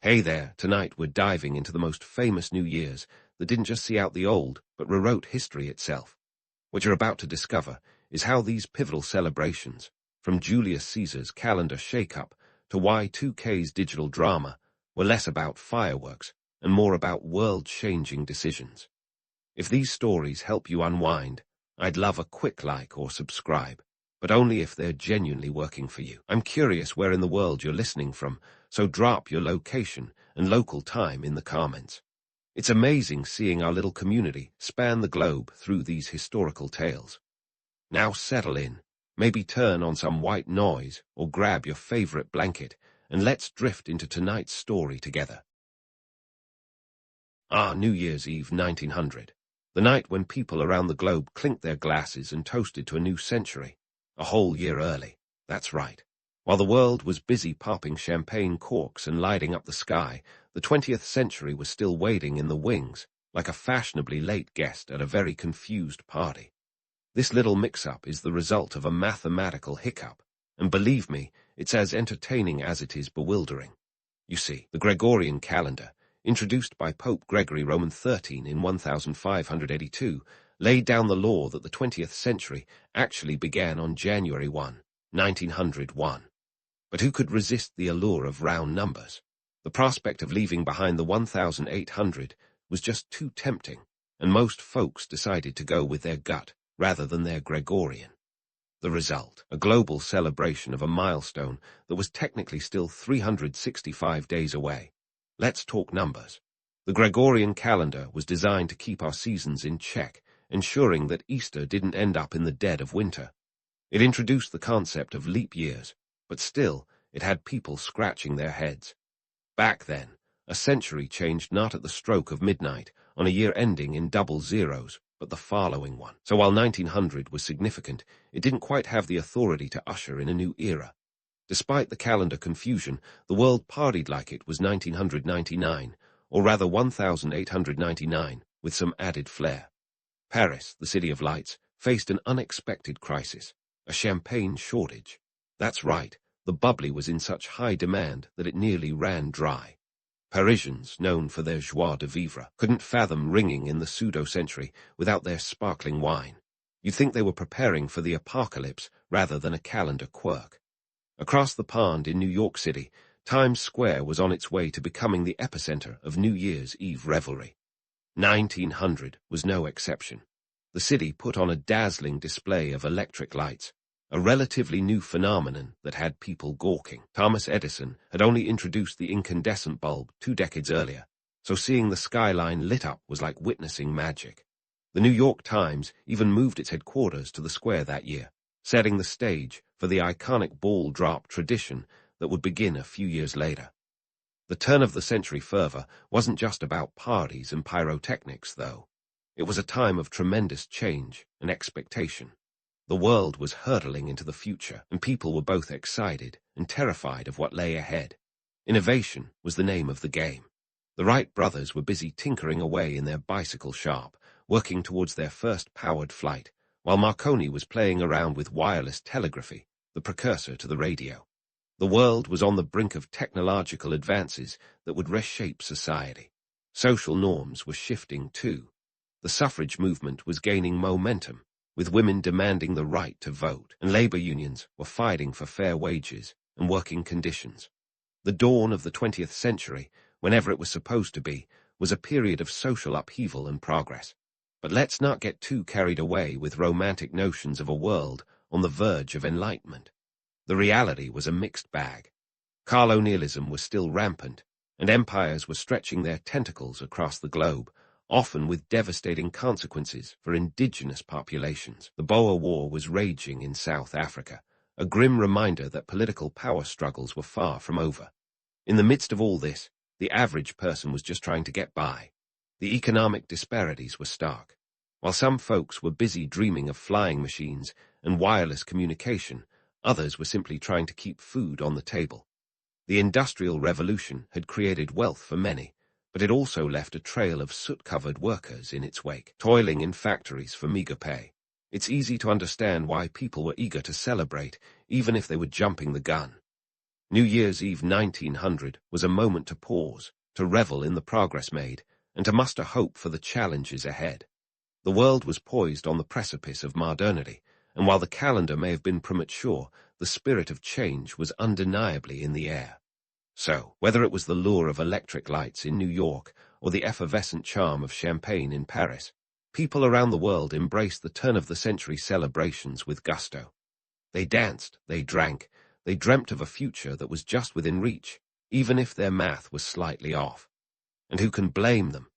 Hey there, tonight we're diving into the most famous New Year's that didn't just see out the old, but rewrote history itself. What you're about to discover is how these pivotal celebrations, from Julius Caesar's calendar shake-up to Y2K's digital drama, were less about fireworks and more about world-changing decisions. If these stories help you unwind, I'd love a quick like or subscribe, but only if they're genuinely working for you. I'm curious where in the world you're listening from, so drop your location and local time in the comments. It's amazing seeing our little community span the globe through these historical tales. Now settle in, maybe turn on some white noise or grab your favorite blanket, and let's drift into tonight's story together. New Year's Eve 1900, the night when people around the globe clinked their glasses and toasted to a new century. A whole year early, that's right. While the world was busy popping champagne corks and lighting up the sky, the 20th century was still waiting in the wings, like a fashionably late guest at a very confused party. This little mix-up is the result of a mathematical hiccup, and believe me, it's as entertaining as it is bewildering. You see, the Gregorian calendar, introduced by Pope Gregory Roman XIII in 1582, laid down the law that the 20th century actually began on January 1, 1901. But who could resist the allure of round numbers? The prospect of leaving behind the 1800 was just too tempting, and most folks decided to go with their gut rather than their Gregorian. The result, a global celebration of a milestone that was technically still 365 days away. Let's talk numbers. The Gregorian calendar was designed to keep our seasons in check, ensuring that Easter didn't end up in the dead of winter. It introduced the concept of leap years, but still, it had people scratching their heads. Back then, a century changed not at the stroke of midnight on a year ending in double zeros, but the following one. So while 1900 was significant, it didn't quite have the authority to usher in a new era. Despite the calendar confusion, the world partied like it was 1999, or rather 1899, with some added flair. Paris, the city of lights, faced an unexpected crisis, a champagne shortage. That's right, the bubbly was in such high demand that it nearly ran dry. Parisians, known for their joie de vivre, couldn't fathom ringing in the pseudo-century without their sparkling wine. You'd think they were preparing for the apocalypse rather than a calendar quirk. Across the pond in New York City, Times Square was on its way to becoming the epicenter of New Year's Eve revelry. 1900 was no exception. The city put on a dazzling display of electric lights, a relatively new phenomenon that had people gawking. Thomas Edison had only introduced the incandescent bulb 2 decades earlier, so seeing the skyline lit up was like witnessing magic. The New York Times even moved its headquarters to the square that year, setting the stage for the iconic ball drop tradition that would begin a few years later. The turn-of-the-century fervor wasn't just about parties and pyrotechnics, though. It was a time of tremendous change and expectation. The world was hurtling into the future, and people were both excited and terrified of what lay ahead. Innovation was the name of the game. The Wright brothers were busy tinkering away in their bicycle shop, working towards their first powered flight, while Marconi was playing around with wireless telegraphy, the precursor to the radio. The world was on the brink of technological advances that would reshape society. Social norms were shifting too. The suffrage movement was gaining momentum, with women demanding the right to vote, and labor unions were fighting for fair wages and working conditions. The dawn of the 20th century, whenever it was supposed to be, was a period of social upheaval and progress. But let's not get too carried away with romantic notions of a world on the verge of enlightenment. The reality was a mixed bag. Colonialism was still rampant, and empires were stretching their tentacles across the globe, often with devastating consequences for indigenous populations. The Boer War was raging in South Africa, a grim reminder that political power struggles were far from over. In the midst of all this, the average person was just trying to get by. The economic disparities were stark. While some folks were busy dreaming of flying machines and wireless communication, others were simply trying to keep food on the table. The Industrial Revolution had created wealth for many, but it also left a trail of soot-covered workers in its wake, toiling in factories for meager pay. It's easy to understand why people were eager to celebrate, even if they were jumping the gun. New Year's Eve 1900 was a moment to pause, to revel in the progress made, and to muster hope for the challenges ahead. The world was poised on the precipice of modernity, and while the calendar may have been premature, the spirit of change was undeniably in the air. So, whether it was the lure of electric lights in New York or the effervescent charm of champagne in Paris, people around the world embraced the turn-of-the-century celebrations with gusto. They danced, they drank, they dreamt of a future that was just within reach, even if their math was slightly off. And who can blame them?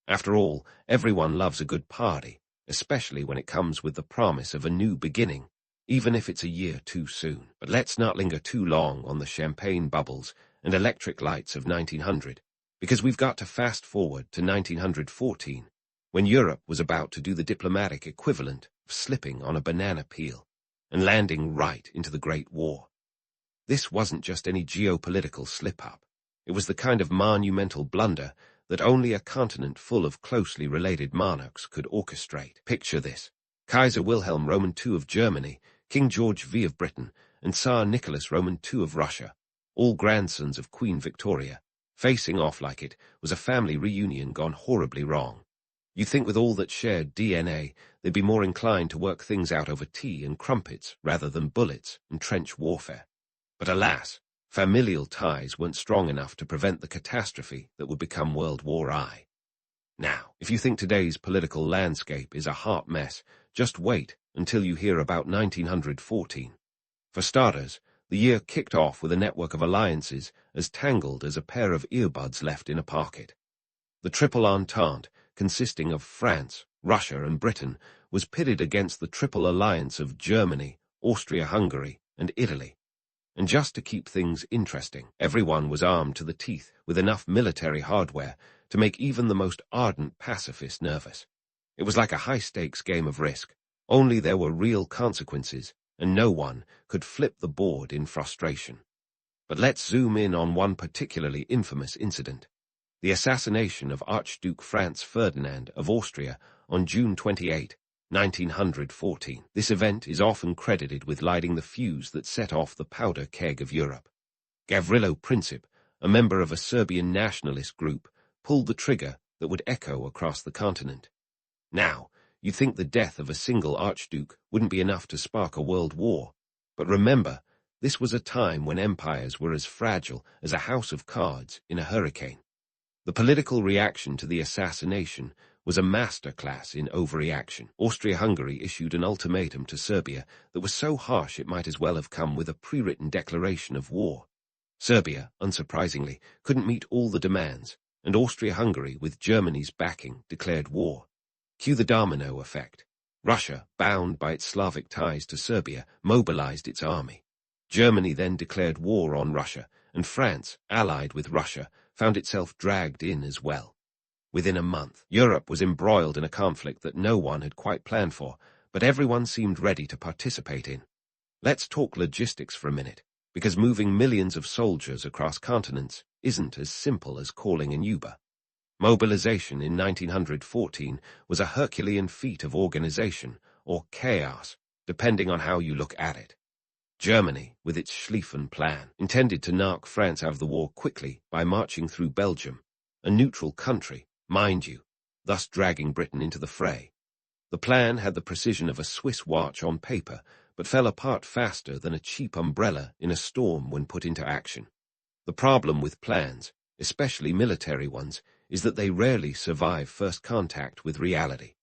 After all, everyone loves a good party, especially when it comes with the promise of a new beginning, even if it's a year too soon. But let's not linger too long on the champagne bubbles and electric lights of 1900, because we've got to fast forward to 1914, when Europe was about to do the diplomatic equivalent of slipping on a banana peel and landing right into the Great War. This wasn't just any geopolitical slip-up. It was the kind of monumental blunder that only a continent full of closely related monarchs could orchestrate. Picture this: Kaiser Wilhelm Roman II of Germany, King George V of Britain, and Tsar Nicholas Roman II of Russia, all grandsons of Queen Victoria, facing off like it was a family reunion gone horribly wrong. You'd think with all that shared DNA, they'd be more inclined to work things out over tea and crumpets rather than bullets and trench warfare. But alas, familial ties weren't strong enough to prevent the catastrophe that would become World War I. Now, if you think today's political landscape is a hot mess, just wait until you hear about 1914. For starters, the year kicked off with a network of alliances as tangled as a pair of earbuds left in a pocket. The Triple Entente, consisting of France, Russia, and Britain, was pitted against the Triple Alliance of Germany, Austria-Hungary, and Italy. And just to keep things interesting, everyone was armed to the teeth with enough military hardware to make even the most ardent pacifist nervous. It was like a high-stakes game of Risk, only there were real consequences, and no one could flip the board in frustration. But let's zoom in on one particularly infamous incident: the assassination of Archduke Franz Ferdinand of Austria on June 28, 1914. This event is often credited with lighting the fuse that set off the powder keg of Europe. Gavrilo Princip, a member of a Serbian nationalist group, pulled the trigger that would echo across the continent. Now, you'd think the death of a single archduke wouldn't be enough to spark a world war. But remember, this was a time when empires were as fragile as a house of cards in a hurricane. The political reaction to the assassination was a masterclass in overreaction. Austria-Hungary issued an ultimatum to Serbia that was so harsh it might as well have come with a pre-written declaration of war. Serbia, unsurprisingly, couldn't meet all the demands, and Austria-Hungary, with Germany's backing, declared war. Cue the domino effect. Russia, bound by its Slavic ties to Serbia, mobilized its army. Germany then declared war on Russia, and France, allied with Russia, found itself dragged in as well. Within a month, Europe was embroiled in a conflict that no one had quite planned for, but everyone seemed ready to participate in. Let's talk logistics for a minute, because moving millions of soldiers across continents isn't as simple as calling an Uber. Mobilization in 1914 was a Herculean feat of organization, or chaos, depending on how you look at it. Germany, with its Schlieffen Plan, intended to knock France out of the war quickly by marching through Belgium, a neutral country, mind you, thus dragging Britain into the fray. The plan had the precision of a Swiss watch on paper, but fell apart faster than a cheap umbrella in a storm when put into action. The problem with plans, especially military ones, is that they rarely survive first contact with reality.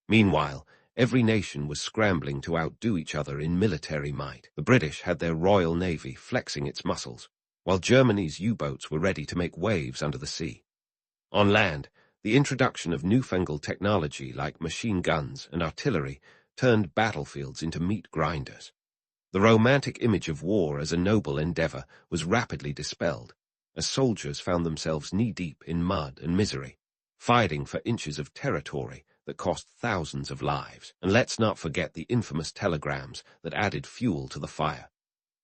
Meanwhile, every nation was scrambling to outdo each other in military might. The British had their Royal Navy flexing its muscles, while Germany's U-boats were ready to make waves under the sea. On land, the introduction of newfangled technology like machine guns and artillery turned battlefields into meat grinders. The romantic image of war as a noble endeavor was rapidly dispelled, as soldiers found themselves knee-deep in mud and misery, fighting for inches of territory that cost thousands of lives. And let's not forget the infamous telegrams that added fuel to the fire.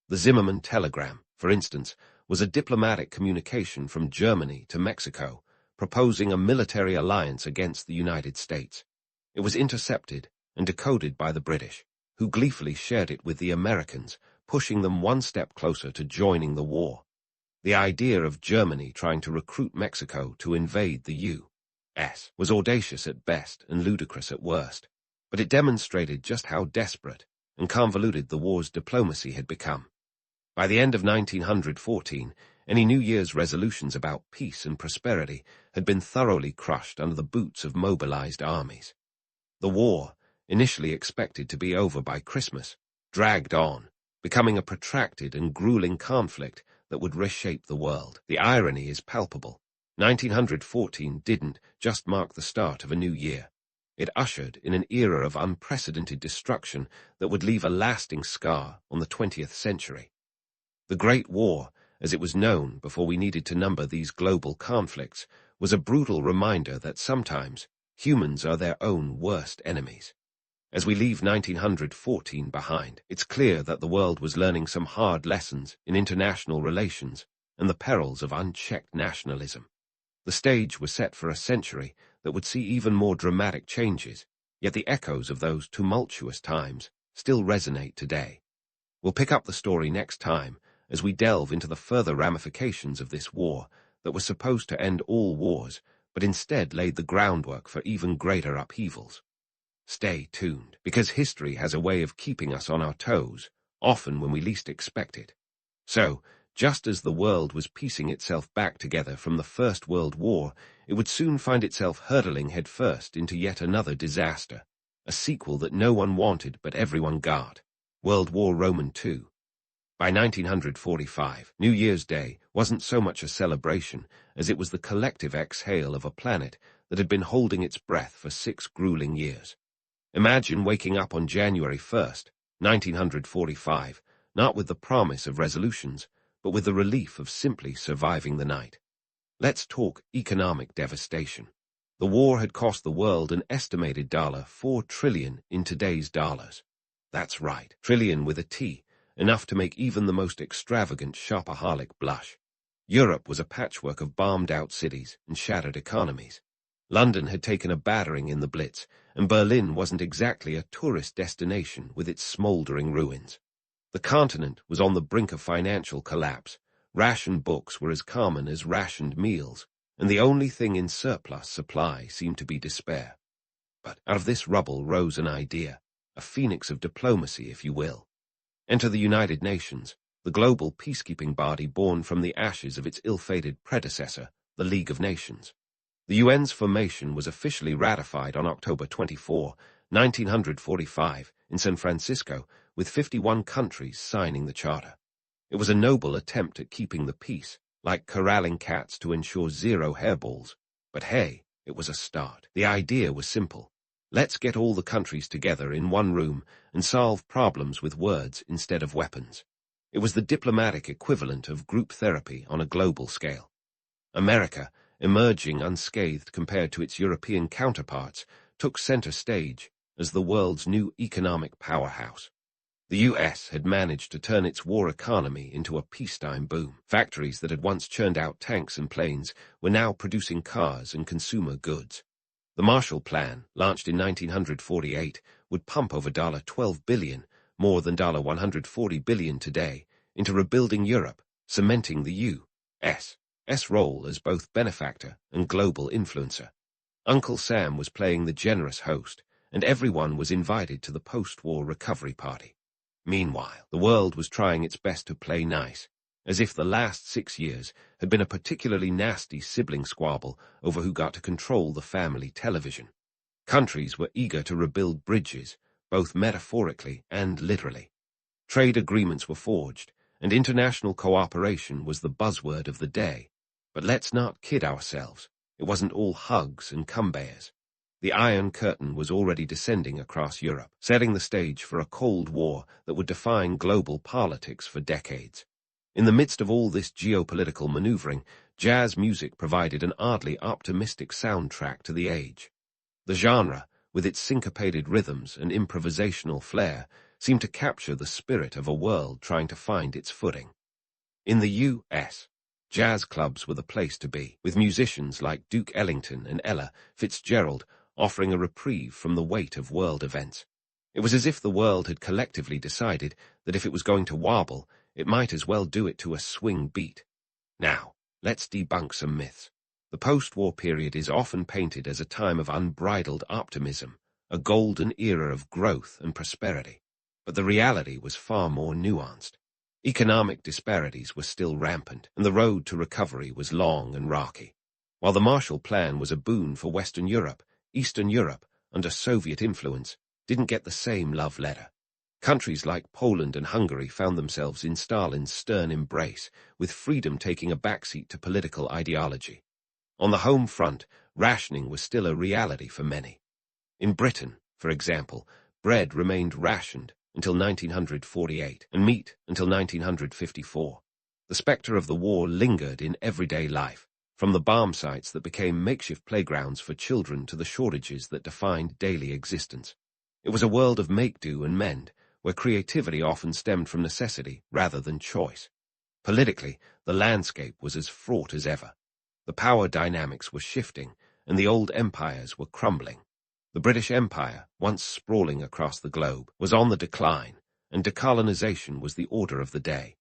The Zimmermann telegram, for instance, was a diplomatic communication from Germany to Mexico, proposing a military alliance against the United States. It was intercepted and decoded by the British, who gleefully shared it with the Americans, pushing them one step closer to joining the war. The idea of Germany trying to recruit Mexico to invade the U.S. was audacious at best and ludicrous at worst, but it demonstrated just how desperate and convoluted the war's diplomacy had become. By the end of 1914, any New Year's resolutions about peace and prosperity had been thoroughly crushed under the boots of mobilized armies. The war, initially expected to be over by Christmas, dragged on, becoming a protracted and grueling conflict that would reshape the world. The irony is palpable. 1914 didn't just mark the start of a new year. It ushered in an era of unprecedented destruction that would leave a lasting scar on the 20th century. The Great War, as it was known before we needed to number these global conflicts, was a brutal reminder that sometimes humans are their own worst enemies. As we leave 1914 behind, it's clear that the world was learning some hard lessons in international relations and the perils of unchecked nationalism. The stage was set for a century that would see even more dramatic changes, yet the echoes of those tumultuous times still resonate today. We'll pick up the story next time as we delve into the further ramifications of this war that was supposed to end all wars, but instead laid the groundwork for even greater upheavals. Stay tuned, because history has a way of keeping us on our toes, often when we least expect it. So, just as the world was piecing itself back together from the First World War, it would soon find itself hurtling headfirst into yet another disaster, a sequel that no one wanted but everyone got. World War Roman II. By 1945, New Year's Day wasn't so much a celebration as it was the collective exhale of a planet that had been holding its breath for 6 grueling years. Imagine waking up on January 1st, 1945, not with the promise of resolutions, but with the relief of simply surviving the night. Let's talk economic devastation. The war had cost the world an estimated $4 trillion in today's dollars. That's right, trillion with a T, enough to make even the most extravagant shopaholic blush. Europe was a patchwork of bombed-out cities and shattered economies. London had taken a battering in the Blitz, and Berlin wasn't exactly a tourist destination with its smoldering ruins. The continent was on the brink of financial collapse. Rationed books were as common as rationed meals, and the only thing in surplus supply seemed to be despair. But out of this rubble rose an idea, a phoenix of diplomacy, if you will. Enter the United Nations, the global peacekeeping body born from the ashes of its ill-fated predecessor, the League of Nations. The UN's formation was officially ratified on October 24, 1945, in San Francisco, with 51 countries signing the charter. It was a noble attempt at keeping the peace, like corralling cats to ensure 0 hairballs. But hey, it was a start. The idea was simple. Let's get all the countries together in one room and solve problems with words instead of weapons. It was the diplomatic equivalent of group therapy on a global scale. America, emerging unscathed compared to its European counterparts, took center stage as the world's new economic powerhouse. The U.S. had managed to turn its war economy into a peacetime boom. Factories that had once churned out tanks and planes were now producing cars and consumer goods. The Marshall Plan, launched in 1948, would pump over $12 billion, more than $140 billion today, into rebuilding Europe, cementing the U.S.'s role as both benefactor and global influencer. Uncle Sam was playing the generous host, and everyone was invited to the post-war recovery party. Meanwhile, the world was trying its best to play nice, as if the last 6 years had been a particularly nasty sibling squabble over who got to control the family television. Countries were eager to rebuild bridges, both metaphorically and literally. Trade agreements were forged, and international cooperation was the buzzword of the day. But let's not kid ourselves. It wasn't all hugs and cumbears. The Iron Curtain was already descending across Europe, setting the stage for a Cold War that would define global politics for decades. In the midst of all this geopolitical maneuvering, jazz music provided an oddly optimistic soundtrack to the age. The genre, with its syncopated rhythms and improvisational flair, seemed to capture the spirit of a world trying to find its footing. In the U.S., jazz clubs were the place to be, with musicians like Duke Ellington and Ella Fitzgerald offering a reprieve from the weight of world events. It was as if the world had collectively decided that if it was going to wobble, it might as well do it to a swing beat. Now, let's debunk some myths. The post-war period is often painted as a time of unbridled optimism, a golden era of growth and prosperity. But the reality was far more nuanced. Economic disparities were still rampant, and the road to recovery was long and rocky. While the Marshall Plan was a boon for Western Europe, Eastern Europe, under Soviet influence, didn't get the same love letter. Countries like Poland and Hungary found themselves in Stalin's stern embrace, with freedom taking a backseat to political ideology. On the home front, rationing was still a reality for many. In Britain, for example, bread remained rationed until 1948, and meat until 1954. The spectre of the war lingered in everyday life, from the bomb sites that became makeshift playgrounds for children to the shortages that defined daily existence. It was a world of make-do and mend, where creativity often stemmed from necessity rather than choice. Politically, the landscape was as fraught as ever. The power dynamics were shifting, and the old empires were crumbling. The British Empire, once sprawling across the globe, was on the decline, and decolonization was the order of the day.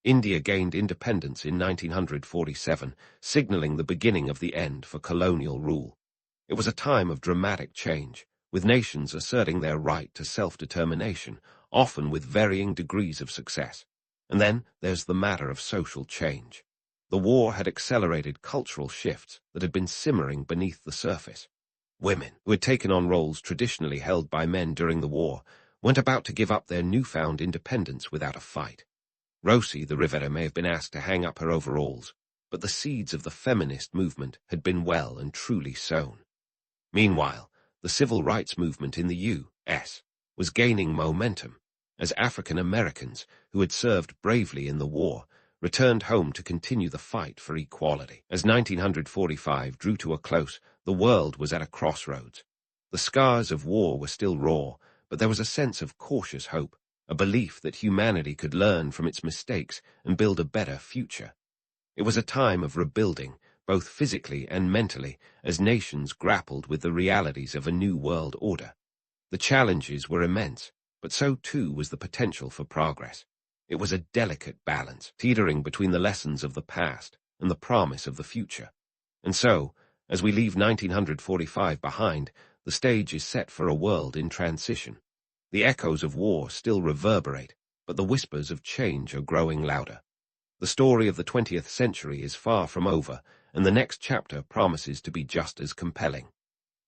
India gained independence in 1947, signaling the beginning of the end for colonial rule. It was a time of dramatic change, with nations asserting their right to self-determination, often with varying degrees of success. And then there's the matter of social change. The war had accelerated cultural shifts that had been simmering beneath the surface. Women, who had taken on roles traditionally held by men during the war, weren't about to give up their newfound independence without a fight. Rosie the Riveter may have been asked to hang up her overalls, but the seeds of the feminist movement had been well and truly sown. Meanwhile, the civil rights movement in the U.S. was gaining momentum, as African Americans, who had served bravely in the war, returned home to continue the fight for equality. As 1945 drew to a close, the world was at a crossroads. The scars of war were still raw, but there was a sense of cautious hope, a belief that humanity could learn from its mistakes and build a better future. It was a time of rebuilding, both physically and mentally, as nations grappled with the realities of a new world order. The challenges were immense, but so too was the potential for progress. It was a delicate balance, teetering between the lessons of the past and the promise of the future. And so, as we leave 1945 behind, the stage is set for a world in transition. The echoes of war still reverberate, but the whispers of change are growing louder. The story of the 20th century is far from over, and the next chapter promises to be just as compelling.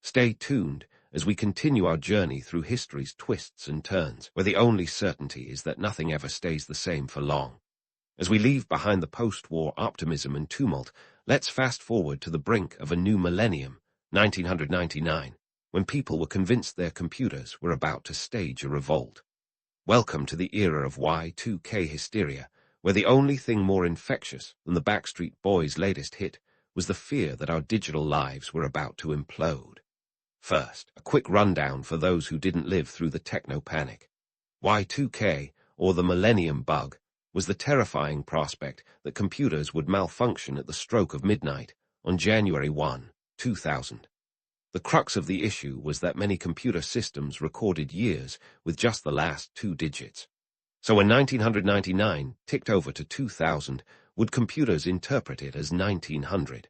Stay tuned as we continue our journey through history's twists and turns, where the only certainty is that nothing ever stays the same for long. As we leave behind the post-war optimism and tumult, let's fast forward to the brink of a new millennium, 1999, when people were convinced their computers were about to stage a revolt. Welcome to the era of Y2K hysteria, where the only thing more infectious than the Backstreet Boys' latest hit was the fear that our digital lives were about to implode. First, a quick rundown for those who didn't live through the techno panic. Y2K, or the Millennium Bug, was the terrifying prospect that computers would malfunction at the stroke of midnight on January 1, 2000. The crux of the issue was that many computer systems recorded years with just the last 2 digits. So when 1999 ticked over to 2000, would computers interpret it as 1900?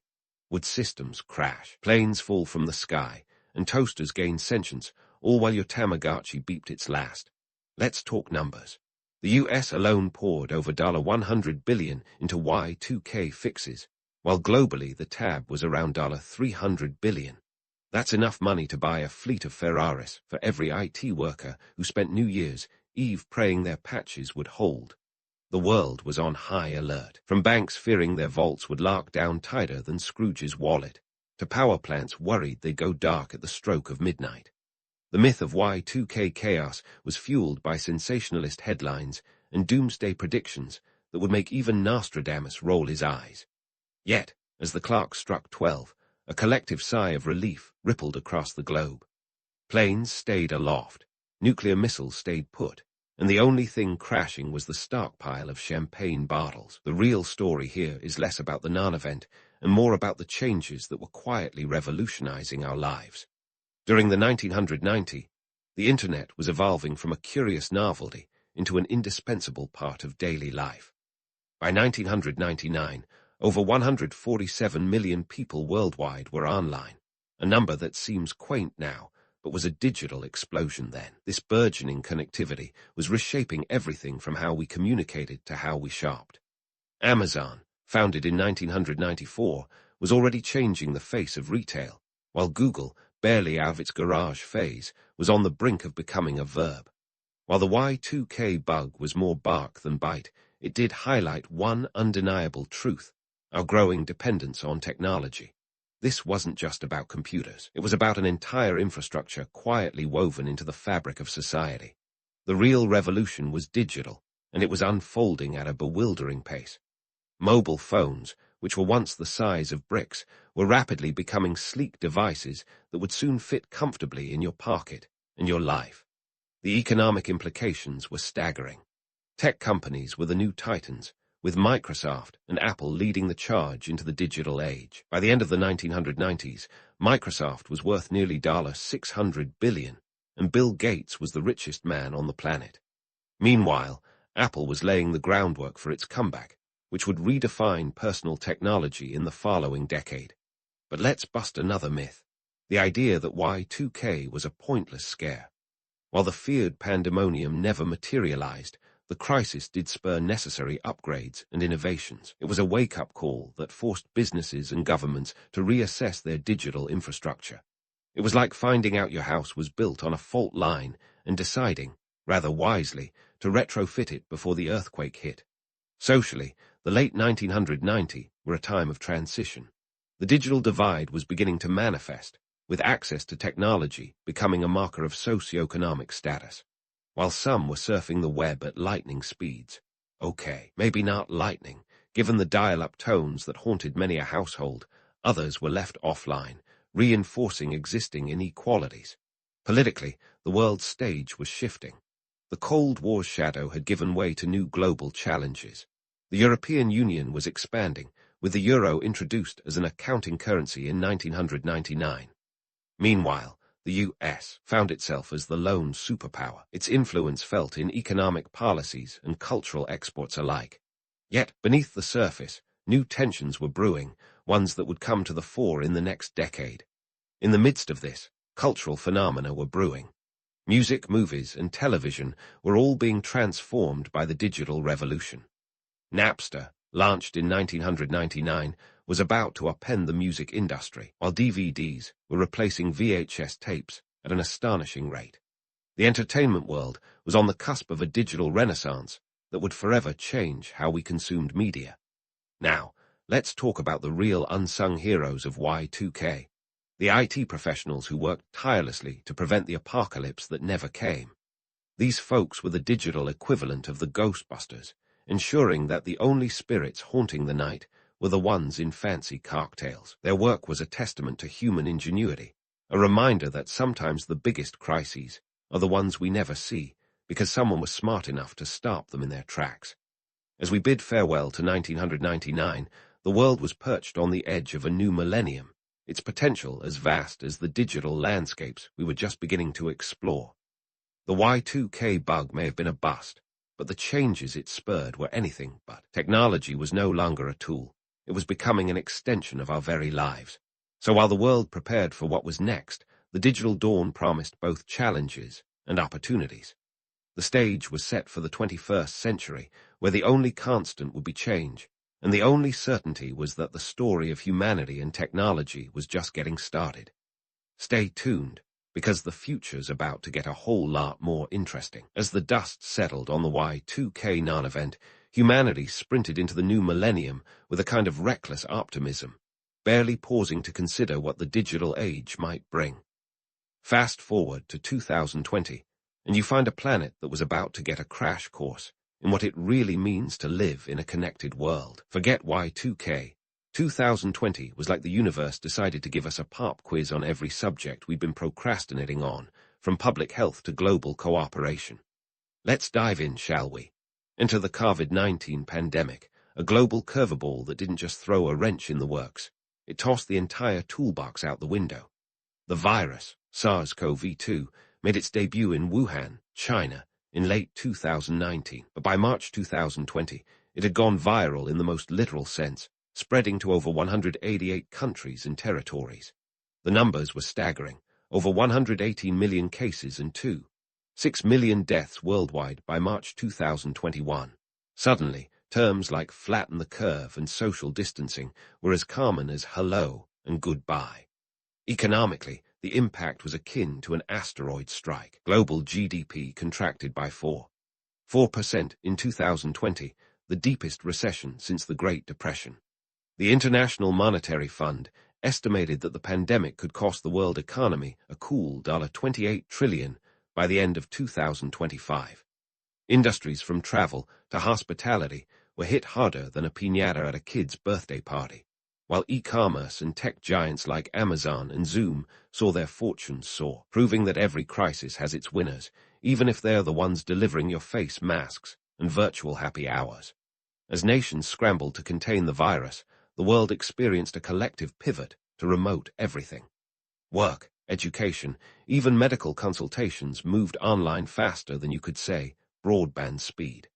Would systems crash, planes fall from the sky, and toasters gain sentience, all while your Tamagotchi beeped its last? Let's talk numbers. The US alone poured over $100 billion into Y2K fixes, while globally the tab was around $300 billion. That's enough money to buy a fleet of Ferraris for every IT worker who spent New Year's Eve praying their patches would hold. The world was on high alert, from banks fearing their vaults would lock down tighter than Scrooge's wallet, to power plants worried they'd go dark at the stroke of midnight. The myth of Y2K chaos was fueled by sensationalist headlines and doomsday predictions that would make even Nostradamus roll his eyes. Yet, as the clock struck 12, a collective sigh of relief rippled across the globe. Planes stayed aloft, nuclear missiles stayed put, and the only thing crashing was the stockpile of champagne bottles. The real story here is less about the non-event and more about the changes that were quietly revolutionizing our lives. During the 1990, The internet was evolving from a curious novelty into an indispensable part of daily life. By 1999, over 147 million people worldwide were online, a number that seems quaint now, but was a digital explosion then. This burgeoning connectivity was reshaping everything from how we communicated to how we shopped. Amazon, founded in 1994, was already changing the face of retail, while Google, barely out of its garage phase, was on the brink of becoming a verb. While the Y2K bug was more bark than bite, it did highlight one undeniable truth: our growing dependence on technology. This wasn't just about computers. It was about an entire infrastructure quietly woven into the fabric of society. The real revolution was digital, and it was unfolding at a bewildering pace. Mobile phones, which were once the size of bricks, were rapidly becoming sleek devices that would soon fit comfortably in your pocket and your life. The economic implications were staggering. Tech companies were the new titans, with Microsoft and Apple leading the charge into the digital age. By the end of the 1990s, Microsoft was worth nearly $600 billion, and Bill Gates was the richest man on the planet. Meanwhile, Apple was laying the groundwork for its comeback, which would redefine personal technology in the following decade. But let's bust another myth: the idea that Y2K was a pointless scare. While the feared pandemonium never materialized, the crisis did spur necessary upgrades and innovations. It was a wake-up call that forced businesses and governments to reassess their digital infrastructure. It was like finding out your house was built on a fault line and deciding, rather wisely, to retrofit it before the earthquake hit. Socially, the late 1990s were a time of transition. The digital divide was beginning to manifest, with access to technology becoming a marker of socioeconomic status. While some were surfing the web at lightning speeds, okay, maybe not lightning, given the dial-up tones that haunted many a household, others were left offline, reinforcing existing inequalities. Politically, the world's stage was shifting. The Cold War's shadow had given way to new global challenges. The European Union was expanding, with the euro introduced as an accounting currency in 1999. Meanwhile, the US found itself as the lone superpower, its influence felt in economic policies and cultural exports alike. Yet, beneath the surface, new tensions were brewing, ones that would come to the fore in the next decade. In the midst of this, cultural phenomena were brewing. Music, movies, and television were all being transformed by the digital revolution. Napster, launched in 1999, was about to upend the music industry, while DVDs were replacing VHS tapes at an astonishing rate. The entertainment world was on the cusp of a digital renaissance that would forever change how we consumed media. Now, let's talk about the real unsung heroes of Y2K, the IT professionals who worked tirelessly to prevent the apocalypse that never came. These folks were the digital equivalent of the Ghostbusters, ensuring that the only spirits haunting the night were the ones in fancy cocktails. Their work was a testament to human ingenuity, a reminder that sometimes the biggest crises are the ones we never see, because someone was smart enough to stop them in their tracks. As we bid farewell to 1999, the world was perched on the edge of a new millennium, its potential as vast as the digital landscapes we were just beginning to explore. The Y2K bug may have been a bust, but the changes it spurred were anything but. Technology was no longer a tool. It was becoming an extension of our very lives. So while the world prepared for what was next, the digital dawn promised both challenges and opportunities. The stage was set for the 21st century, where the only constant would be change, and the only certainty was that the story of humanity and technology was just getting started. Stay tuned, because the future's about to get a whole lot more interesting. As the dust settled on the Y2K non-event, humanity sprinted into the new millennium with a kind of reckless optimism, barely pausing to consider what the digital age might bring. Fast forward to 2020, and you find a planet that was about to get a crash course in what it really means to live in a connected world. Forget Y2K. 2020 was like the universe decided to give us a pop quiz on every subject we've been procrastinating on, from public health to global cooperation. Let's dive in, shall we? Enter the COVID-19 pandemic, a global curveball that didn't just throw a wrench in the works. It tossed the entire toolbox out the window. The virus, SARS-CoV-2, made its debut in Wuhan, China, in late 2019. But by March 2020, it had gone viral in the most literal sense, spreading to over 188 countries and territories. The numbers were staggering: over 118 million cases and 2.6 million deaths worldwide by March 2021. Suddenly, terms like flatten the curve and social distancing were as common as hello and goodbye. Economically, the impact was akin to an asteroid strike. Global GDP contracted by 4% in 2020, the deepest recession since the Great Depression. The International Monetary Fund estimated that the pandemic could cost the world economy a cool $28 trillion by the end of 2025. Industries from travel to hospitality were hit harder than a piñata at a kid's birthday party, while e-commerce and tech giants like Amazon and Zoom saw their fortunes soar, proving that every crisis has its winners, even if they're the ones delivering your face masks and virtual happy hours. As nations scrambled to contain the virus, the world experienced a collective pivot to remote everything. Work, education, even medical consultations moved online faster than you could say broadband speed.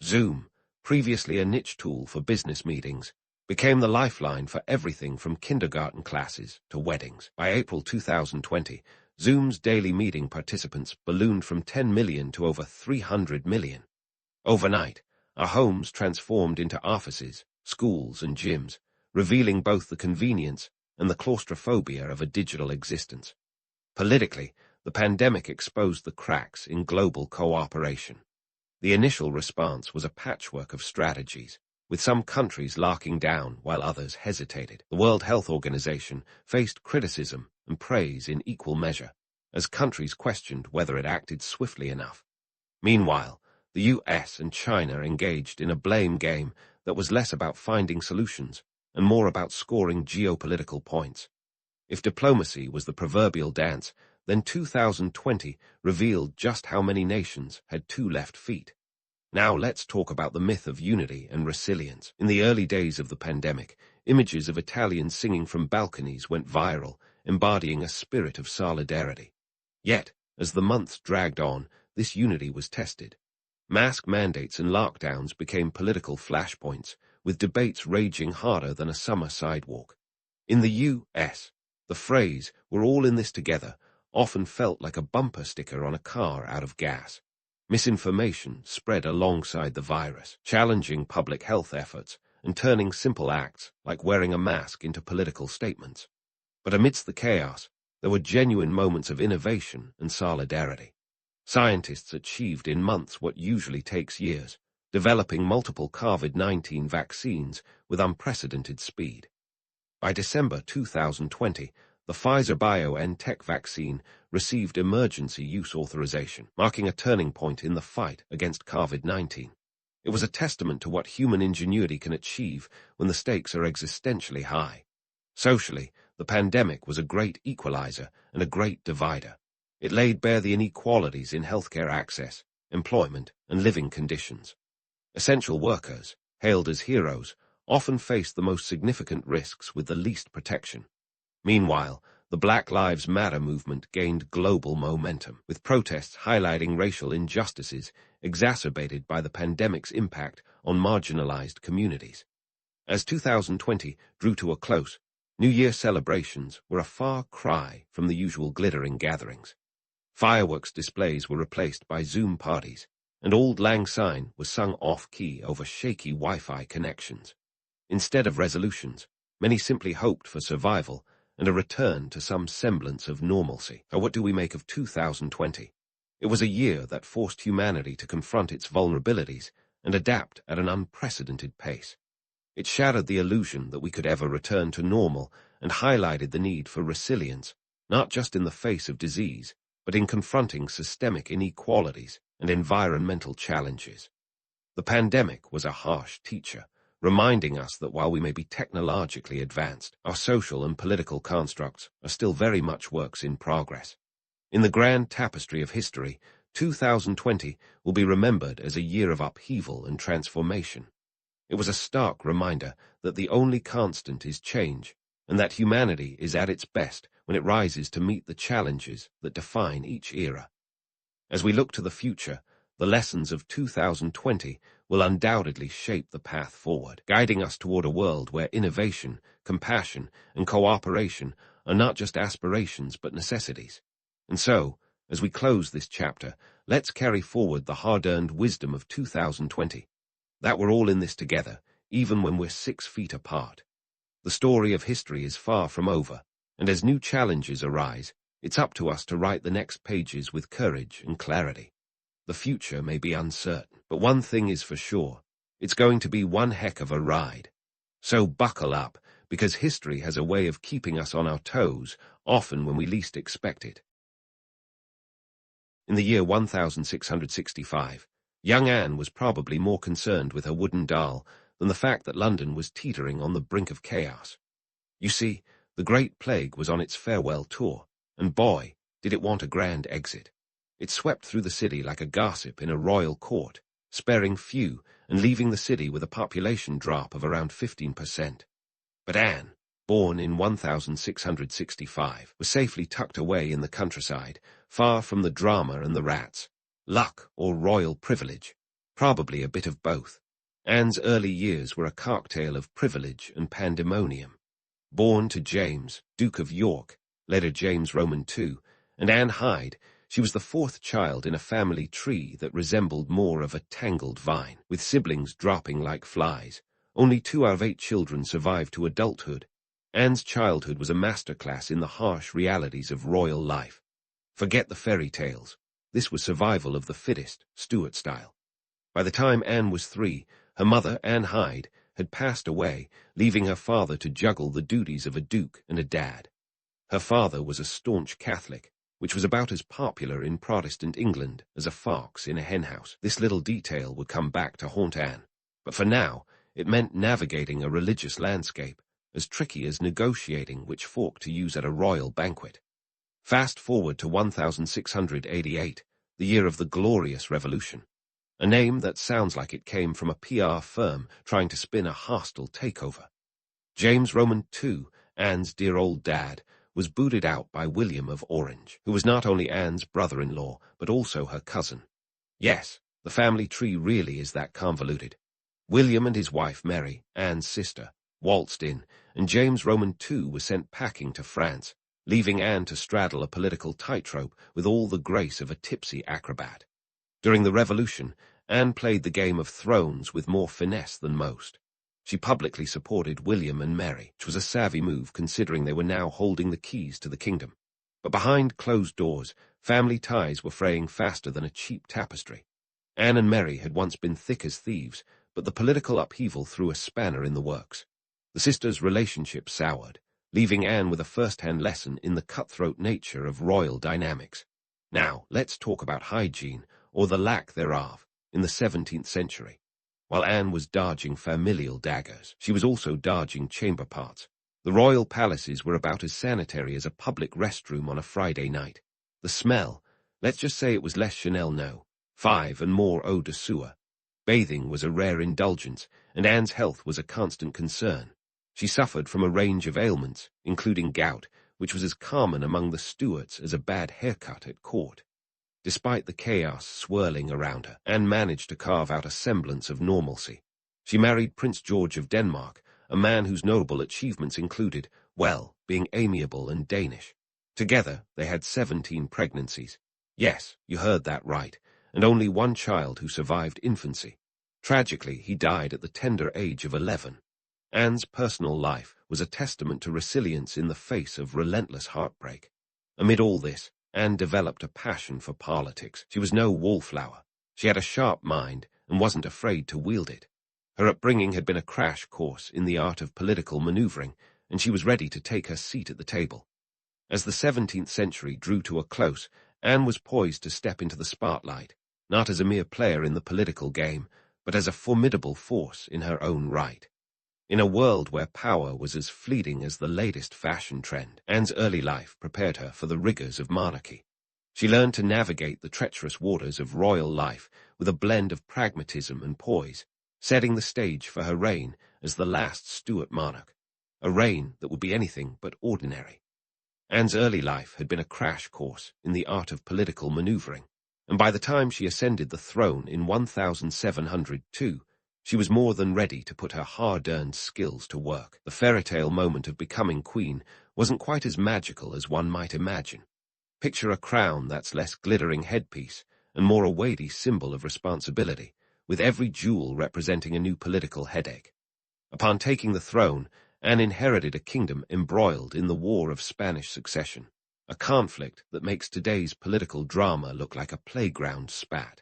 Zoom, previously a niche tool for business meetings, became the lifeline for everything from kindergarten classes to weddings. By April 2020, Zoom's daily meeting participants ballooned from 10 million to over 300 million. Overnight, our homes transformed into offices, schools, and gyms, revealing both the convenience and the claustrophobia of a digital existence. Politically, the pandemic exposed the cracks in global cooperation. The initial response was a patchwork of strategies, with some countries locking down while others hesitated. The World Health Organization faced criticism and praise in equal measure, as countries questioned whether it acted swiftly enough. Meanwhile, the US and China engaged in a blame game that was less about finding solutions and more about scoring geopolitical points. If diplomacy was the proverbial dance, then 2020 revealed just how many nations had two left feet. Now let's talk about the myth of unity and resilience. In the early days of the pandemic, images of Italians singing from balconies went viral, embodying a spirit of solidarity. Yet, as the months dragged on, this unity was tested. Mask mandates and lockdowns became political flashpoints, with debates raging harder than a summer sidewalk. In the US, the phrase, "we're all in this together," often felt like a bumper sticker on a car out of gas. Misinformation spread alongside the virus, challenging public health efforts and turning simple acts like wearing a mask into political statements. But amidst the chaos, there were genuine moments of innovation and solidarity. Scientists achieved in months what usually takes years, developing multiple COVID-19 vaccines with unprecedented speed. By December 2020, the Pfizer-BioNTech vaccine received emergency use authorization, marking a turning point in the fight against COVID-19. It was a testament to what human ingenuity can achieve when the stakes are existentially high. Socially, the pandemic was a great equalizer and a great divider. It laid bare the inequalities in healthcare access, employment, and living conditions. Essential workers, hailed as heroes, often faced the most significant risks with the least protection. Meanwhile, the Black Lives Matter movement gained global momentum, with protests highlighting racial injustices exacerbated by the pandemic's impact on marginalized communities. As 2020 drew to a close, New Year celebrations were a far cry from the usual glittering gatherings. Fireworks displays were replaced by Zoom parties, and Auld Lang Syne was sung off-key over shaky Wi-Fi connections. Instead of resolutions, many simply hoped for survival and a return to some semblance of normalcy. So what do we make of 2020? It was a year that forced humanity to confront its vulnerabilities and adapt at an unprecedented pace. It shattered the illusion that we could ever return to normal and highlighted the need for resilience, not just in the face of disease, but in confronting systemic inequalities and environmental challenges. The pandemic was a harsh teacher, reminding us that while we may be technologically advanced, our social and political constructs are still very much works in progress. In the grand tapestry of history, 2020 will be remembered as a year of upheaval and transformation. It was a stark reminder that the only constant is change, and that humanity is at its best when it rises to meet the challenges that define each era. As we look to the future, the lessons of 2020 will undoubtedly shape the path forward, guiding us toward a world where innovation, compassion, and cooperation are not just aspirations but necessities. And so, as we close this chapter, let's carry forward the hard-earned wisdom of 2020, that we're all in this together, even when we're 6 feet apart. The story of history is far from over, and as new challenges arise, it's up to us to write the next pages with courage and clarity. The future may be uncertain, but one thing is for sure, it's going to be one heck of a ride. So buckle up, because history has a way of keeping us on our toes, often when we least expect it. In the year 1665, young Anne was probably more concerned with her wooden doll than the fact that London was teetering on the brink of chaos. You see, the Great Plague was on its farewell tour, and boy, did it want a grand exit. It swept through the city like a gossip in a royal court, sparing few and leaving the city with a population drop of around 15%. But Anne, born in 1665, was safely tucked away in the countryside, far from the drama and the rats. Luck or royal privilege? Probably a bit of both. Anne's early years were a cocktail of privilege and pandemonium. Born to James, Duke of York, later James Roman II, and Anne Hyde, she was the 4th child in a family tree that resembled more of a tangled vine, with siblings dropping like flies. Only 2 out of 8 children survived to adulthood. Anne's childhood was a masterclass in the harsh realities of royal life. Forget the fairy tales. This was survival of the fittest, Stuart style. By the time Anne was 3, her mother, Anne Hyde, had passed away, leaving her father to juggle the duties of a duke and a dad. Her father was a staunch Catholic, which was about as popular in Protestant England as a fox in a henhouse. This little detail would come back to haunt Anne, but for now, it meant navigating a religious landscape, as tricky as negotiating which fork to use at a royal banquet. Fast forward to 1688, the year of the Glorious Revolution, a name that sounds like it came from a PR firm trying to spin a hostile takeover. James Roman II, Anne's dear old dad, was booted out by William of Orange, who was not only Anne's brother-in-law, but also her cousin. Yes, the family tree really is that convoluted. William and his wife Mary, Anne's sister, waltzed in, and James Roman II was sent packing to France, leaving Anne to straddle a political tightrope with all the grace of a tipsy acrobat. During the Revolution, Anne played the Game of Thrones with more finesse than most. She publicly supported William and Mary, which was a savvy move considering they were now holding the keys to the kingdom. But behind closed doors, family ties were fraying faster than a cheap tapestry. Anne and Mary had once been thick as thieves, but the political upheaval threw a spanner in the works. The sisters' relationship soured, leaving Anne with a first-hand lesson in the cutthroat nature of royal dynamics. Now, let's talk about hygiene, or the lack thereof, in the 17th century. While Anne was dodging familial daggers, she was also dodging chamber pots. The royal palaces were about as sanitary as a public restroom on a Friday night. The smell, let's just say it was less Chanel No. 5 and more eau de soie. Bathing was a rare indulgence, and Anne's health was a constant concern. She suffered from a range of ailments, including gout, which was as common among the Stuarts as a bad haircut at court. Despite the chaos swirling around her, Anne managed to carve out a semblance of normalcy. She married Prince George of Denmark, a man whose notable achievements included, well, being amiable and Danish. Together, they had 17 pregnancies. Yes, you heard that right, and only one child who survived infancy. Tragically, he died at the tender age of 11. Anne's personal life was a testament to resilience in the face of relentless heartbreak. Amid all this, Anne developed a passion for politics. She was no wallflower. She had a sharp mind and wasn't afraid to wield it. Her upbringing had been a crash course in the art of political maneuvering, and she was ready to take her seat at the table. As the 17th century drew to a close, Anne was poised to step into the spotlight, not as a mere player in the political game, but as a formidable force in her own right. In a world where power was as fleeting as the latest fashion trend, Anne's early life prepared her for the rigors of monarchy. She learned to navigate the treacherous waters of royal life with a blend of pragmatism and poise, setting the stage for her reign as the last Stuart monarch, a reign that would be anything but ordinary. Anne's early life had been a crash course in the art of political maneuvering, and by the time she ascended the throne in 1702, she was more than ready to put her hard-earned skills to work. The fairy-tale moment of becoming queen wasn't quite as magical as one might imagine. Picture a crown that's less glittering headpiece and more a weighty symbol of responsibility, with every jewel representing a new political headache. Upon taking the throne, Anne inherited a kingdom embroiled in the War of Spanish Succession, a conflict that makes today's political drama look like a playground spat.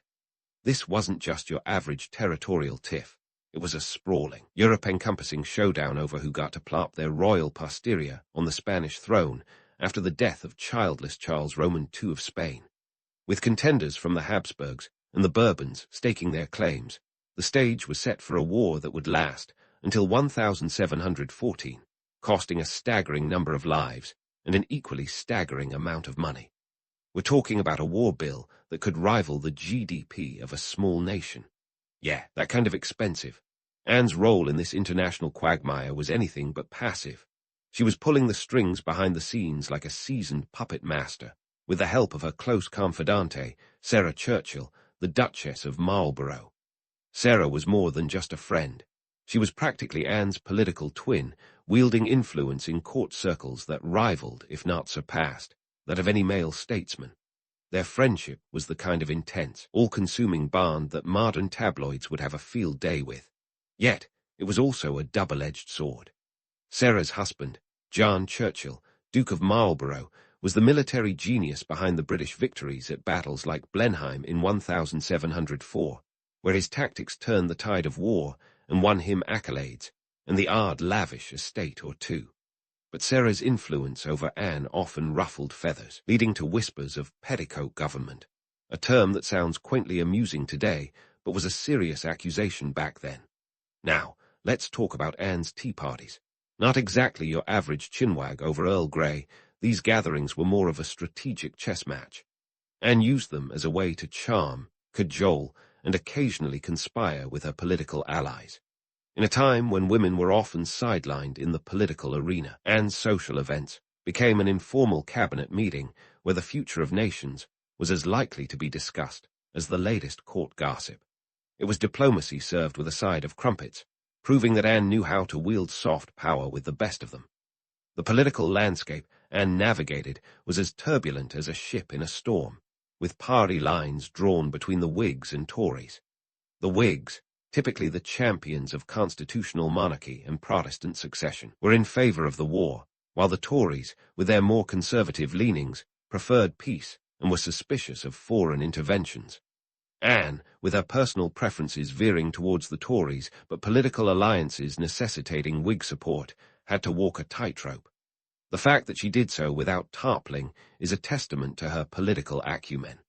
This wasn't just your average territorial tiff. It was a sprawling, Europe-encompassing showdown over who got to plop their royal posterior on the Spanish throne after the death of childless Charles Roman II of Spain. With contenders from the Habsburgs and the Bourbons staking their claims, the stage was set for a war that would last until 1714, costing a staggering number of lives and an equally staggering amount of money. We're talking about a war bill that could rival the GDP of a small nation. Yeah, that kind of expensive. Anne's role in this international quagmire was anything but passive. She was pulling the strings behind the scenes like a seasoned puppet master, with the help of her close confidante, Sarah Churchill, the Duchess of Marlborough. Sarah was more than just a friend. She was practically Anne's political twin, wielding influence in court circles that rivaled, if not surpassed, that of any male statesman. Their friendship was the kind of intense, all-consuming bond that modern tabloids would have a field day with. Yet, it was also a double-edged sword. Sarah's husband, John Churchill, Duke of Marlborough, was the military genius behind the British victories at battles like Blenheim in 1704, where his tactics turned the tide of war and won him accolades, and the odd lavish estate or two. But Sarah's influence over Anne often ruffled feathers, leading to whispers of petticoat government, a term that sounds quaintly amusing today, but was a serious accusation back then. Now, let's talk about Anne's tea parties. Not exactly your average chinwag over Earl Grey, these gatherings were more of a strategic chess match. Anne used them as a way to charm, cajole, and occasionally conspire with her political allies. In a time when women were often sidelined in the political arena, Anne's social events became an informal cabinet meeting where the future of nations was as likely to be discussed as the latest court gossip. It was diplomacy served with a side of crumpets, proving that Anne knew how to wield soft power with the best of them. The political landscape Anne navigated was as turbulent as a ship in a storm, with party lines drawn between the Whigs and Tories. The Whigs, typically the champions of constitutional monarchy and Protestant succession, were in favor of the war, while the Tories, with their more conservative leanings, preferred peace and were suspicious of foreign interventions. Anne, with her personal preferences veering towards the Tories but political alliances necessitating Whig support, had to walk a tightrope. The fact that she did so without tarpling is a testament to her political acumen.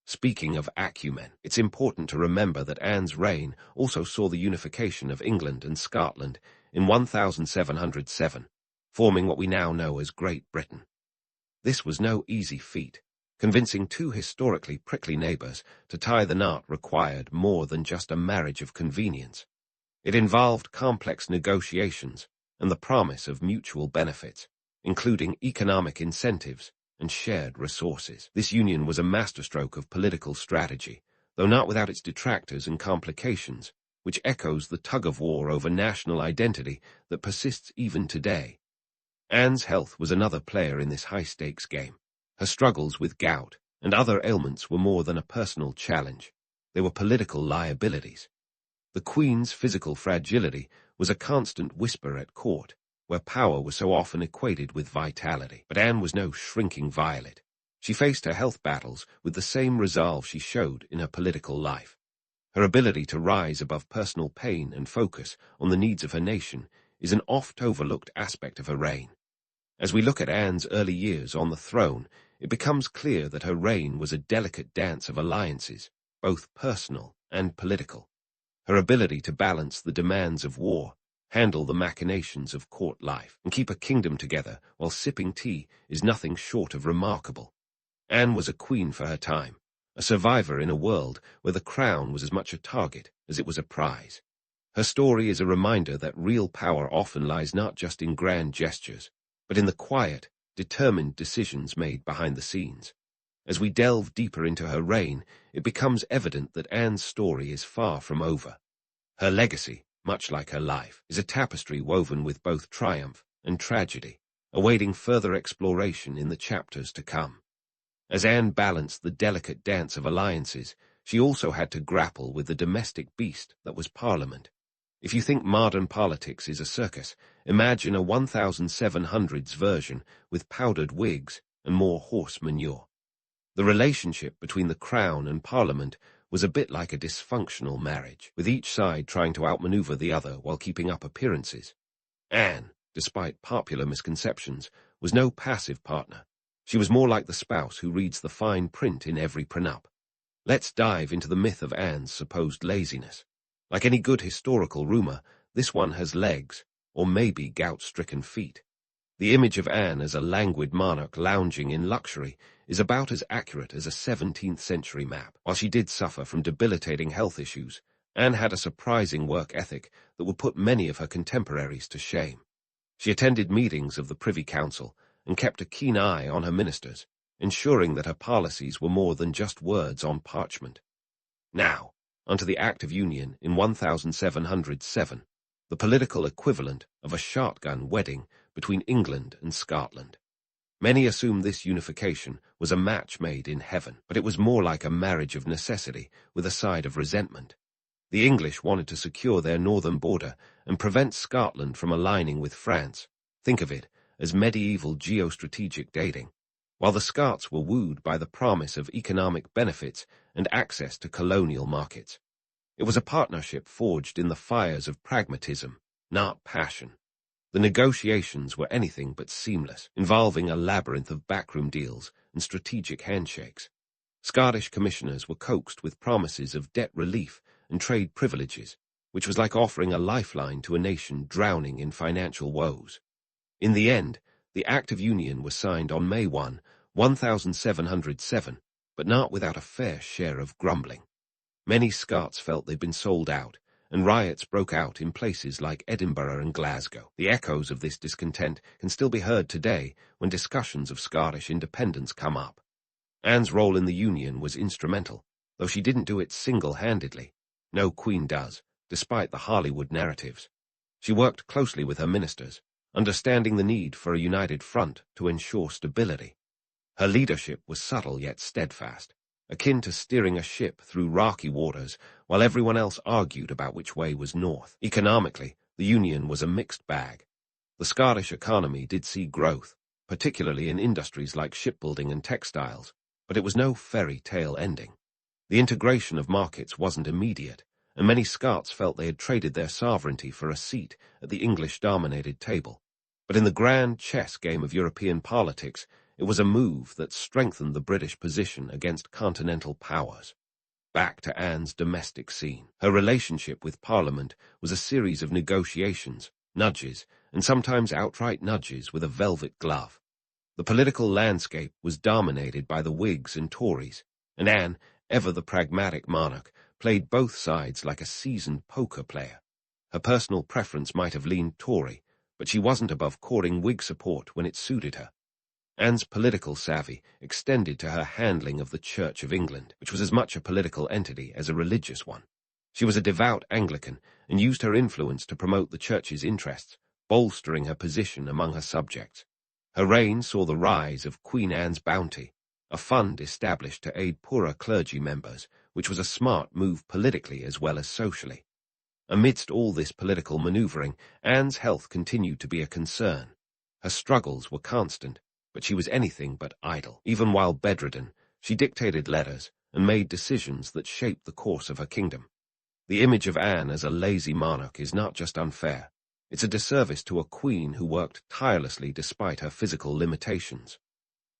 Speaking of acumen, it's important to remember that Anne's reign also saw the unification of England and Scotland in 1707, forming what we now know as Great Britain. This was no easy feat. Convincing two historically prickly neighbors to tie the knot required more than just a marriage of convenience. It involved complex negotiations and the promise of mutual benefits, including economic incentives and shared resources. This union was a masterstroke of political strategy, though not without its detractors and complications, which echoes the tug-of-war over national identity that persists even today. Anne's health was another player in this high-stakes game. Her struggles with gout and other ailments were more than a personal challenge. They were political liabilities. The Queen's physical fragility was a constant whisper at court, where power was so often equated with vitality. But Anne was no shrinking violet. She faced her health battles with the same resolve she showed in her political life. Her ability to rise above personal pain and focus on the needs of her nation is an oft-overlooked aspect of her reign. As we look at Anne's early years on the throne, it becomes clear that her reign was a delicate dance of alliances, both personal and political. Her ability to balance the demands of war, handle the machinations of court life, and keep a kingdom together while sipping tea is nothing short of remarkable. Anne was a queen for her time, a survivor in a world where the crown was as much a target as it was a prize. Her story is a reminder that real power often lies not just in grand gestures, but in the quiet, determined decisions made behind the scenes. As we delve deeper into her reign, it becomes evident that Anne's story is far from over. Her legacy, much like her life, is a tapestry woven with both triumph and tragedy, awaiting further exploration in the chapters to come. As Anne balanced the delicate dance of alliances, she also had to grapple with the domestic beast that was Parliament. If you think modern politics is a circus, imagine a 1700s version with powdered wigs and more horse manure. The relationship between the Crown and Parliament was a bit like a dysfunctional marriage, with each side trying to outmaneuver the other while keeping up appearances. Anne, despite popular misconceptions, was no passive partner. She was more like the spouse who reads the fine print in every prenup. Let's dive into the myth of Anne's supposed laziness. Like any good historical rumor, this one has legs, or maybe gout-stricken feet. The image of Anne as a languid monarch lounging in luxury is about as accurate as a 17th-century map. While she did suffer from debilitating health issues, Anne had a surprising work ethic that would put many of her contemporaries to shame. She attended meetings of the Privy Council and kept a keen eye on her ministers, ensuring that her policies were more than just words on parchment. Now, onto the Act of Union in 1707, the political equivalent of a shotgun wedding between England and Scotland. Many assume this unification was a match made in heaven, but it was more like a marriage of necessity with a side of resentment. The English wanted to secure their northern border and prevent Scotland from aligning with France. Think of it as medieval geostrategic dating, while the Scots were wooed by the promise of economic benefits and access to colonial markets. It was a partnership forged in the fires of pragmatism, not passion. The negotiations were anything but seamless, involving a labyrinth of backroom deals and strategic handshakes. Scottish commissioners were coaxed with promises of debt relief and trade privileges, which was like offering a lifeline to a nation drowning in financial woes. In the end, the Act of Union was signed on May 1, 1707, but not without a fair share of grumbling. Many Scots felt they'd been sold out, and riots broke out in places like Edinburgh and Glasgow. The echoes of this discontent can still be heard today when discussions of Scottish independence come up. Anne's role in the Union was instrumental, though she didn't do it single-handedly. No queen does, despite the Hollywood narratives. She worked closely with her ministers, understanding the need for a united front to ensure stability. Her leadership was subtle yet steadfast, akin to steering a ship through rocky waters while everyone else argued about which way was north. Economically, the Union was a mixed bag. The Scottish economy did see growth, particularly in industries like shipbuilding and textiles, but it was no fairy tale ending. The integration of markets wasn't immediate, and many Scots felt they had traded their sovereignty for a seat at the English-dominated table. But in the grand chess game of European politics, it was a move that strengthened the British position against continental powers. Back to Anne's domestic scene. Her relationship with Parliament was a series of negotiations, nudges, and sometimes outright nudges with a velvet glove. The political landscape was dominated by the Whigs and Tories, and Anne, ever the pragmatic monarch, played both sides like a seasoned poker player. Her personal preference might have leaned Tory, but she wasn't above courting Whig support when it suited her. Anne's political savvy extended to her handling of the Church of England, which was as much a political entity as a religious one. She was a devout Anglican and used her influence to promote the Church's interests, bolstering her position among her subjects. Her reign saw the rise of Queen Anne's Bounty, a fund established to aid poorer clergy members, which was a smart move politically as well as socially. Amidst all this political maneuvering, Anne's health continued to be a concern. Her struggles were constant, but she was anything but idle. Even while bedridden, she dictated letters and made decisions that shaped the course of her kingdom. The image of Anne as a lazy monarch is not just unfair, it's a disservice to a queen who worked tirelessly despite her physical limitations.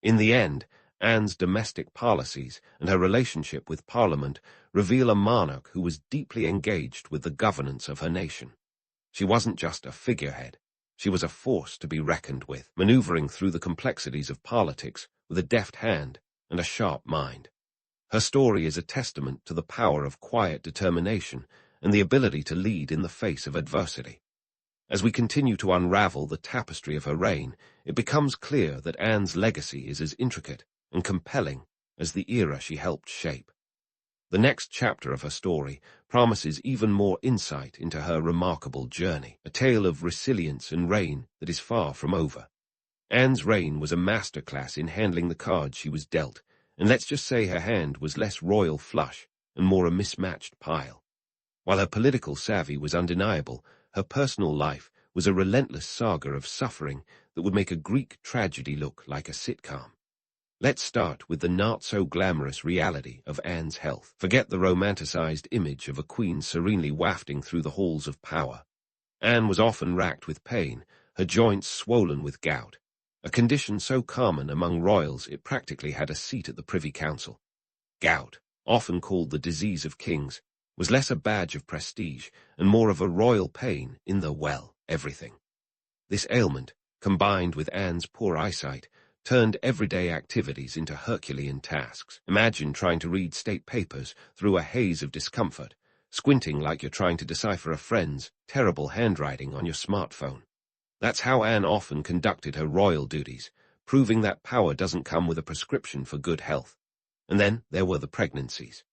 In the end, Anne's domestic policies and her relationship with Parliament reveal a monarch who was deeply engaged with the governance of her nation. She wasn't just a figurehead. She was a force to be reckoned with, maneuvering through the complexities of politics with a deft hand and a sharp mind. Her story is a testament to the power of quiet determination and the ability to lead in the face of adversity. As we continue to unravel the tapestry of her reign, it becomes clear that Anne's legacy is as intricate and compelling as the era she helped shape. The next chapter of her story promises even more insight into her remarkable journey, a tale of resilience and reign that is far from over. Anne's reign was a masterclass in handling the cards she was dealt, and let's just say her hand was less royal flush and more a mismatched pile. While her political savvy was undeniable, her personal life was a relentless saga of suffering that would make a Greek tragedy look like a sitcom. Let's start with the not-so-glamorous reality of Anne's health. Forget the romanticized image of a queen serenely wafting through the halls of power. Anne was often racked with pain, her joints swollen with gout, a condition so common among royals it practically had a seat at the Privy Council. Gout, often called the disease of kings, was less a badge of prestige and more of a royal pain in the, well, everything. This ailment, combined with Anne's poor eyesight, turned everyday activities into Herculean tasks. Imagine trying to read state papers through a haze of discomfort, squinting like you're trying to decipher a friend's terrible handwriting on your smartphone. That's how Anne often conducted her royal duties, proving that power doesn't come with a prescription for good health. And then there were the pregnancies.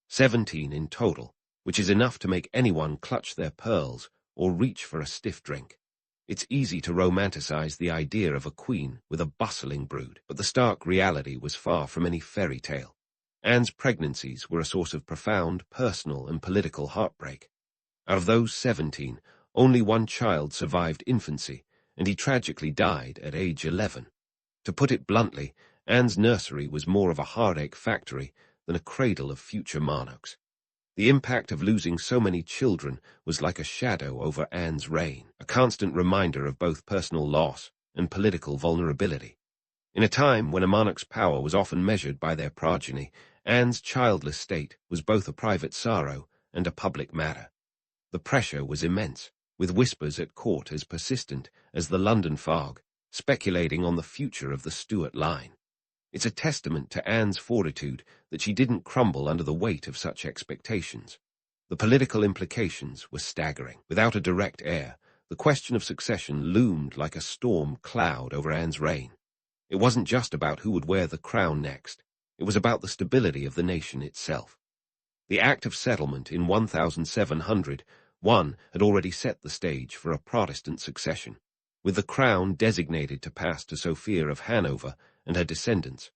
17 in total, which is enough to make anyone clutch their pearls or reach for a stiff drink. It's easy to romanticize the idea of a queen with a bustling brood, but the stark reality was far from any fairy tale. Anne's pregnancies were a source of profound personal and political heartbreak. Out of those 17, only one child survived infancy, and he tragically died at age 11. To put it bluntly, Anne's nursery was more of a heartache factory than a cradle of future monarchs. The impact of losing so many children was like a shadow over Anne's reign, a constant reminder of both personal loss and political vulnerability. In a time when a monarch's power was often measured by their progeny, Anne's childless state was both a private sorrow and a public matter. The pressure was immense, with whispers at court as persistent as the London fog, speculating on the future of the Stuart line. It's a testament to Anne's fortitude that she didn't crumble under the weight of such expectations. The political implications were staggering. Without a direct heir, the question of succession loomed like a storm cloud over Anne's reign. It wasn't just about who would wear the crown next. It was about the stability of the nation itself. The Act of Settlement in 1701 had already set the stage for a Protestant succession, with the crown designated to pass to Sophia of Hanover and her descendants,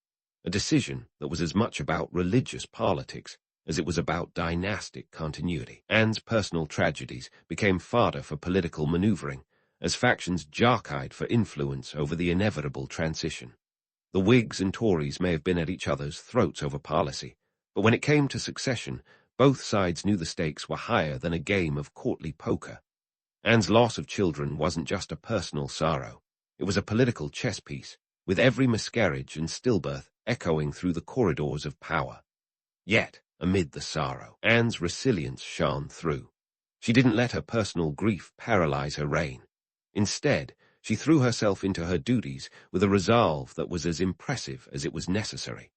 a decision that was as much about religious politics as it was about dynastic continuity. Anne's personal tragedies became fodder for political maneuvering, as factions jockeyed for influence over the inevitable transition. The Whigs and Tories may have been at each other's throats over policy, but when it came to succession, both sides knew the stakes were higher than a game of courtly poker. Anne's loss of children wasn't just a personal sorrow. It was a political chess piece, with every miscarriage and stillbirth echoing through the corridors of power. Yet, amid the sorrow, Anne's resilience shone through. She didn't let her personal grief paralyze her reign. Instead, she threw herself into her duties with a resolve that was as impressive as it was necessary.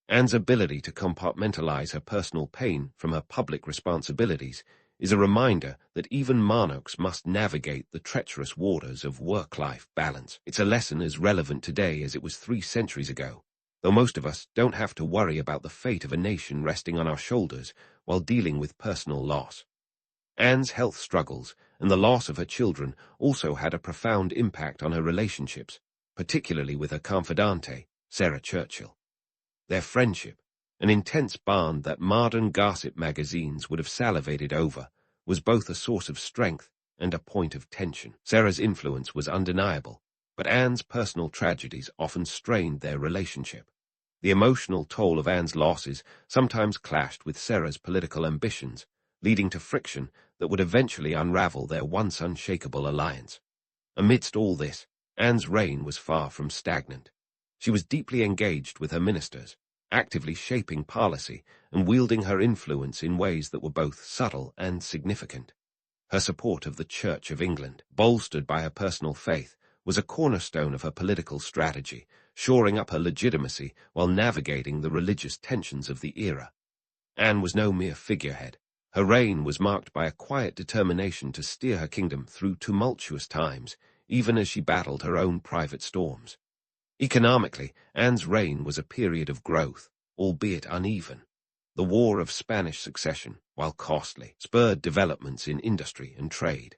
Anne's ability to compartmentalize her personal pain from her public responsibilities is a reminder that even monarchs must navigate the treacherous waters of work-life balance. It's a lesson as relevant today as it was 3 centuries ago, though most of us don't have to worry about the fate of a nation resting on our shoulders while dealing with personal loss. Anne's health struggles and the loss of her children also had a profound impact on her relationships, particularly with her confidante, Sarah Churchill. Their friendship, an intense bond that modern gossip magazines would have salivated over, was both a source of strength and a point of tension. Sarah's influence was undeniable, but Anne's personal tragedies often strained their relationship. The emotional toll of Anne's losses sometimes clashed with Sarah's political ambitions, leading to friction that would eventually unravel their once unshakable alliance. Amidst all this, Anne's reign was far from stagnant. She was deeply engaged with her ministers, actively shaping policy and wielding her influence in ways that were both subtle and significant. Her support of the Church of England, bolstered by her personal faith, was a cornerstone of her political strategy, shoring up her legitimacy while navigating the religious tensions of the era. Anne was no mere figurehead. Her reign was marked by a quiet determination to steer her kingdom through tumultuous times, even as she battled her own private storms. Economically, Anne's reign was a period of growth, albeit uneven. The War of Spanish Succession, while costly, spurred developments in industry and trade.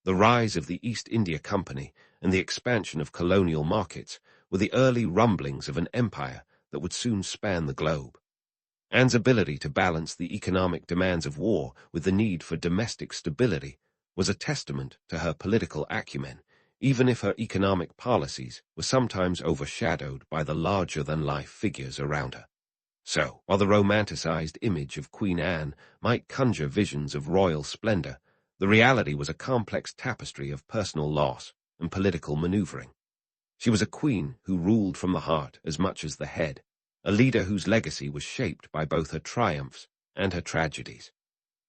The rise of the East India Company and the expansion of colonial markets were the early rumblings of an empire that would soon span the globe. Anne's ability to balance the economic demands of war with the need for domestic stability was a testament to her political acumen, even if her economic policies were sometimes overshadowed by the larger-than-life figures around her. So, while the romanticized image of Queen Anne might conjure visions of royal splendor, the reality was a complex tapestry of personal loss and political maneuvering. She was a queen who ruled from the heart as much as the head, a leader whose legacy was shaped by both her triumphs and her tragedies.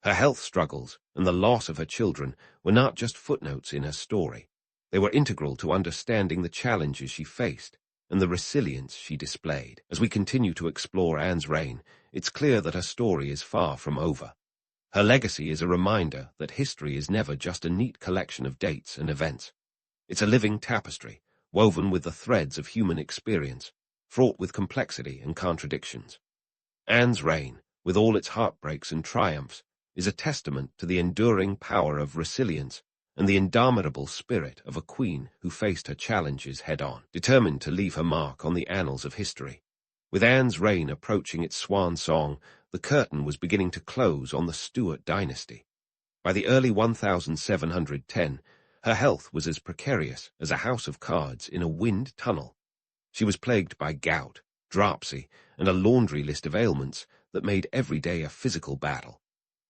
Her health struggles and the loss of her children were not just footnotes in her story. They were integral to understanding the challenges she faced and the resilience she displayed. As we continue to explore Anne's reign, it's clear that her story is far from over. Her legacy is a reminder that history is never just a neat collection of dates and events. It's a living tapestry, woven with the threads of human experience, fraught with complexity and contradictions. Anne's reign, with all its heartbreaks and triumphs, is a testament to the enduring power of resilience and the indomitable spirit of a queen who faced her challenges head-on, determined to leave her mark on the annals of history. With Anne's reign approaching its swan song, the curtain was beginning to close on the Stuart dynasty. By the early 1710, her health was as precarious as a house of cards in a wind tunnel. She was plagued by gout, dropsy, and a laundry list of ailments that made every day a physical battle.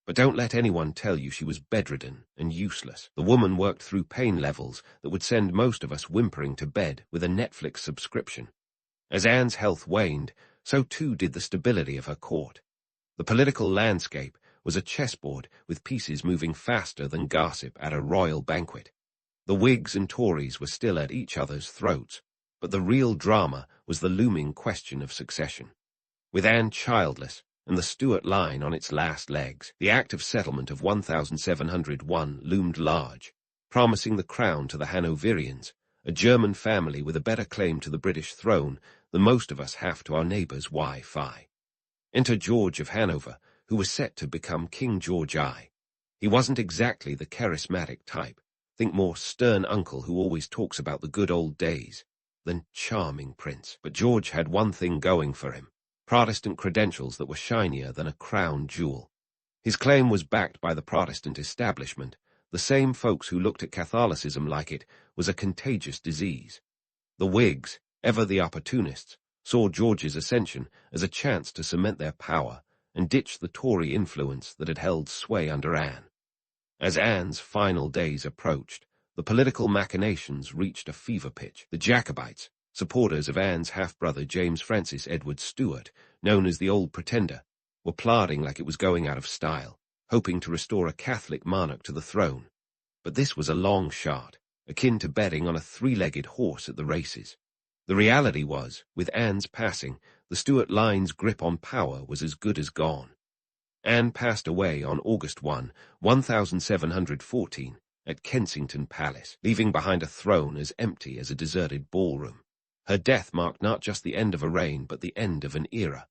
But don't let anyone tell you she was bedridden and useless. The woman worked through pain levels that would send most of us whimpering to bed with a Netflix subscription. As Anne's health waned, so too did the stability of her court. The political landscape was a chessboard with pieces moving faster than gossip at a royal banquet. The Whigs and Tories were still at each other's throats, but the real drama was the looming question of succession. With Anne childless, and the Stuart line on its last legs, the Act of Settlement of 1701 loomed large, promising the crown to the Hanoverians, a German family with a better claim to the British throne than most of us have to our neighbour's Wi-Fi. Enter George of Hanover, who was set to become King George I. He wasn't exactly the charismatic type, think more stern uncle who always talks about the good old days, than charming prince. But George had one thing going for him: Protestant credentials that were shinier than a crown jewel. His claim was backed by the Protestant establishment, the same folks who looked at Catholicism like it was a contagious disease. The Whigs, ever the opportunists, saw George's ascension as a chance to cement their power and ditch the Tory influence that had held sway under Anne. As Anne's final days approached, the political machinations reached a fever pitch. The Jacobites, supporters of Anne's half-brother James Francis Edward Stuart, known as the Old Pretender, were plotting like it was going out of style, hoping to restore a Catholic monarch to the throne. But this was a long shot, akin to betting on a three-legged horse at the races. The reality was, with Anne's passing, the Stuart line's grip on power was as good as gone. Anne passed away on August 1, 1714, at Kensington Palace, leaving behind a throne as empty as a deserted ballroom. Her death marked not just the end of a reign, but the end of an era.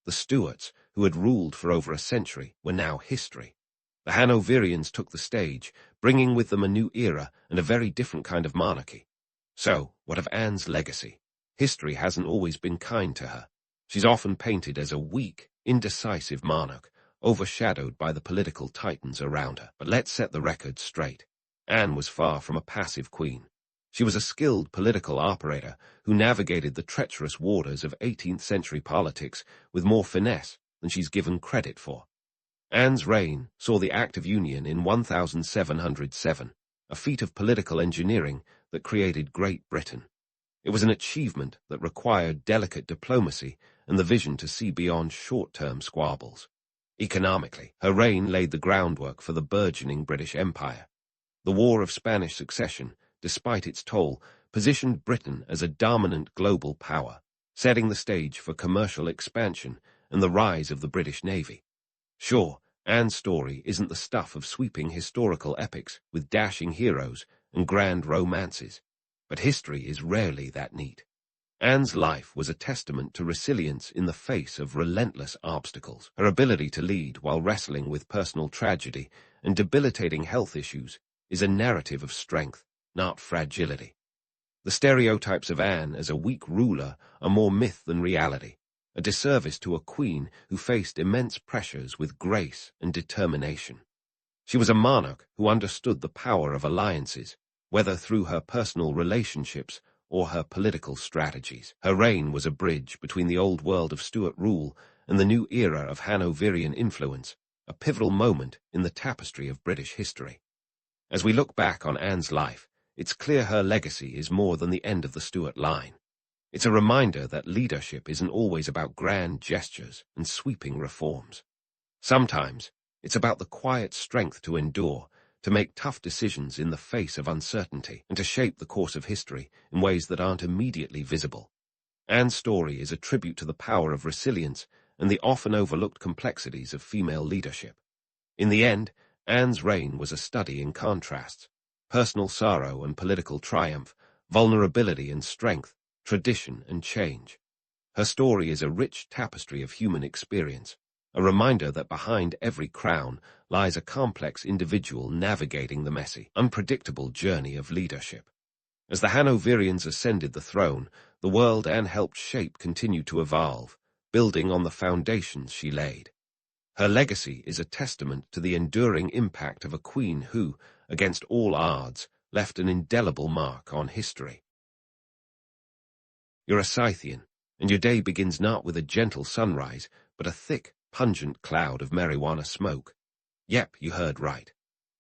The Stuarts, who had ruled for over a century, were now history. The Hanoverians took the stage, bringing with them a new era and a very different kind of monarchy. So, what of Anne's legacy? History hasn't always been kind to her. She's often painted as a weak, indecisive monarch, overshadowed by the political titans around her. But let's set the record straight. Anne was far from a passive queen. She was a skilled political operator who navigated the treacherous waters of 18th-century politics with more finesse than she's given credit for. Anne's reign saw the Act of Union in 1707, a feat of political engineering that created Great Britain. It was an achievement that required delicate diplomacy and the vision to see beyond short-term squabbles. Economically, her reign laid the groundwork for the burgeoning British Empire. The War of Spanish Succession, despite its toll, positioned Britain as a dominant global power, setting the stage for commercial expansion and the rise of the British Navy. Sure, Anne's story isn't the stuff of sweeping historical epics with dashing heroes and grand romances, but history is rarely that neat. Anne's life was a testament to resilience in the face of relentless obstacles. Her ability to lead while wrestling with personal tragedy and debilitating health issues is a narrative of strength, not fragility. The stereotypes of Anne as a weak ruler are more myth than reality, a disservice to a queen who faced immense pressures with grace and determination. She was a monarch who understood the power of alliances, whether through her personal relationships or her political strategies. Her reign was a bridge between the old world of Stuart rule and the new era of Hanoverian influence, a pivotal moment in the tapestry of British history. As we look back on Anne's life, it's clear her legacy is more than the end of the Stuart line. It's a reminder that leadership isn't always about grand gestures and sweeping reforms. Sometimes, it's about the quiet strength to endure, to make tough decisions in the face of uncertainty, and to shape the course of history in ways that aren't immediately visible. Anne's story is a tribute to the power of resilience and the often overlooked complexities of female leadership. In the end, Anne's reign was a study in contrasts: personal sorrow and political triumph, vulnerability and strength, tradition and change. Her story is a rich tapestry of human experience, a reminder that behind every crown lies a complex individual navigating the messy, unpredictable journey of leadership. As the Hanoverians ascended the throne, the world Anne helped shape continued to evolve, building on the foundations she laid. Her legacy is a testament to the enduring impact of a queen who, against all odds, left an indelible mark on history. You're a Scythian, and your day begins not with a gentle sunrise, but a thick, pungent cloud of marijuana smoke. Yep, you heard right.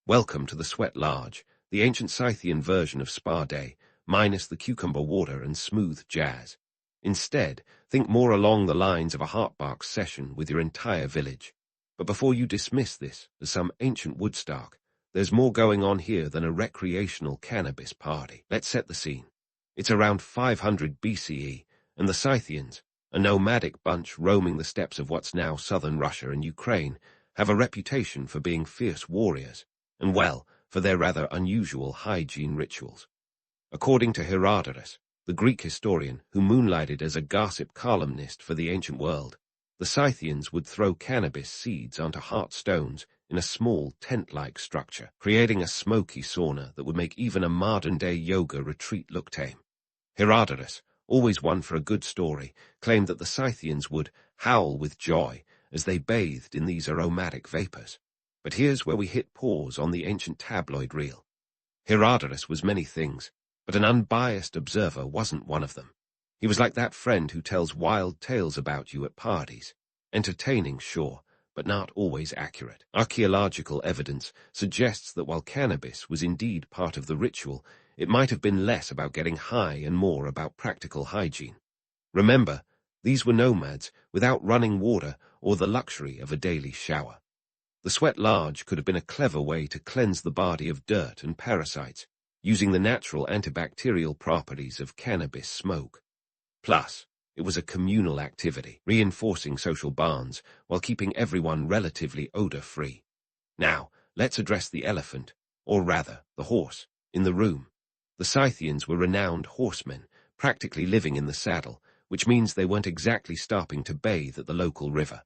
Welcome to the Sweat Lodge, the ancient Scythian version of Spa Day, minus the cucumber water and smooth jazz. Instead, think more along the lines of a heartbox session with your entire village. But before you dismiss this as some ancient Woodstock, there's more going on here than a recreational cannabis party. Let's set the scene. It's around 500 BCE, and the Scythians, a nomadic bunch roaming the steppes of what's now southern Russia and Ukraine, have a reputation for being fierce warriors, and well, for their rather unusual hygiene rituals. According to Herodotus, the Greek historian who moonlighted as a gossip columnist for the ancient world, the Scythians would throw cannabis seeds onto hot stones in a small tent-like structure, creating a smoky sauna that would make even a modern-day yoga retreat look tame. Herodotus, always one for a good story, claimed that the Scythians would howl with joy as they bathed in these aromatic vapors. But here's where we hit pause on the ancient tabloid reel. Herodotus was many things, but an unbiased observer wasn't one of them. He was like that friend who tells wild tales about you at parties. Entertaining, sure, but not always accurate. Archaeological evidence suggests that while cannabis was indeed part of the ritual, it might have been less about getting high and more about practical hygiene. Remember, these were nomads without running water or the luxury of a daily shower. The Sweat Lodge could have been a clever way to cleanse the body of dirt and parasites, using the natural antibacterial properties of cannabis smoke. Plus, it was a communal activity, reinforcing social bonds while keeping everyone relatively odor-free. Now, let's address the elephant, or rather, the horse, in the room. The Scythians were renowned horsemen, practically living in the saddle, which means they weren't exactly stopping to bathe at the local river.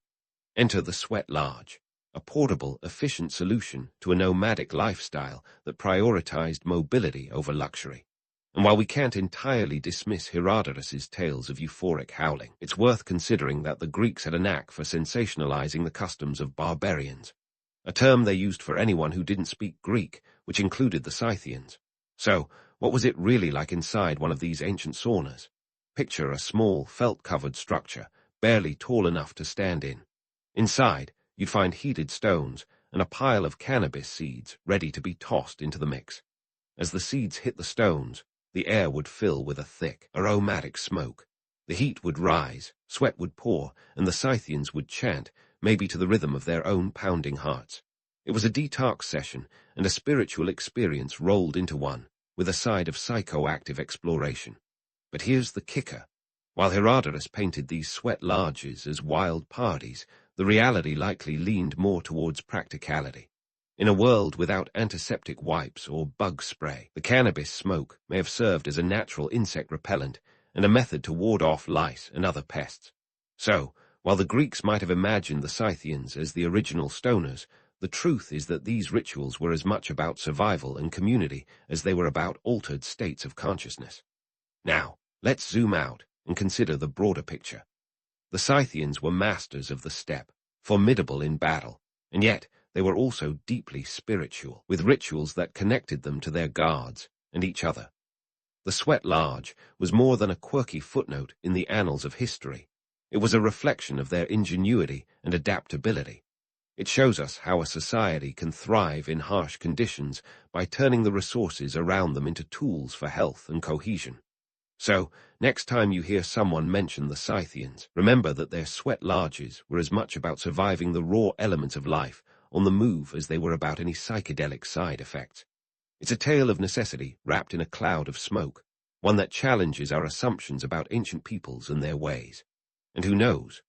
Enter the Sweat Lodge, a portable, efficient solution to a nomadic lifestyle that prioritized mobility over luxury. And while we can't entirely dismiss Herodotus's tales of euphoric howling, it's worth considering that the Greeks had a knack for sensationalizing the customs of barbarians, a term they used for anyone who didn't speak Greek, which included the Scythians. So, what was it really like inside one of these ancient saunas? Picture a small, felt-covered structure, barely tall enough to stand in. Inside, you'd find heated stones and a pile of cannabis seeds ready to be tossed into the mix. As the seeds hit the stones, the air would fill with a thick, aromatic smoke. The heat would rise, sweat would pour, and the Scythians would chant, maybe to the rhythm of their own pounding hearts. It was a detox session and a spiritual experience rolled into one, with a side of psychoactive exploration. But here's the kicker. While Herodotus painted these sweat lodges as wild parties, The reality likely leaned more towards practicality. In a world without antiseptic wipes or bug spray, the cannabis smoke may have served as a natural insect repellent and a method to ward off lice and other pests. So, while the Greeks might have imagined the Scythians as the original stoners, the truth is that these rituals were as much about survival and community as they were about altered states of consciousness. Now, let's zoom out and consider the broader picture. The Scythians were masters of the steppe, formidable in battle, and yet they were also deeply spiritual, with rituals that connected them to their gods and each other. The sweat lodge was more than a quirky footnote in the annals of history. It was a reflection of their ingenuity and adaptability. It shows us how a society can thrive in harsh conditions by turning the resources around them into tools for health and cohesion. So, next time you hear someone mention the Scythians, remember that their sweat lodges were as much about surviving the raw elements of life on the move as they were about any psychedelic side effects. It's a tale of necessity wrapped in a cloud of smoke, one that challenges our assumptions about ancient peoples and their ways. And who knows,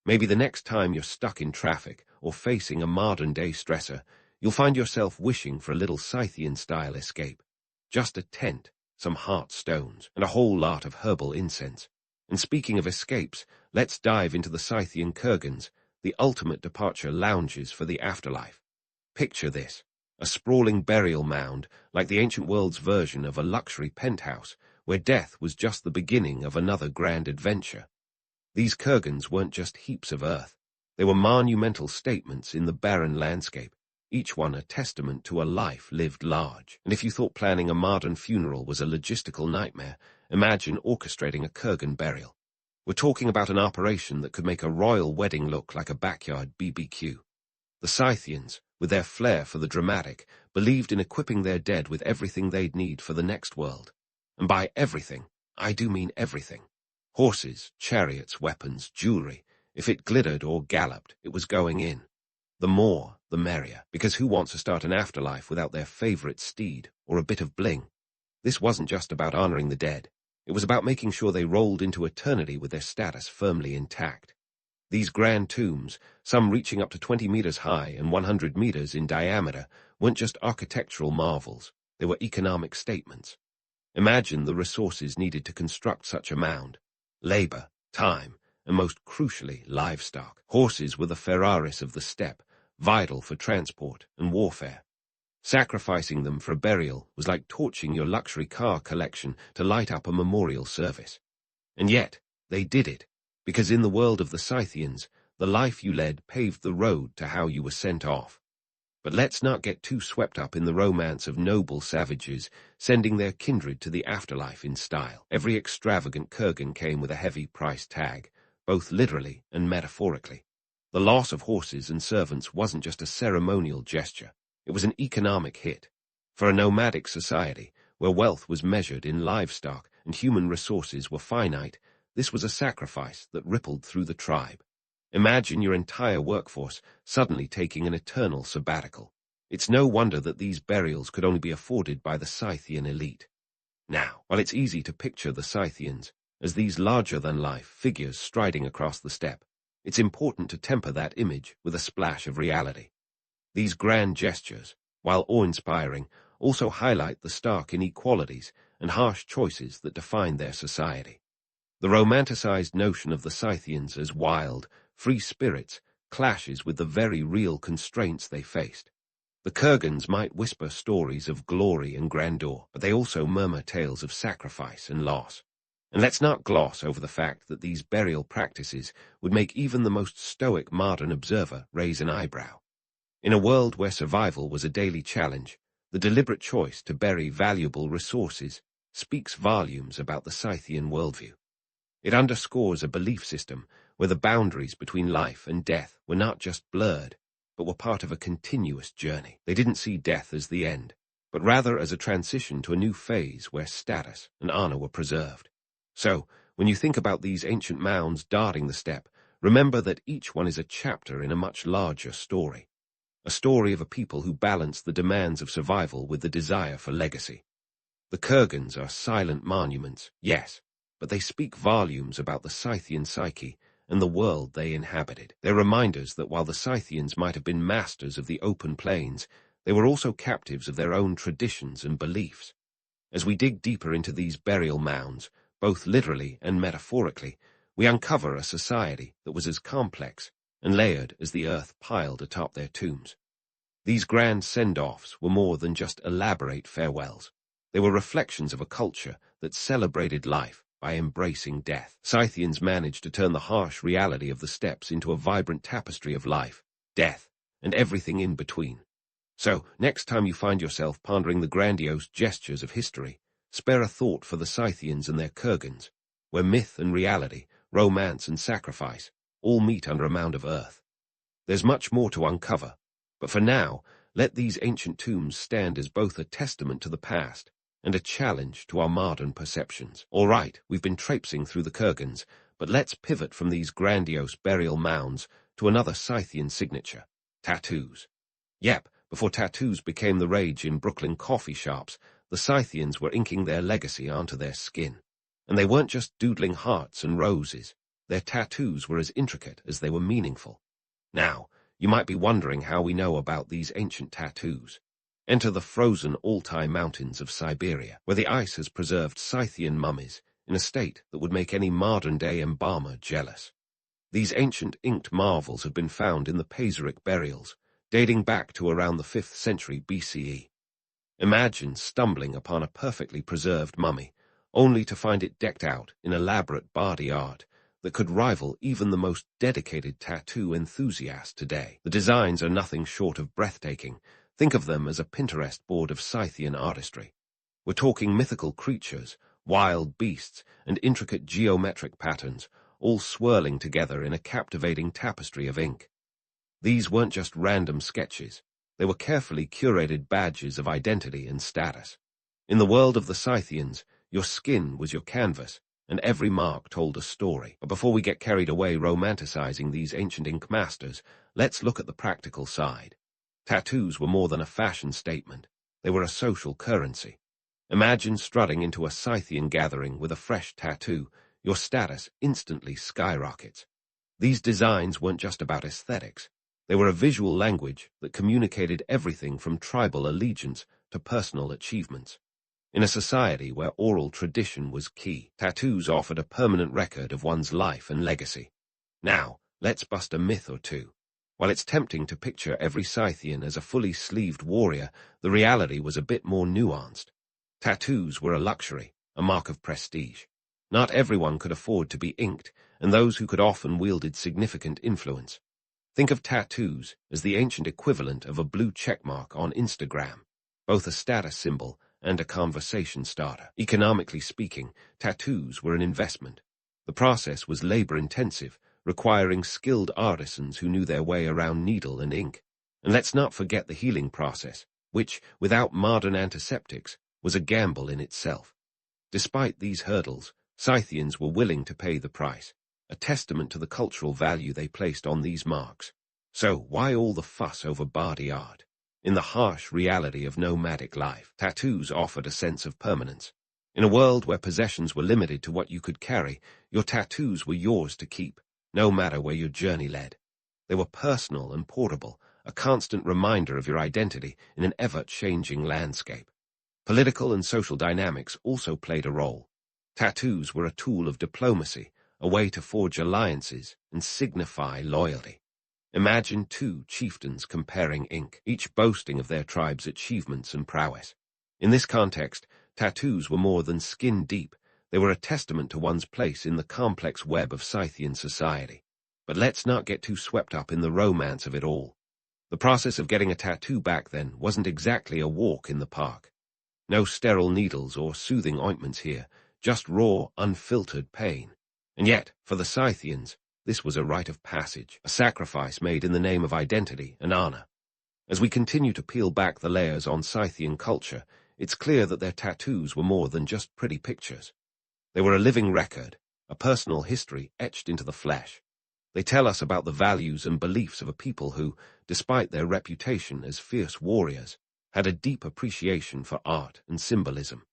maybe the next time you're stuck in traffic or facing a modern-day stressor, you'll find yourself wishing for a little Scythian-style escape. Just a tent, some heart stones, and a whole lot of herbal incense. And speaking of escapes, let's dive into the Scythian kurgans, the ultimate departure lounges for the afterlife. Picture this, a sprawling burial mound like the ancient world's version of a luxury penthouse, where death was just the beginning of another grand adventure. These kurgans weren't just heaps of earth. They were monumental statements in the barren landscape, each one a testament to a life lived large. And if you thought planning a modern funeral was a logistical nightmare, imagine orchestrating a kurgan burial. We're talking about an operation that could make a royal wedding look like a backyard BBQ. The Scythians, with their flair for the dramatic, believed in equipping their dead with everything they'd need for the next world. And by everything, I do mean everything. Horses, chariots, weapons, jewelry. If it glittered or galloped, it was going in. The more, the merrier, because who wants to start an afterlife without their favorite steed or a bit of bling? This wasn't just about honoring the dead. It was about making sure they rolled into eternity with their status firmly intact. These grand tombs, some reaching up to 20 meters high and 100 meters in diameter, weren't just architectural marvels. They were economic statements. Imagine the resources needed to construct such a mound. Labor, time, and most crucially, livestock. Horses were the Ferraris of the steppe, vital for transport and warfare. Sacrificing them for a burial was like torching your luxury car collection to light up a memorial service. And yet, they did it, because in the world of the Scythians, the life you led paved the road to how you were sent off. But let's not get too swept up in the romance of noble savages sending their kindred to the afterlife in style. Every extravagant kurgan came with a heavy price tag, both literally and metaphorically. The loss of horses and servants wasn't just a ceremonial gesture. It was an economic hit. For a nomadic society, where wealth was measured in livestock and human resources were finite, this was a sacrifice that rippled through the tribe. Imagine your entire workforce suddenly taking an eternal sabbatical. It's no wonder that these burials could only be afforded by the Scythian elite. Now, while it's easy to picture the Scythians as these larger-than-life figures striding across the steppe, it's important to temper that image with a splash of reality. These grand gestures, while awe-inspiring, also highlight the stark inequalities and harsh choices that define their society. The romanticized notion of the Scythians as wild, free spirits clashes with the very real constraints they faced. The kurgans might whisper stories of glory and grandeur, but they also murmur tales of sacrifice and loss. And let's not gloss over the fact that these burial practices would make even the most stoic modern observer raise an eyebrow. In a world where survival was a daily challenge, the deliberate choice to bury valuable resources speaks volumes about the Scythian worldview. It underscores a belief system where the boundaries between life and death were not just blurred, but were part of a continuous journey. They didn't see death as the end, but rather as a transition to a new phase where status and honor were preserved. So, when you think about these ancient mounds dotting the steppe, remember that each one is a chapter in a much larger story. A story of a people who balance the demands of survival with the desire for legacy. The kurgans are silent monuments, yes, but they speak volumes about the Scythian psyche and the world they inhabited. They're reminders that while the Scythians might have been masters of the open plains, they were also captives of their own traditions and beliefs. As we dig deeper into these burial mounds, both literally and metaphorically, we uncover a society that was as complex and layered as the earth piled atop their tombs. These grand send-offs were more than just elaborate farewells. They were reflections of a culture that celebrated life by embracing death. Scythians managed to turn the harsh reality of the steppes into a vibrant tapestry of life, death, and everything in between. So, next time you find yourself pondering the grandiose gestures of history, spare a thought for the Scythians and their kurgans, where myth and reality, romance and sacrifice, all meet under a mound of earth. There's much more to uncover, but for now, let these ancient tombs stand as both a testament to the past and a challenge to our modern perceptions. All right, we've been traipsing through the kurgans, but let's pivot from these grandiose burial mounds to another Scythian signature, tattoos. Yep, before tattoos became the rage in Brooklyn coffee shops, the Scythians were inking their legacy onto their skin. And they weren't just doodling hearts and roses. Their tattoos were as intricate as they were meaningful. Now, you might be wondering how we know about these ancient tattoos. Enter the frozen Altai Mountains of Siberia, where the ice has preserved Scythian mummies in a state that would make any modern-day embalmer jealous. These ancient inked marvels have been found in the Pazyryk burials, dating back to around the 5th century BCE. Imagine stumbling upon a perfectly preserved mummy, only to find it decked out in elaborate body art that could rival even the most dedicated tattoo enthusiast today. The designs are nothing short of breathtaking. Think of them as a Pinterest board of Scythian artistry. We're talking mythical creatures, wild beasts, and intricate geometric patterns, all swirling together in a captivating tapestry of ink. These weren't just random sketches. They were carefully curated badges of identity and status. In the world of the Scythians, your skin was your canvas, and every mark told a story. But before we get carried away romanticizing these ancient ink masters, let's look at the practical side. Tattoos were more than a fashion statement. They were a social currency. Imagine strutting into a Scythian gathering with a fresh tattoo. Your status instantly skyrockets. These designs weren't just about aesthetics. They were a visual language that communicated everything from tribal allegiance to personal achievements. In a society where oral tradition was key, tattoos offered a permanent record of one's life and legacy. Now, let's bust a myth or two. While it's tempting to picture every Scythian as a fully sleeved warrior, the reality was a bit more nuanced. Tattoos were a luxury, a mark of prestige. Not everyone could afford to be inked, and those who could often wielded significant influence. Think of tattoos as the ancient equivalent of a blue checkmark on Instagram, both a status symbol and a conversation starter. Economically speaking, tattoos were an investment. The process was labor-intensive, requiring skilled artisans who knew their way around needle and ink. And let's not forget the healing process, which, without modern antiseptics, was a gamble in itself. Despite these hurdles, Scythians were willing to pay the price, a testament to the cultural value they placed on these marks. So, why all the fuss over body art? In the harsh reality of nomadic life, tattoos offered a sense of permanence. In a world where possessions were limited to what you could carry, your tattoos were yours to keep, no matter where your journey led. They were personal and portable, a constant reminder of your identity in an ever-changing landscape. Political and social dynamics also played a role. Tattoos were a tool of diplomacy, a way to forge alliances and signify loyalty. Imagine two chieftains comparing ink, each boasting of their tribe's achievements and prowess. In this context, tattoos were more than skin-deep. They were a testament to one's place in the complex web of Scythian society. But let's not get too swept up in the romance of it all. The process of getting a tattoo back then wasn't exactly a walk in the park. No sterile needles or soothing ointments here, just raw, unfiltered pain. And yet, for the Scythians, this was a rite of passage, a sacrifice made in the name of identity and honor. As we continue to peel back the layers on Scythian culture, it's clear that their tattoos were more than just pretty pictures. They were a living record, a personal history etched into the flesh. They tell us about the values and beliefs of a people who, despite their reputation as fierce warriors, had a deep appreciation for art and symbolism.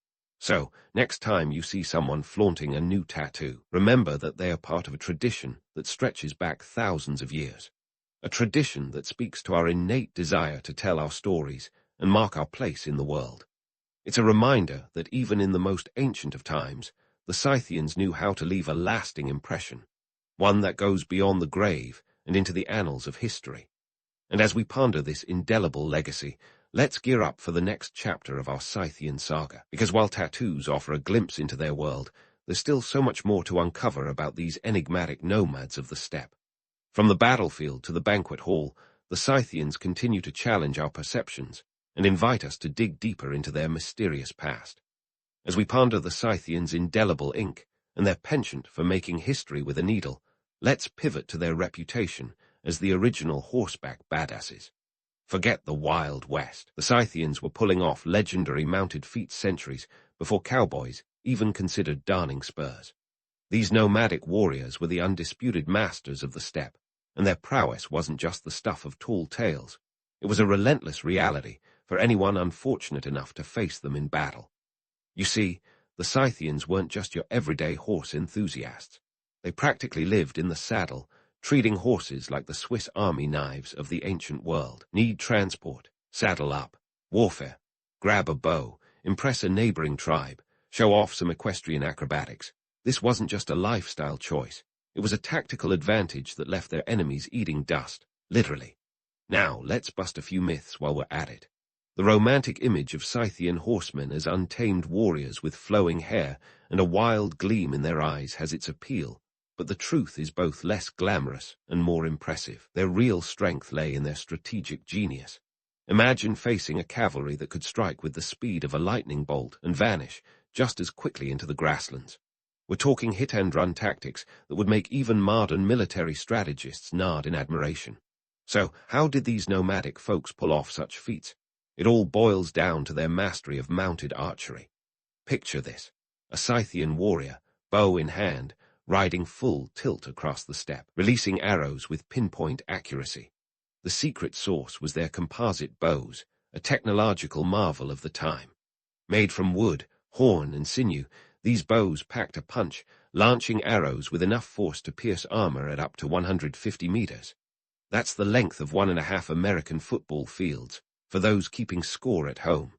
So, next time you see someone flaunting a new tattoo, remember that they are part of a tradition that stretches back thousands of years. A tradition that speaks to our innate desire to tell our stories and mark our place in the world. It's a reminder that even in the most ancient of times, the Scythians knew how to leave a lasting impression, one that goes beyond the grave and into the annals of history. And as we ponder this indelible legacy, let's gear up for the next chapter of our Scythian saga, because while tattoos offer a glimpse into their world, there's still so much more to uncover about these enigmatic nomads of the steppe. From the battlefield to the banquet hall, the Scythians continue to challenge our perceptions and invite us to dig deeper into their mysterious past. As we ponder the Scythians' indelible ink and their penchant for making history with a needle, let's pivot to their reputation as the original horseback badasses. Forget the Wild West. The Scythians were pulling off legendary mounted feats centuries before cowboys even considered darning spurs. These nomadic warriors were the undisputed masters of the steppe, and their prowess wasn't just the stuff of tall tales. It was a relentless reality for anyone unfortunate enough to face them in battle. You see, the Scythians weren't just your everyday horse enthusiasts. They practically lived in the saddle, treating horses like the Swiss army knives of the ancient world. Need transport, saddle up, warfare, grab a bow, impress a neighboring tribe, show off some equestrian acrobatics. This wasn't just a lifestyle choice. It was a tactical advantage that left their enemies eating dust, literally. Now, let's bust a few myths while we're at it. The romantic image of Scythian horsemen as untamed warriors with flowing hair and a wild gleam in their eyes has its appeal, but the truth is both less glamorous and more impressive. Their real strength lay in their strategic genius. Imagine facing a cavalry that could strike with the speed of a lightning bolt and vanish just as quickly into the grasslands. We're talking hit-and-run tactics that would make even modern military strategists nod in admiration. So, how did these nomadic folks pull off such feats? It all boils down to their mastery of mounted archery. Picture this: a Scythian warrior, bow in hand, riding full tilt across the steppe, releasing arrows with pinpoint accuracy. The secret sauce was their composite bows, a technological marvel of the time. Made from wood, horn, and sinew, these bows packed a punch, launching arrows with enough force to pierce armor at up to 150 meters. That's the length of 1.5 American football fields, for those keeping score at home.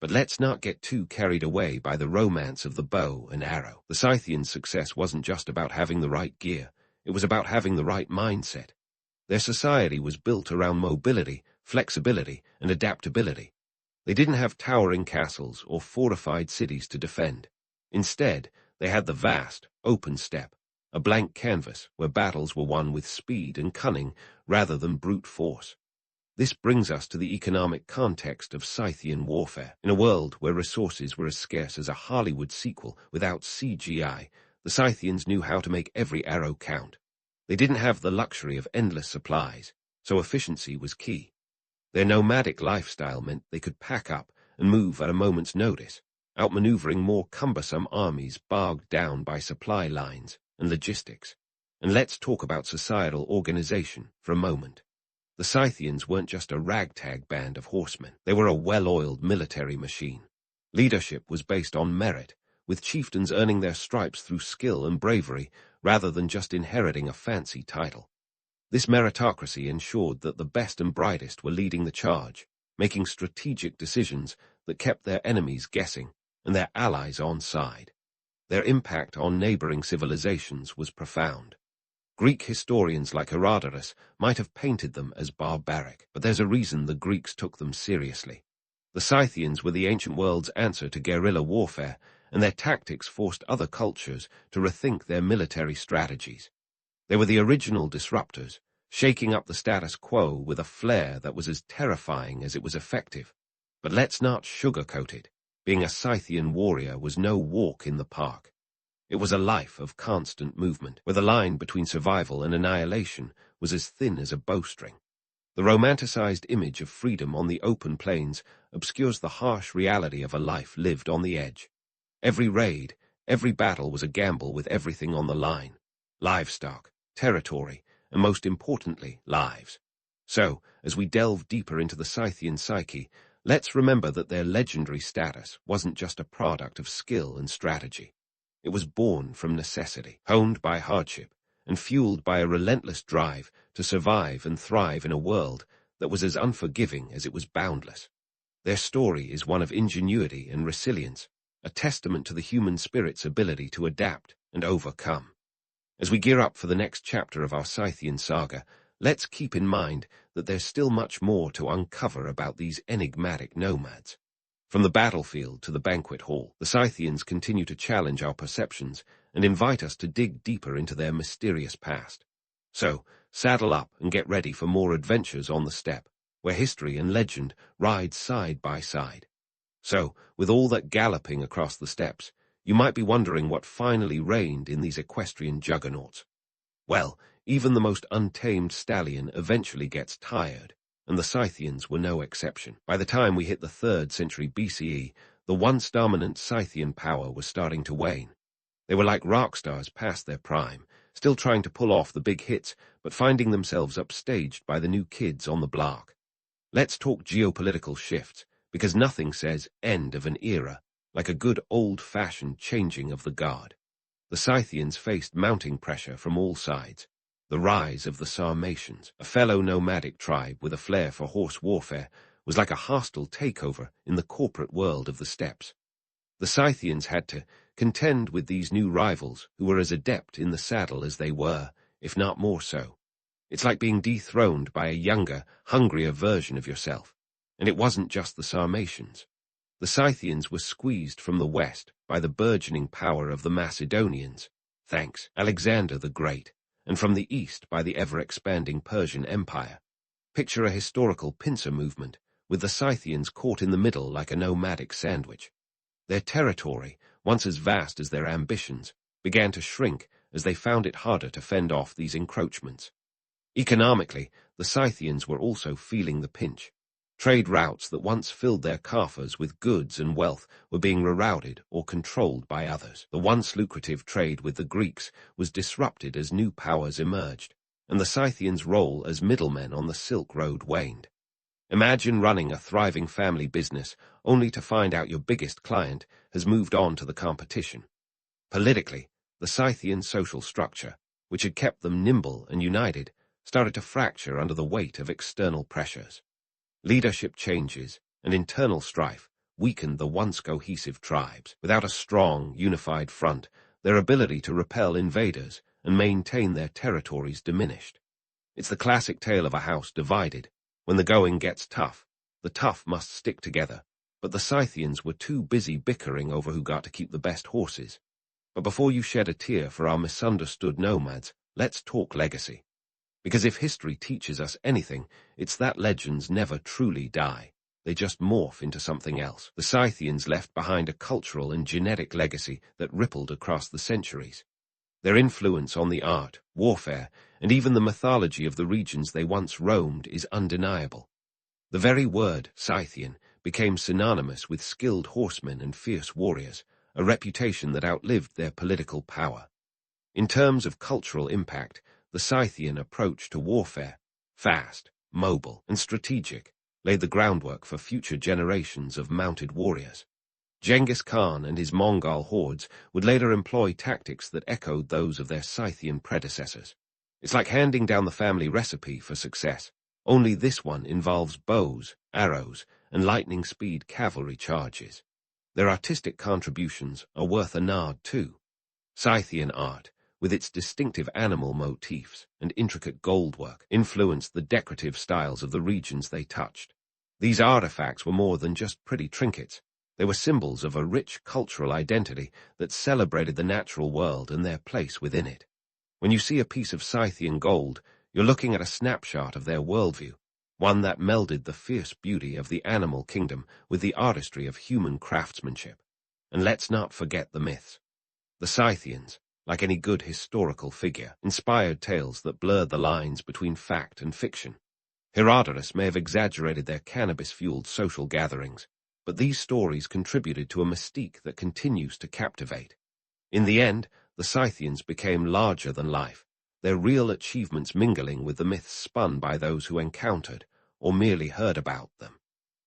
But let's not get too carried away by the romance of the bow and arrow. The Scythians' success wasn't just about having the right gear, it was about having the right mindset. Their society was built around mobility, flexibility, and adaptability. They didn't have towering castles or fortified cities to defend. Instead, they had the vast, open steppe, a blank canvas where battles were won with speed and cunning rather than brute force. This brings us to the economic context of Scythian warfare. In a world where resources were as scarce as a Hollywood sequel without CGI, the Scythians knew how to make every arrow count. They didn't have the luxury of endless supplies, so efficiency was key. Their nomadic lifestyle meant they could pack up and move at a moment's notice, outmaneuvering more cumbersome armies bogged down by supply lines and logistics. And let's talk about societal organization for a moment. The Scythians weren't just a ragtag band of horsemen. They were a well-oiled military machine. Leadership was based on merit, with chieftains earning their stripes through skill and bravery rather than just inheriting a fancy title. This meritocracy ensured that the best and brightest were leading the charge, making strategic decisions that kept their enemies guessing and their allies on side. Their impact on neighboring civilizations was profound. Greek historians like Herodotus might have painted them as barbaric, but there's a reason the Greeks took them seriously. The Scythians were the ancient world's answer to guerrilla warfare, and their tactics forced other cultures to rethink their military strategies. They were the original disruptors, shaking up the status quo with a flair that was as terrifying as it was effective. But let's not sugarcoat it. Being a Scythian warrior was no walk in the park. It was a life of constant movement, where the line between survival and annihilation was as thin as a bowstring. The romanticized image of freedom on the open plains obscures the harsh reality of a life lived on the edge. Every raid, every battle was a gamble with everything on the line: livestock, territory, and most importantly, lives. So, as we delve deeper into the Scythian psyche, Let's remember that their legendary status wasn't just a product of skill and strategy. It was born from necessity, honed by hardship, and fueled by a relentless drive to survive and thrive in a world that was as unforgiving as it was boundless. Their story is one of ingenuity and resilience, a testament to the human spirit's ability to adapt and overcome. As we gear up for the next chapter of our Scythian saga, let's keep in mind that there's still much more to uncover about these enigmatic nomads. From the battlefield to the banquet hall, the Scythians continue to challenge our perceptions and invite us to dig deeper into their mysterious past. So, saddle up and get ready for more adventures on the steppe, where history and legend ride side by side. So, with all that galloping across the steppes, you might be wondering what finally reigned in these equestrian juggernauts. Well, even the most untamed stallion eventually gets tired, and the Scythians were no exception. By the time we hit the 3rd century BCE, the once dominant Scythian power was starting to wane. They were like rock stars past their prime, still trying to pull off the big hits, but finding themselves upstaged by the new kids on the block. Let's talk geopolitical shifts, because nothing says end of an era like a good old-fashioned changing of the guard. The Scythians faced mounting pressure from all sides. The rise of the Sarmatians, a fellow nomadic tribe with a flair for horse warfare, was like a hostile takeover in the corporate world of the steppes. The Scythians had to contend with these new rivals who were as adept in the saddle as they were, if not more so. It's like being dethroned by a younger, hungrier version of yourself. And it wasn't just the Sarmatians. The Scythians were squeezed from the west by the burgeoning power of the Macedonians, thanks Alexander the Great, and from the east by the ever-expanding Persian Empire. Picture a historical pincer movement, with the Scythians caught in the middle like a nomadic sandwich. Their territory, once as vast as their ambitions, began to shrink as they found it harder to fend off these encroachments. Economically, the Scythians were also feeling the pinch. Trade routes that once filled their coffers with goods and wealth were being rerouted or controlled by others. The once lucrative trade with the Greeks was disrupted as new powers emerged, and the Scythians' role as middlemen on the Silk Road waned. Imagine running a thriving family business only to find out your biggest client has moved on to the competition. Politically, the Scythian social structure, which had kept them nimble and united, started to fracture under the weight of external pressures. Leadership changes and internal strife weakened the once cohesive tribes. Without a strong, unified front, their ability to repel invaders and maintain their territories diminished. It's the classic tale of a house divided. When the going gets tough, the tough must stick together. But the Scythians were too busy bickering over who got to keep the best horses. But before you shed a tear for our misunderstood nomads, let's talk legacy. Because if history teaches us anything, it's that legends never truly die. They just morph into something else. The Scythians left behind a cultural and genetic legacy that rippled across the centuries. Their influence on the art, warfare, and even the mythology of the regions they once roamed is undeniable. The very word, Scythian, became synonymous with skilled horsemen and fierce warriors, a reputation that outlived their political power. In terms of cultural impact, the Scythian approach to warfare, fast, mobile, and strategic, laid the groundwork for future generations of mounted warriors. Genghis Khan and his Mongol hordes would later employ tactics that echoed those of their Scythian predecessors. It's like handing down the family recipe for success, only this one involves bows, arrows, and lightning-speed cavalry charges. Their artistic contributions are worth a nod too. Scythian art, with its distinctive animal motifs and intricate goldwork, influenced the decorative styles of the regions they touched. These artifacts were more than just pretty trinkets. They were symbols of a rich cultural identity that celebrated the natural world and their place within it. When you see a piece of Scythian gold, you're looking at a snapshot of their worldview, one that melded the fierce beauty of the animal kingdom with the artistry of human craftsmanship. And let's not forget the myths. The Scythians, like any good historical figure, inspired tales that blurred the lines between fact and fiction. Herodotus may have exaggerated their cannabis-fueled social gatherings, but these stories contributed to a mystique that continues to captivate. In the end, the Scythians became larger than life, their real achievements mingling with the myths spun by those who encountered or merely heard about them.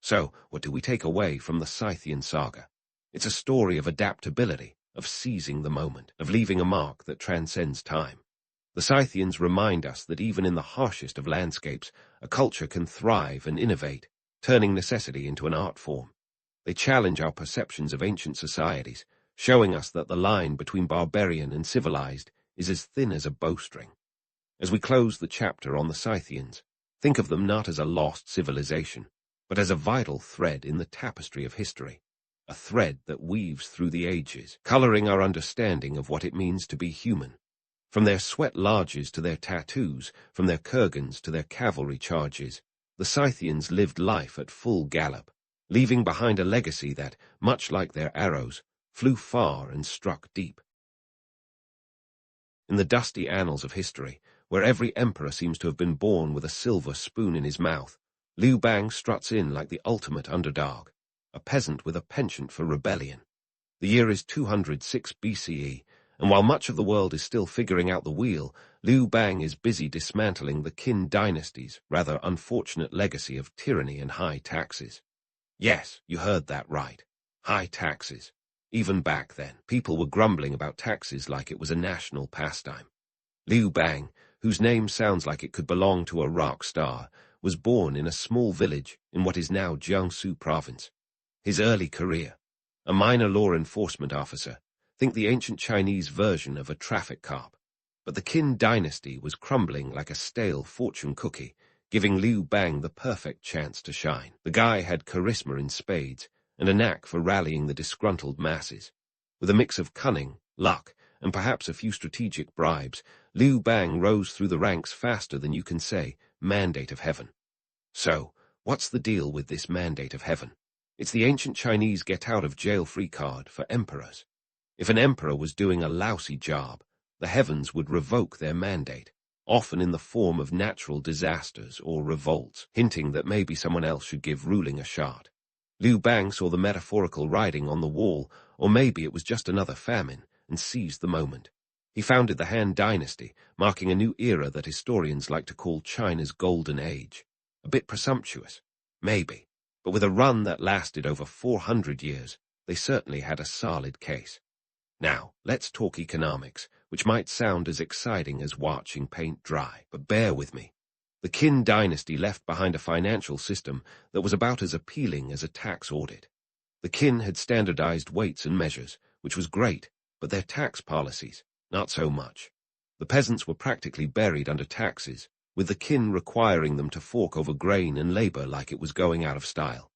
So, what do we take away from the Scythian saga? It's a story of adaptability, of seizing the moment, of leaving a mark that transcends time. The Scythians remind us that even in the harshest of landscapes, a culture can thrive and innovate, turning necessity into an art form. They challenge our perceptions of ancient societies, showing us that the line between barbarian and civilized is as thin as a bowstring. As we close the chapter on the Scythians, think of them not as a lost civilization, but as a vital thread in the tapestry of history, a thread that weaves through the ages, coloring our understanding of what it means to be human. From their sweat lodges to their tattoos, from their kurgans to their cavalry charges, the Scythians lived life at full gallop, leaving behind a legacy that, much like their arrows, flew far and struck deep. In the dusty annals of history, where every emperor seems to have been born with a silver spoon in his mouth, Liu Bang struts in like the ultimate underdog, a peasant with a penchant for rebellion. The year is 206 BCE, and while much of the world is still figuring out the wheel, Liu Bang is busy dismantling the Qin dynasty's rather unfortunate legacy of tyranny and high taxes. Yes, you heard that right. High taxes. Even back then, people were grumbling about taxes like it was a national pastime. Liu Bang, whose name sounds like it could belong to a rock star, was born in a small village in what is now Jiangsu province. His early career, a minor law enforcement officer, think the ancient Chinese version of a traffic cop. But the Qin dynasty was crumbling like a stale fortune cookie, giving Liu Bang the perfect chance to shine. The guy had charisma in spades and a knack for rallying the disgruntled masses. With a mix of cunning, luck, and perhaps a few strategic bribes, Liu Bang rose through the ranks faster than you can say, mandate of heaven. So, what's the deal with this mandate of heaven? It's the ancient Chinese get-out-of-jail-free card for emperors. If an emperor was doing a lousy job, the heavens would revoke their mandate, often in the form of natural disasters or revolts, hinting that maybe someone else should give ruling a shot. Liu Bang saw the metaphorical writing on the wall, or maybe it was just another famine, and seized the moment. He founded the Han Dynasty, marking a new era that historians like to call China's Golden Age. A bit presumptuous, maybe, but with a run that lasted over 400 years, they certainly had a solid case. Now, let's talk economics, which might sound as exciting as watching paint dry, but bear with me. The Qin dynasty left behind a financial system that was about as appealing as a tax audit. The Qin had standardized weights and measures, which was great, but their tax policies, not so much. The peasants were practically buried under taxes, with the Qin requiring them to fork over grain and labor like it was going out of style.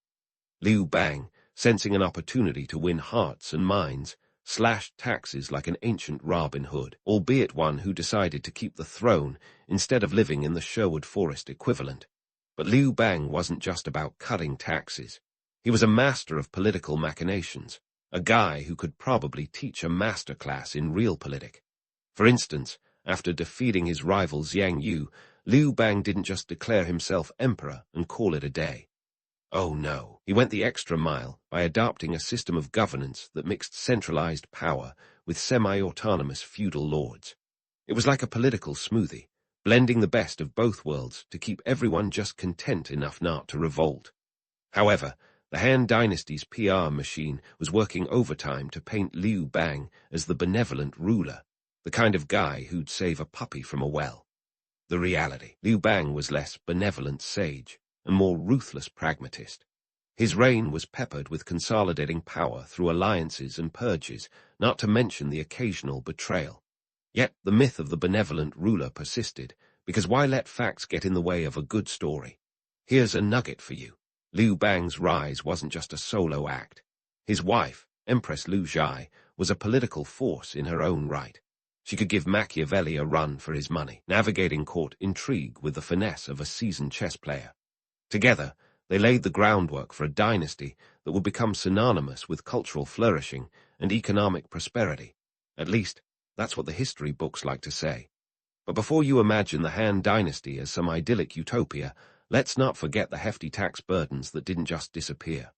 Liu Bang, sensing an opportunity to win hearts and minds, slashed taxes like an ancient Robin Hood, albeit one who decided to keep the throne instead of living in the Sherwood Forest equivalent. But Liu Bang wasn't just about cutting taxes. He was a master of political machinations, a guy who could probably teach a masterclass in realpolitik. For instance, after defeating his rival Xiang Yu, Liu Bang didn't just declare himself emperor and call it a day. Oh no, he went the extra mile by adopting a system of governance that mixed centralized power with semi-autonomous feudal lords. It was like a political smoothie, blending the best of both worlds to keep everyone just content enough not to revolt. However, the Han Dynasty's PR machine was working overtime to paint Liu Bang as the benevolent ruler, the kind of guy who'd save a puppy from a well. The reality, Liu Bang was less benevolent sage and more ruthless pragmatist. His reign was peppered with consolidating power through alliances and purges, not to mention the occasional betrayal. Yet the myth of the benevolent ruler persisted, because why let facts get in the way of a good story? Here's a nugget for you. Liu Bang's rise wasn't just a solo act. His wife, Empress Liu Zhai, was a political force in her own right. She could give Machiavelli a run for his money, navigating court intrigue with the finesse of a seasoned chess player. Together, they laid the groundwork for a dynasty that would become synonymous with cultural flourishing and economic prosperity. At least, that's what the history books like to say. But before you imagine the Han Dynasty as some idyllic utopia, let's not forget the hefty tax burdens that didn't just disappear.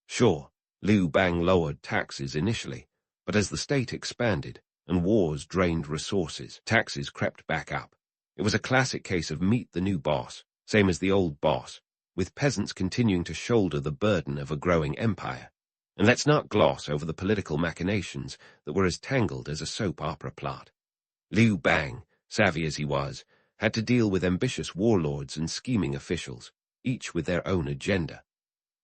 Sure, Liu Bang lowered taxes initially, but as the state expanded and wars drained resources, taxes crept back up. It was a classic case of meet the new boss, same as the old boss. with peasants continuing to shoulder the burden of a growing empire. And let's not gloss over the political machinations that were as tangled as a soap opera plot. Liu Bang, savvy as he was, had to deal with ambitious warlords and scheming officials, each with their own agenda.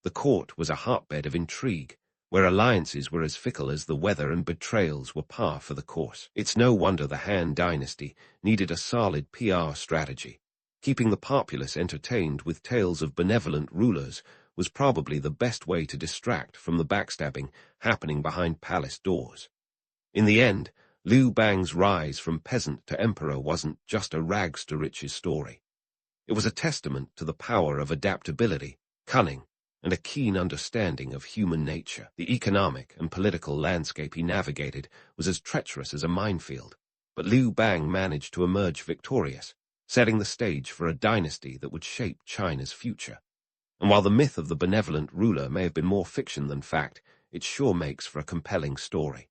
The court was a hotbed of intrigue, where alliances were as fickle as the weather and betrayals were par for the course. It's no wonder the Han Dynasty needed a solid PR strategy. Keeping the populace entertained with tales of benevolent rulers was probably the best way to distract from the backstabbing happening behind palace doors. In the end, Liu Bang's rise from peasant to emperor wasn't just a rags-to-riches story. It was a testament to the power of adaptability, cunning, and a keen understanding of human nature. The economic and political landscape he navigated was as treacherous as a minefield, but Liu Bang managed to emerge victorious, setting the stage for a dynasty that would shape China's future. And while the myth of the benevolent ruler may have been more fiction than fact, it sure makes for a compelling story.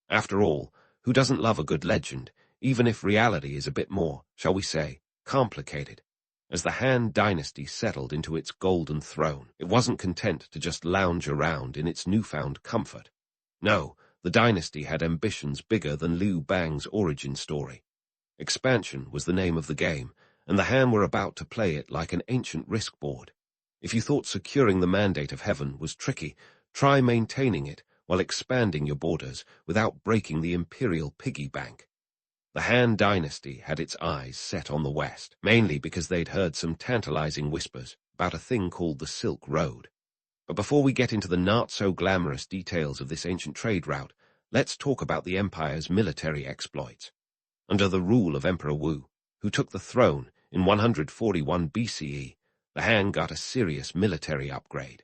After all, who doesn't love a good legend, even if reality is a bit more, shall we say, complicated? As the Han Dynasty settled into its golden throne, it wasn't content to just lounge around in its newfound comfort. No, the dynasty had ambitions bigger than Liu Bang's origin story. Expansion was the name of the game, and the Han were about to play it like an ancient risk board. If you thought securing the mandate of heaven was tricky, try maintaining it while expanding your borders without breaking the imperial piggy bank. The Han Dynasty had its eyes set on the West, mainly because they'd heard some tantalizing whispers about a thing called the Silk Road. But before we get into the not-so-glamorous details of this ancient trade route, let's talk about the empire's military exploits. Under the rule of Emperor Wu, who took the throne in 141 BCE, the Han got a serious military upgrade.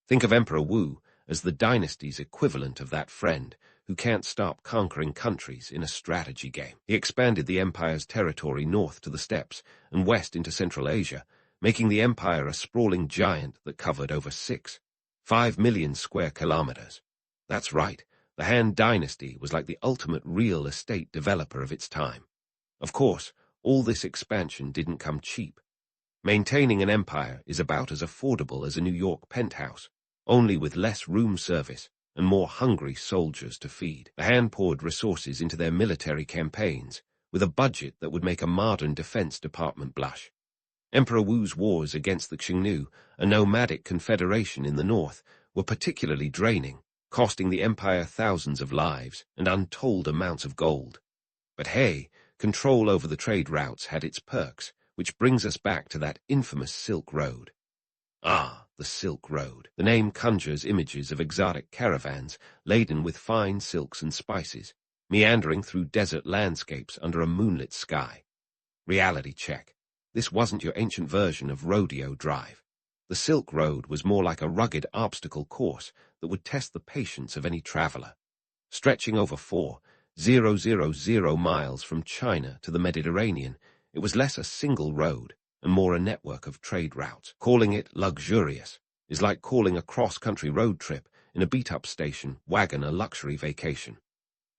Think of Emperor Wu as the dynasty's equivalent of that friend who can't stop conquering countries in a strategy game. He expanded the empire's territory north to the steppes and west into Central Asia, making the empire a sprawling giant that covered over 5 million square kilometers. That's right, the Han Dynasty was like the ultimate real estate developer of its time. Of course, all this expansion didn't come cheap. Maintaining an empire is about as affordable as a New York penthouse, only with less room service and more hungry soldiers to feed. The Han poured resources into their military campaigns, with a budget that would make a modern defense department blush. Emperor Wu's wars against the Xiongnu, a nomadic confederation in the north, were particularly draining, costing the empire thousands of lives and untold amounts of gold. But hey, control over the trade routes had its perks, which brings us back to that infamous Silk Road. Ah, the Silk Road. The name conjures images of exotic caravans laden with fine silks and spices, meandering through desert landscapes under a moonlit sky. Reality check. This wasn't your ancient version of rodeo drive. The Silk Road was more like a rugged obstacle course that would test the patience of any traveler. Stretching over 4,000 miles from China to the Mediterranean, it was less a single road and more a network of trade routes. Calling it luxurious is like calling a cross-country road trip in a beat-up station wagon a luxury vacation.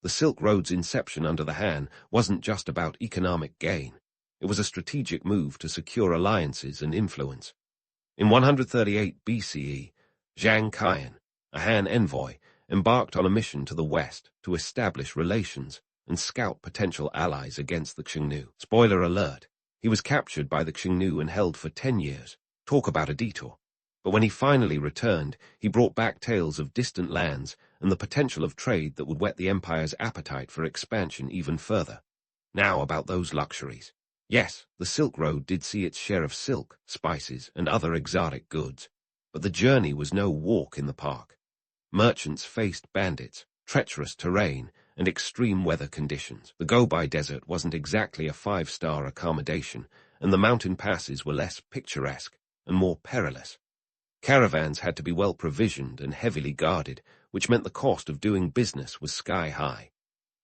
The Silk Road's inception under the Han wasn't just about economic gain. It was a strategic move to secure alliances and influence. In 138 BCE, Zhang Qian, a Han envoy, embarked on a mission to the west to establish relations and scout potential allies against the Xiongnu. Spoiler alert, he was captured by the Xiongnu and held for 10 years. Talk about a detour. But when he finally returned, he brought back tales of distant lands and the potential of trade that would whet the empire's appetite for expansion even further. Now about those luxuries. Yes, the Silk Road did see its share of silk, spices, and other exotic goods, but the journey was no walk in the park. Merchants faced bandits, treacherous terrain, and extreme weather conditions. The Gobi Desert wasn't exactly a five-star accommodation, and the mountain passes were less picturesque and more perilous. Caravans had to be well provisioned and heavily guarded, which meant the cost of doing business was sky-high.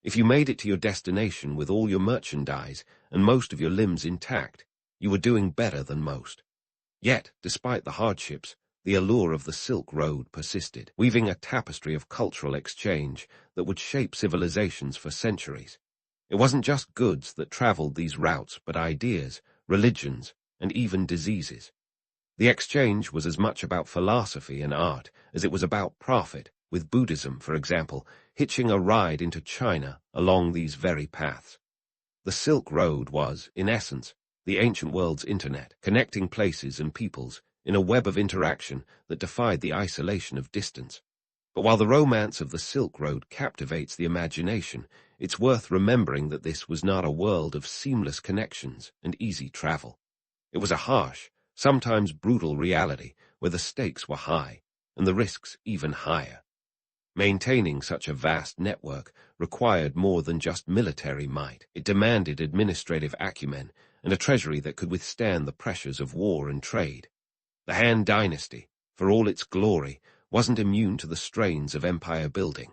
If you made it to your destination with all your merchandise and most of your limbs intact, you were doing better than most. Yet, despite the hardships, the allure of the Silk Road persisted, weaving a tapestry of cultural exchange that would shape civilizations for centuries. It wasn't just goods that traveled these routes, but ideas, religions, and even diseases. The exchange was as much about philosophy and art as it was about profit, with Buddhism, for example, hitching a ride into China along these very paths. The Silk Road was, in essence, the ancient world's internet, connecting places and peoples in a web of interaction that defied the isolation of distance. But while the romance of the Silk Road captivates the imagination, it's worth remembering that this was not a world of seamless connections and easy travel. It was a harsh, sometimes brutal reality where the stakes were high and the risks even higher. Maintaining such a vast network required more than just military might. It demanded administrative acumen and a treasury that could withstand the pressures of war and trade. The Han Dynasty, for all its glory, wasn't immune to the strains of empire building.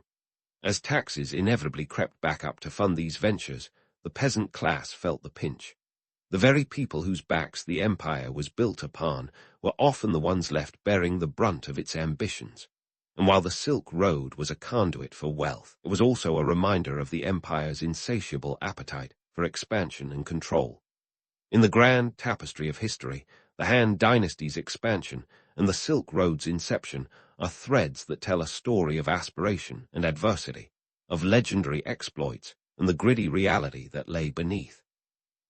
As taxes inevitably crept back up to fund these ventures, the peasant class felt the pinch. The very people whose backs the empire was built upon were often the ones left bearing the brunt of its ambitions. And while the Silk Road was a conduit for wealth, it was also a reminder of the empire's insatiable appetite for expansion and control. In the grand tapestry of history, the Han Dynasty's expansion and the Silk Road's inception are threads that tell a story of aspiration and adversity, of legendary exploits and the gritty reality that lay beneath.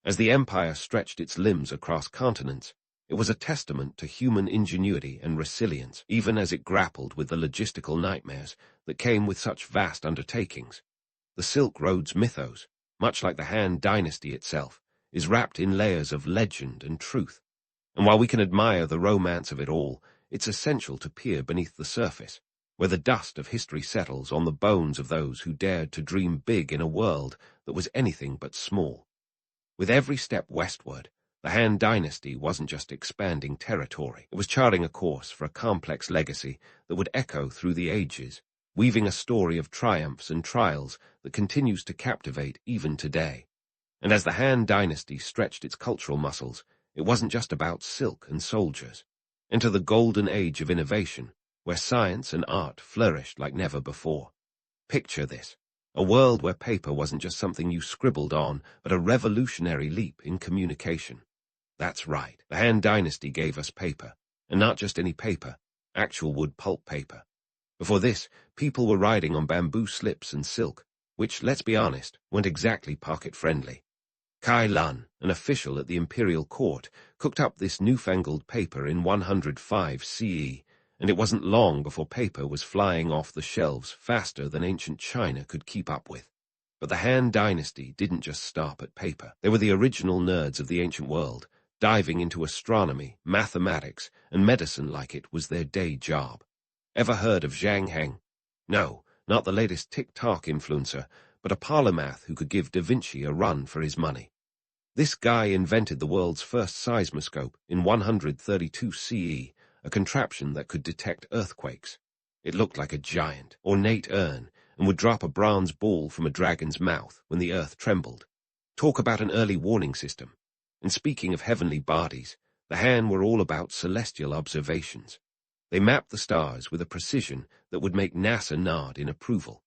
As the empire stretched its limbs across continents, it was a testament to human ingenuity and resilience, even as it grappled with the logistical nightmares that came with such vast undertakings. The Silk Road's mythos, much like the Han Dynasty itself, is wrapped in layers of legend and truth. And while we can admire the romance of it all, it's essential to peer beneath the surface, where the dust of history settles on the bones of those who dared to dream big in a world that was anything but small. With every step westward, the Han Dynasty wasn't just expanding territory. It was charting a course for a complex legacy that would echo through the ages, weaving a story of triumphs and trials that continues to captivate even today. And as the Han Dynasty stretched its cultural muscles, it wasn't just about silk and soldiers. Enter the golden age of innovation, where science and art flourished like never before. Picture this. A world where paper wasn't just something you scribbled on, but a revolutionary leap in communication. That's right, the Han Dynasty gave us paper, and not just any paper, actual wood pulp paper. Before this, people were riding on bamboo slips and silk, which, let's be honest, weren't exactly pocket-friendly. Kai Lan, an official at the imperial court, cooked up this newfangled paper in 105 CE, and it wasn't long before paper was flying off the shelves faster than ancient China could keep up with. But the Han Dynasty didn't just stop at paper. They were the original nerds of the ancient world, diving into astronomy, mathematics, and medicine like it was their day job. Ever heard of Zhang Heng? No, not the latest TikTok influencer, but a polymath who could give Da Vinci a run for his money. This guy invented the world's first seismoscope in 132 CE, a contraption that could detect earthquakes. It looked like a giant, ornate urn and would drop a bronze ball from a dragon's mouth when the earth trembled. Talk about an early warning system. And speaking of heavenly bodies, the Han were all about celestial observations. They mapped the stars with a precision that would make NASA nod in approval.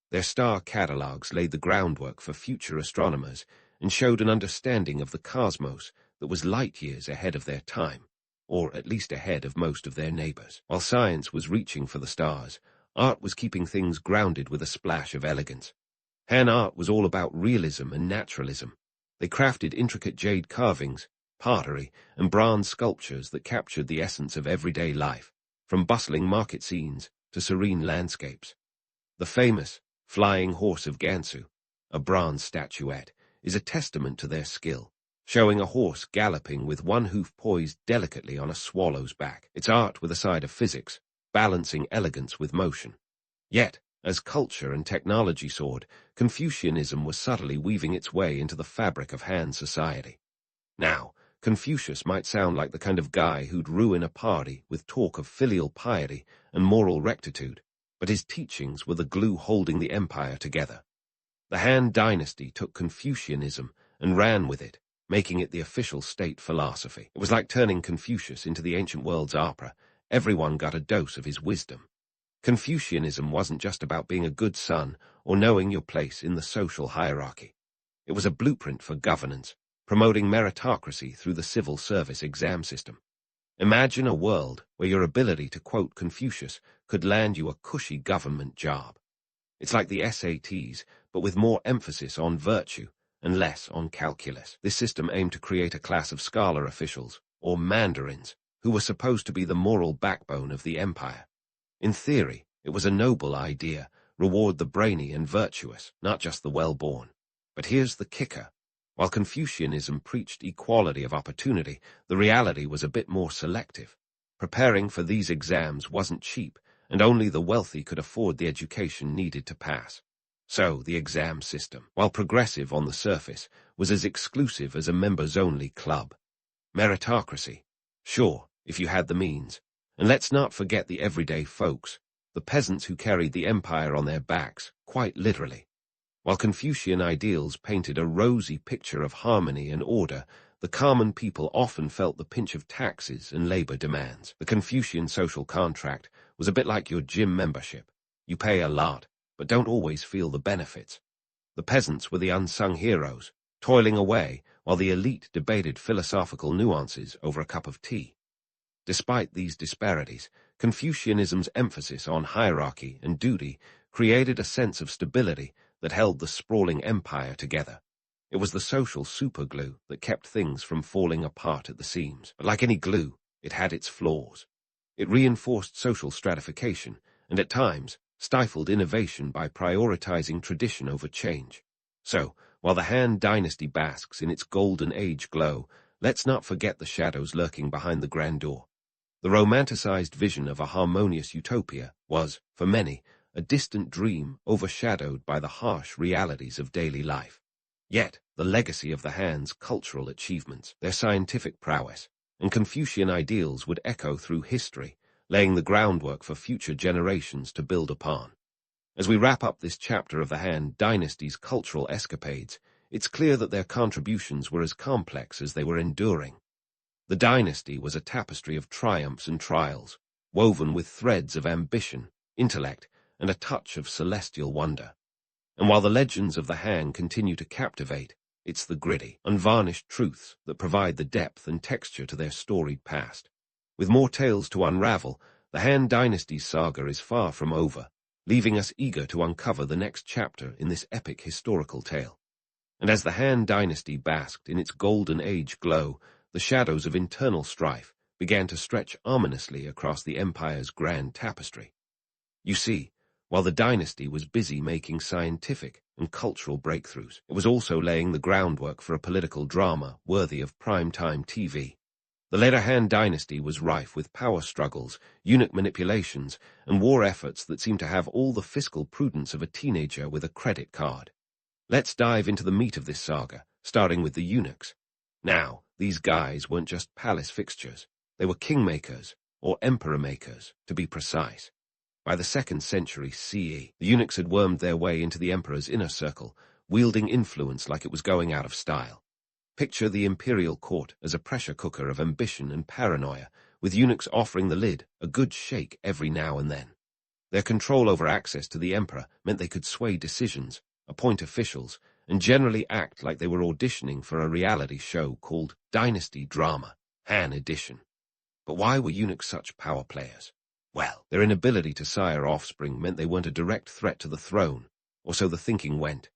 Their star catalogues laid the groundwork for future astronomers and showed an understanding of the cosmos that was light years ahead of their time, or at least ahead of most of their neighbors. While science was reaching for the stars, art was keeping things grounded with a splash of elegance. Han art was all about realism and naturalism. They crafted intricate jade carvings, pottery, and bronze sculptures that captured the essence of everyday life, from bustling market scenes to serene landscapes. The famous Flying Horse of Gansu, a bronze statuette, is a testament to their skill, showing a horse galloping with one hoof poised delicately on a swallow's back. It's art with a side of physics, balancing elegance with motion. Yet, as culture and technology soared, Confucianism was subtly weaving its way into the fabric of Han society. Now, Confucius might sound like the kind of guy who'd ruin a party with talk of filial piety and moral rectitude, but his teachings were the glue holding the empire together. The Han Dynasty took Confucianism and ran with it, making it the official state philosophy. It was like turning Confucius into the ancient world's opera. Everyone got a dose of his wisdom. Confucianism wasn't just about being a good son or knowing your place in the social hierarchy. It was a blueprint for governance, promoting meritocracy through the civil service exam system. Imagine a world where your ability to quote Confucius could land you a cushy government job. It's like the SATs, but with more emphasis on virtue and less on calculus. This system aimed to create a class of scholar officials, or mandarins, who were supposed to be the moral backbone of the empire. In theory, it was a noble idea: reward the brainy and virtuous, not just the well-born. But here's the kicker. While Confucianism preached equality of opportunity, the reality was a bit more selective. Preparing for these exams wasn't cheap, and only the wealthy could afford the education needed to pass. So, the exam system, while progressive on the surface, was as exclusive as a members-only club. Meritocracy. Sure, if you had the means. And let's not forget the everyday folks, the peasants who carried the empire on their backs, quite literally. While Confucian ideals painted a rosy picture of harmony and order, the common people often felt the pinch of taxes and labor demands. The Confucian social contract was a bit like your gym membership. You pay a lot, but don't always feel the benefits. The peasants were the unsung heroes, toiling away while the elite debated philosophical nuances over a cup of tea. Despite these disparities, Confucianism's emphasis on hierarchy and duty created a sense of stability that held the sprawling empire together. It was the social superglue that kept things from falling apart at the seams. But like any glue, it had its flaws. It reinforced social stratification, and at times stifled innovation by prioritizing tradition over change. So, while the Han Dynasty basks in its golden age glow, let's not forget the shadows lurking behind the grandeur. The romanticized vision of a harmonious utopia was, for many, a distant dream overshadowed by the harsh realities of daily life. Yet, the legacy of the Han's cultural achievements, their scientific prowess, and Confucian ideals would echo through history, laying the groundwork for future generations to build upon. As we wrap up this chapter of the Han Dynasty's cultural escapades, it's clear that their contributions were as complex as they were enduring. The dynasty was a tapestry of triumphs and trials, woven with threads of ambition, intellect, and a touch of celestial wonder. And while the legends of the Han continue to captivate, it's the gritty, unvarnished truths that provide the depth and texture to their storied past. With more tales to unravel, the Han Dynasty's saga is far from over, leaving us eager to uncover the next chapter in this epic historical tale. And as the Han Dynasty basked in its golden age glow, the shadows of internal strife began to stretch ominously across the empire's grand tapestry. You see, while the dynasty was busy making scientific and cultural breakthroughs, it was also laying the groundwork for a political drama worthy of prime-time TV. The later Han Dynasty was rife with power struggles, eunuch manipulations, and war efforts that seemed to have all the fiscal prudence of a teenager with a credit card. Let's dive into the meat of this saga, starting with the eunuchs. Now, these guys weren't just palace fixtures. They were kingmakers, or emperor-makers, to be precise. By the 2nd century CE, the eunuchs had wormed their way into the emperor's inner circle, wielding influence like it was going out of style. Picture the imperial court as a pressure cooker of ambition and paranoia, with eunuchs offering the lid a good shake every now and then. Their control over access to the emperor meant they could sway decisions, appoint officials, and generally act like they were auditioning for a reality show called Dynasty Drama, Han Edition. But why were eunuchs such power players? Well, their inability to sire offspring meant they weren't a direct threat to the throne, or so the thinking went.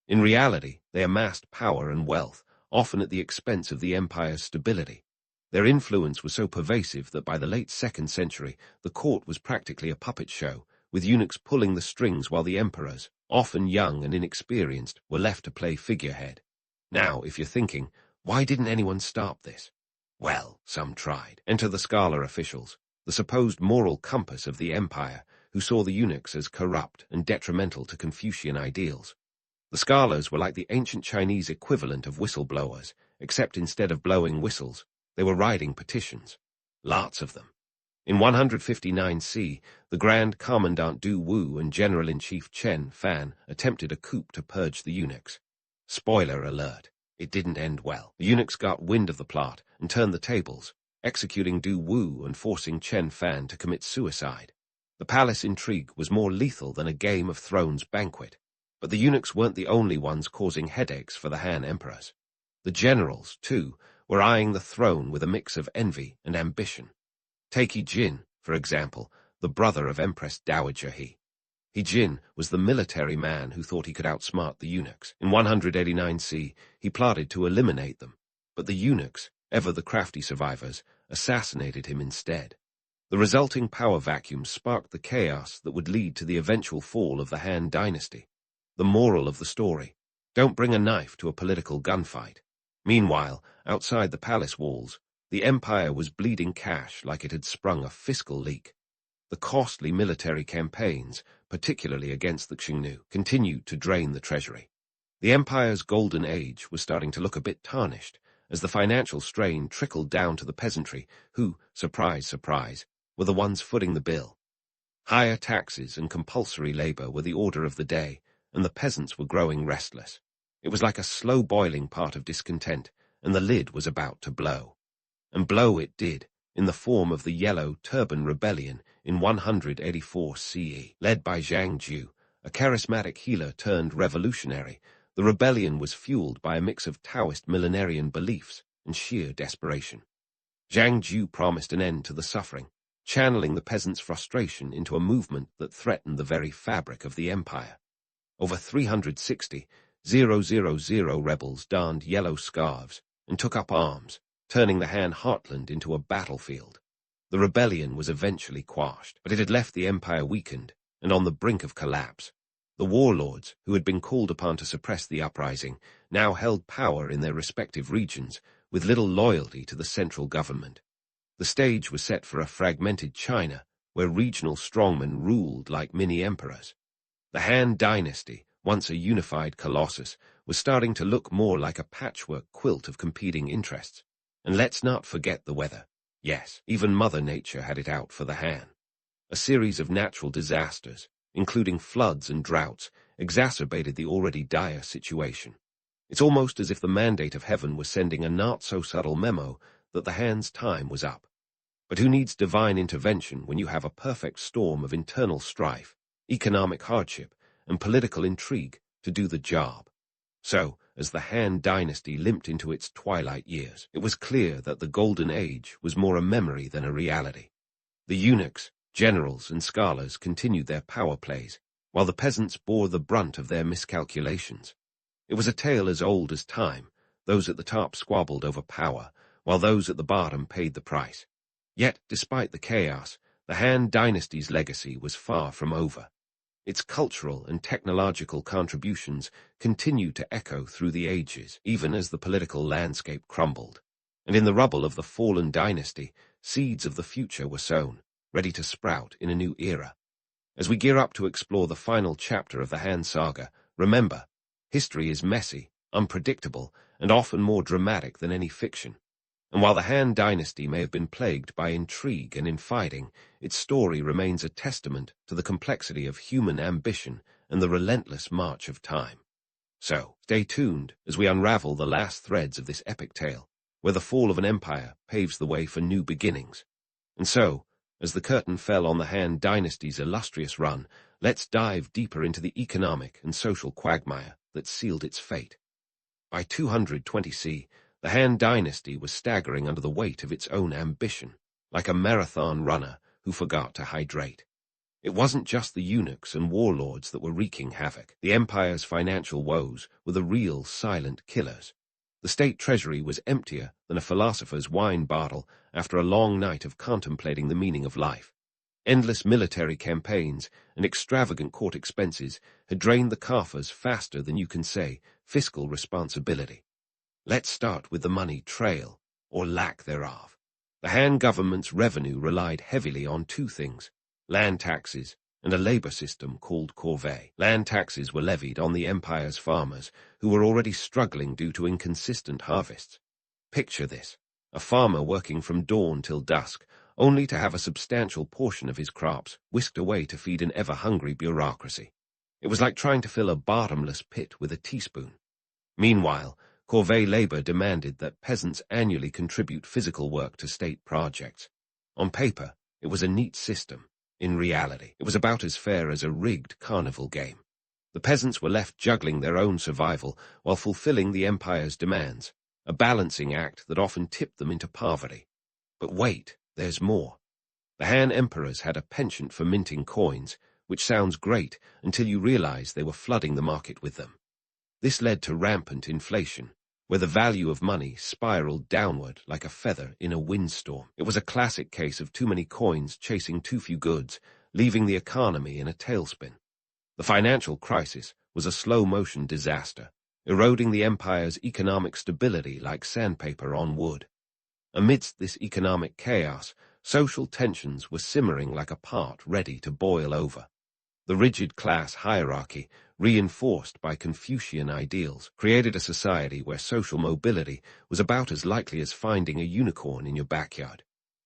In reality, they amassed power and wealth, often at the expense of the empire's stability. Their influence was so pervasive that by the late 2nd century, the court was practically a puppet show, with eunuchs pulling the strings while the emperors, often young and inexperienced, were left to play figurehead. Now, if you're thinking, why didn't anyone stop this? Well, some tried. Enter the scholar officials, the supposed moral compass of the empire, who saw the eunuchs as corrupt and detrimental to Confucian ideals. The scholars were like the ancient Chinese equivalent of whistleblowers, except instead of blowing whistles, they were writing petitions. Lots of them. In 159 C, the Grand Commandant Du Wu and General-in-Chief Chen Fan attempted a coup to purge the eunuchs. Spoiler alert, it didn't end well. The eunuchs got wind of the plot and turned the tables, executing Du Wu and forcing Chen Fan to commit suicide. The palace intrigue was more lethal than a Game of Thrones banquet. But the eunuchs weren't the only ones causing headaches for the Han emperors. The generals, too, were eyeing the throne with a mix of envy and ambition. Take He Jin, for example, the brother of Empress Dowager He. He Jin was the military man who thought he could outsmart the eunuchs. In 189 C, he plotted to eliminate them, but the eunuchs, ever the crafty survivors, assassinated him instead. The resulting power vacuum sparked the chaos that would lead to the eventual fall of the Han Dynasty. The moral of the story: don't bring a knife to a political gunfight. Meanwhile, outside the palace walls, the empire was bleeding cash like it had sprung a fiscal leak. The costly military campaigns, particularly against the Xiongnu, continued to drain the treasury. The empire's golden age was starting to look a bit tarnished, as the financial strain trickled down to the peasantry, who, surprise, surprise, were the ones footing the bill. Higher taxes and compulsory labor were the order of the day, and the peasants were growing restless. It was like a slow-boiling pot of discontent, and the lid was about to blow. And blow it did, in the form of the Yellow Turban Rebellion in 184 CE. Led by Zhang Ju, a charismatic healer turned revolutionary, the rebellion was fueled by a mix of Taoist millenarian beliefs and sheer desperation. Zhang Ju promised an end to the suffering, channeling the peasants' frustration into a movement that threatened the very fabric of the empire. Over 360,000 rebels donned yellow scarves and took up arms, turning the Han heartland into a battlefield. The rebellion was eventually quashed, but it had left the empire weakened and on the brink of collapse. The warlords, who had been called upon to suppress the uprising, now held power in their respective regions, with little loyalty to the central government. The stage was set for a fragmented China, where regional strongmen ruled like mini-emperors. The Han Dynasty, once a unified colossus, was starting to look more like a patchwork quilt of competing interests. And let's not forget the weather. Yes, even Mother Nature had it out for the Han. A series of natural disasters, including floods and droughts, exacerbated the already dire situation. It's almost as if the mandate of heaven was sending a not-so-subtle memo that the Han's time was up. But who needs divine intervention when you have a perfect storm of internal strife, economic hardship, and political intrigue to do the job? So, as the Han Dynasty limped into its twilight years, it was clear that the Golden Age was more a memory than a reality. The eunuchs, generals, and scholars continued their power plays, while the peasants bore the brunt of their miscalculations. It was a tale as old as time. Those at the top squabbled over power, while those at the bottom paid the price. Yet, despite the chaos, the Han Dynasty's legacy was far from over. Its cultural and technological contributions continued to echo through the ages, even as the political landscape crumbled. And in the rubble of the fallen dynasty, seeds of the future were sown, ready to sprout in a new era. As we gear up to explore the final chapter of the Han saga, remember, history is messy, unpredictable, and often more dramatic than any fiction. And while the Han Dynasty may have been plagued by intrigue and infighting, its story remains a testament to the complexity of human ambition and the relentless march of time. So, stay tuned as we unravel the last threads of this epic tale, where the fall of an empire paves the way for new beginnings. And so, as the curtain fell on the Han Dynasty's illustrious run, let's dive deeper into the economic and social quagmire that sealed its fate. By 220 C, the Han Dynasty was staggering under the weight of its own ambition, like a marathon runner who forgot to hydrate. It wasn't just the eunuchs and warlords that were wreaking havoc. The empire's financial woes were the real silent killers. The state treasury was emptier than a philosopher's wine bottle after a long night of contemplating the meaning of life. Endless military campaigns and extravagant court expenses had drained the coffers faster than you can say fiscal responsibility. Let's start with the money trail, or lack thereof. The Han government's revenue relied heavily on two things: land taxes and a labor system called corvée. Land taxes were levied on the empire's farmers, who were already struggling due to inconsistent harvests. Picture this: a farmer working from dawn till dusk, only to have a substantial portion of his crops whisked away to feed an ever-hungry bureaucracy. It was like trying to fill a bottomless pit with a teaspoon. Meanwhile, corvée labor demanded that peasants annually contribute physical work to state projects. On paper, it was a neat system. In reality, it was about as fair as a rigged carnival game. The peasants were left juggling their own survival while fulfilling the empire's demands, a balancing act that often tipped them into poverty. But wait, there's more. The Han emperors had a penchant for minting coins, which sounds great until you realize they were flooding the market with them. This led to rampant inflation, where the value of money spiraled downward like a feather in a windstorm. It was a classic case of too many coins chasing too few goods, leaving the economy in a tailspin. The financial crisis was a slow-motion disaster, eroding the empire's economic stability like sandpaper on wood. Amidst this economic chaos, social tensions were simmering like a pot ready to boil over. The rigid class hierarchy, reinforced by Confucian ideals, created a society where social mobility was about as likely as finding a unicorn in your backyard.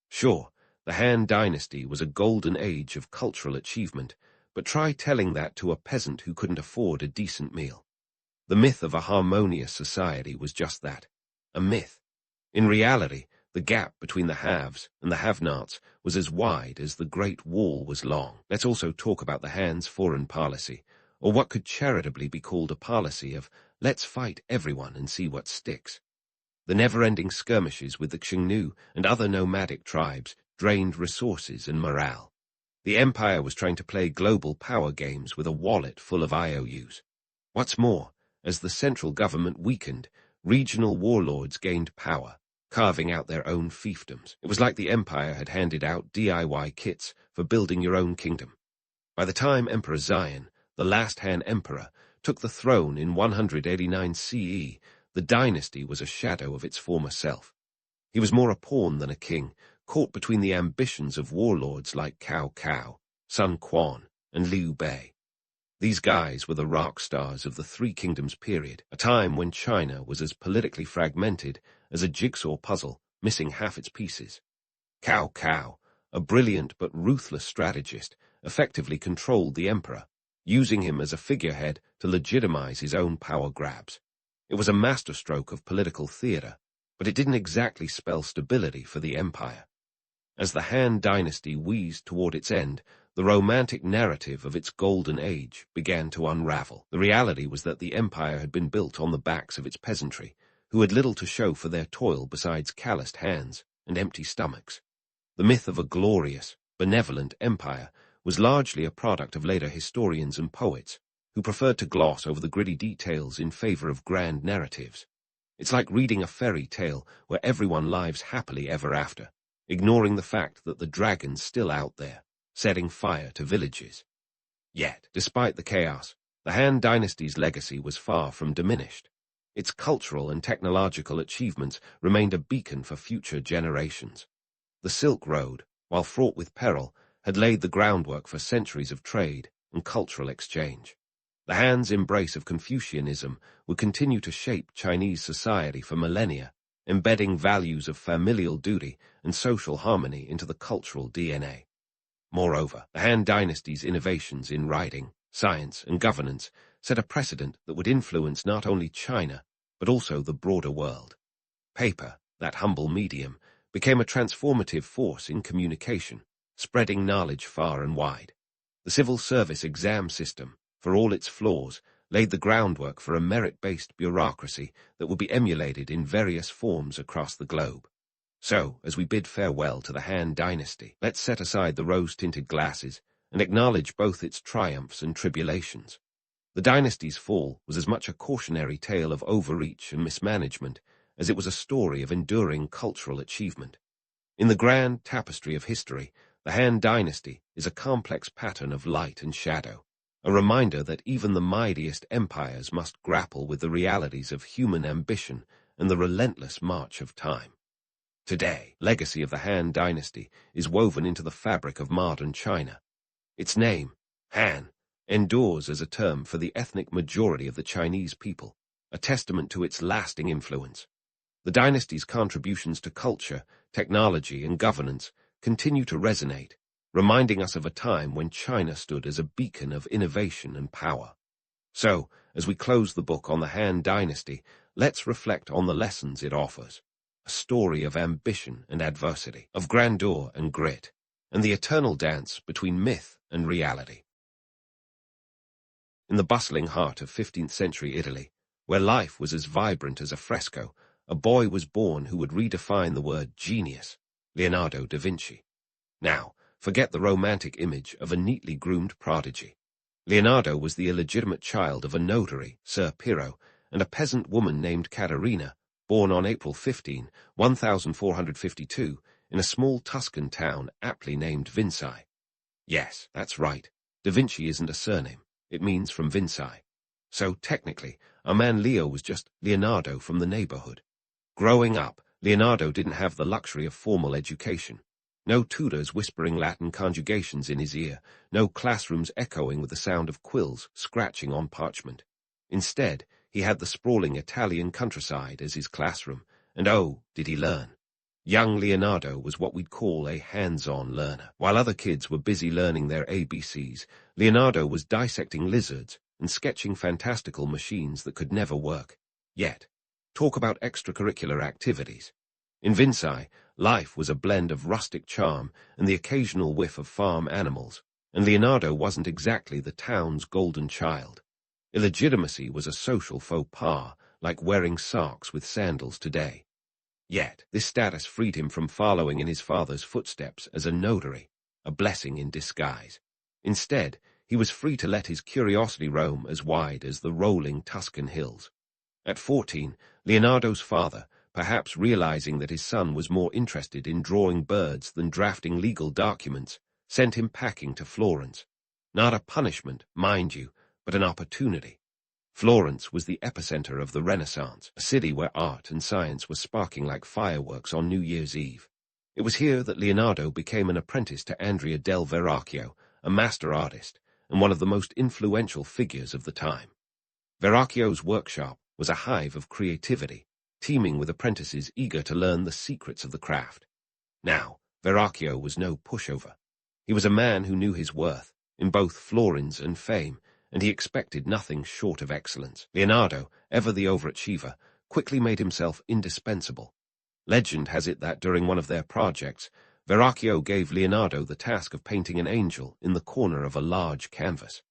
Sure, the Han Dynasty was a golden age of cultural achievement, but try telling that to a peasant who couldn't afford a decent meal. The myth of a harmonious society was just that, a myth. In reality, the gap between the haves and the have-nots was as wide as the Great Wall was long. Let's also talk about the Han's foreign policy, or what could charitably be called a policy of let's fight everyone and see what sticks. The never-ending skirmishes with the Xiongnu and other nomadic tribes drained resources and morale. The empire was trying to play global power games with a wallet full of IOUs. What's more, as the central government weakened, regional warlords gained power, carving out their own fiefdoms. It was like the empire had handed out DIY kits for building your own kingdom. By the time Emperor Xian, the last Han emperor, took the throne in 189 CE, the dynasty was a shadow of its former self. He was more a pawn than a king, caught between the ambitions of warlords like Cao Cao, Sun Quan, and Liu Bei. These guys were the rock stars of the Three Kingdoms period, a time when China was as politically fragmented as a jigsaw puzzle, missing half its pieces. Cao Cao, a brilliant but ruthless strategist, effectively controlled the emperor, using him as a figurehead to legitimize his own power grabs. It was a masterstroke of political theater, but it didn't exactly spell stability for the empire. As the Han dynasty wheezed toward its end, the romantic narrative of its golden age began to unravel. The reality was that the empire had been built on the backs of its peasantry, who had little to show for their toil besides calloused hands and empty stomachs. The myth of a glorious, benevolent empire was largely a product of later historians and poets, who preferred to gloss over the gritty details in favor of grand narratives. It's like reading a fairy tale where everyone lives happily ever after, ignoring the fact that the dragon's still out there, setting fire to villages. Yet, despite the chaos, the Han dynasty's legacy was far from diminished. Its cultural and technological achievements remained a beacon for future generations. The Silk Road, while fraught with peril, had laid the groundwork for centuries of trade and cultural exchange. The Han's embrace of Confucianism would continue to shape Chinese society for millennia, embedding values of familial duty and social harmony into the cultural DNA. Moreover, the Han dynasty's innovations in writing, science, and governance set a precedent that would influence not only China, but also the broader world. Paper, that humble medium, became a transformative force in communication, spreading knowledge far and wide. The civil service exam system, for all its flaws, laid the groundwork for a merit-based bureaucracy that would be emulated in various forms across the globe. So, as we bid farewell to the Han dynasty, let's set aside the rose-tinted glasses and acknowledge both its triumphs and tribulations. The dynasty's fall was as much a cautionary tale of overreach and mismanagement as it was a story of enduring cultural achievement. In the grand tapestry of history, the Han dynasty is a complex pattern of light and shadow, a reminder that even the mightiest empires must grapple with the realities of human ambition and the relentless march of time. Today, the legacy of the Han dynasty is woven into the fabric of modern China. Its name, Han, endures as a term for the ethnic majority of the Chinese people, a testament to its lasting influence. The dynasty's contributions to culture, technology, and governance continue to resonate, reminding us of a time when China stood as a beacon of innovation and power. So, as we close the book on the Han dynasty, let's reflect on the lessons it offers. A story of ambition and adversity, of grandeur and grit, and the eternal dance between myth and reality. In the bustling heart of 15th century Italy, where life was as vibrant as a fresco, a boy was born who would redefine the word genius, Leonardo da Vinci. Now, forget the romantic image of a neatly groomed prodigy. Leonardo was the illegitimate child of a notary, Ser Piero, and a peasant woman named Caterina, born on April 15, 1452, in a small Tuscan town aptly named Vinci. Yes, that's right. Da Vinci isn't a surname. It means from Vinci. So, technically, our man Leo was just Leonardo from the neighborhood. Growing up, Leonardo didn't have the luxury of formal education. No tutors whispering Latin conjugations in his ear, no classrooms echoing with the sound of quills scratching on parchment. Instead, he had the sprawling Italian countryside as his classroom, and oh, did he learn. Young Leonardo was what we'd call a hands-on learner. While other kids were busy learning their ABCs, Leonardo was dissecting lizards and sketching fantastical machines that could never work. Yet, talk about extracurricular activities. In Vinci, life was a blend of rustic charm and the occasional whiff of farm animals, and Leonardo wasn't exactly the town's golden child. Illegitimacy was a social faux pas, like wearing socks with sandals today. Yet, this status freed him from following in his father's footsteps as a notary, a blessing in disguise. Instead, he was free to let his curiosity roam as wide as the rolling Tuscan hills. At 14, Leonardo's father, perhaps realizing that his son was more interested in drawing birds than drafting legal documents, sent him packing to Florence. Not a punishment, mind you, but an opportunity. Florence was the epicenter of the Renaissance, a city where art and science were sparking like fireworks on New Year's Eve. It was here that Leonardo became an apprentice to Andrea del Verrocchio, a master artist, and one of the most influential figures of the time. Verrocchio's workshop was a hive of creativity, teeming with apprentices eager to learn the secrets of the craft. Now, Verrocchio was no pushover. He was a man who knew his worth, in both florins and fame, and he expected nothing short of excellence. Leonardo, ever the overachiever, quickly made himself indispensable. Legend has it that during one of their projects, Verrocchio gave Leonardo the task of painting an angel in the corner of a large canvas.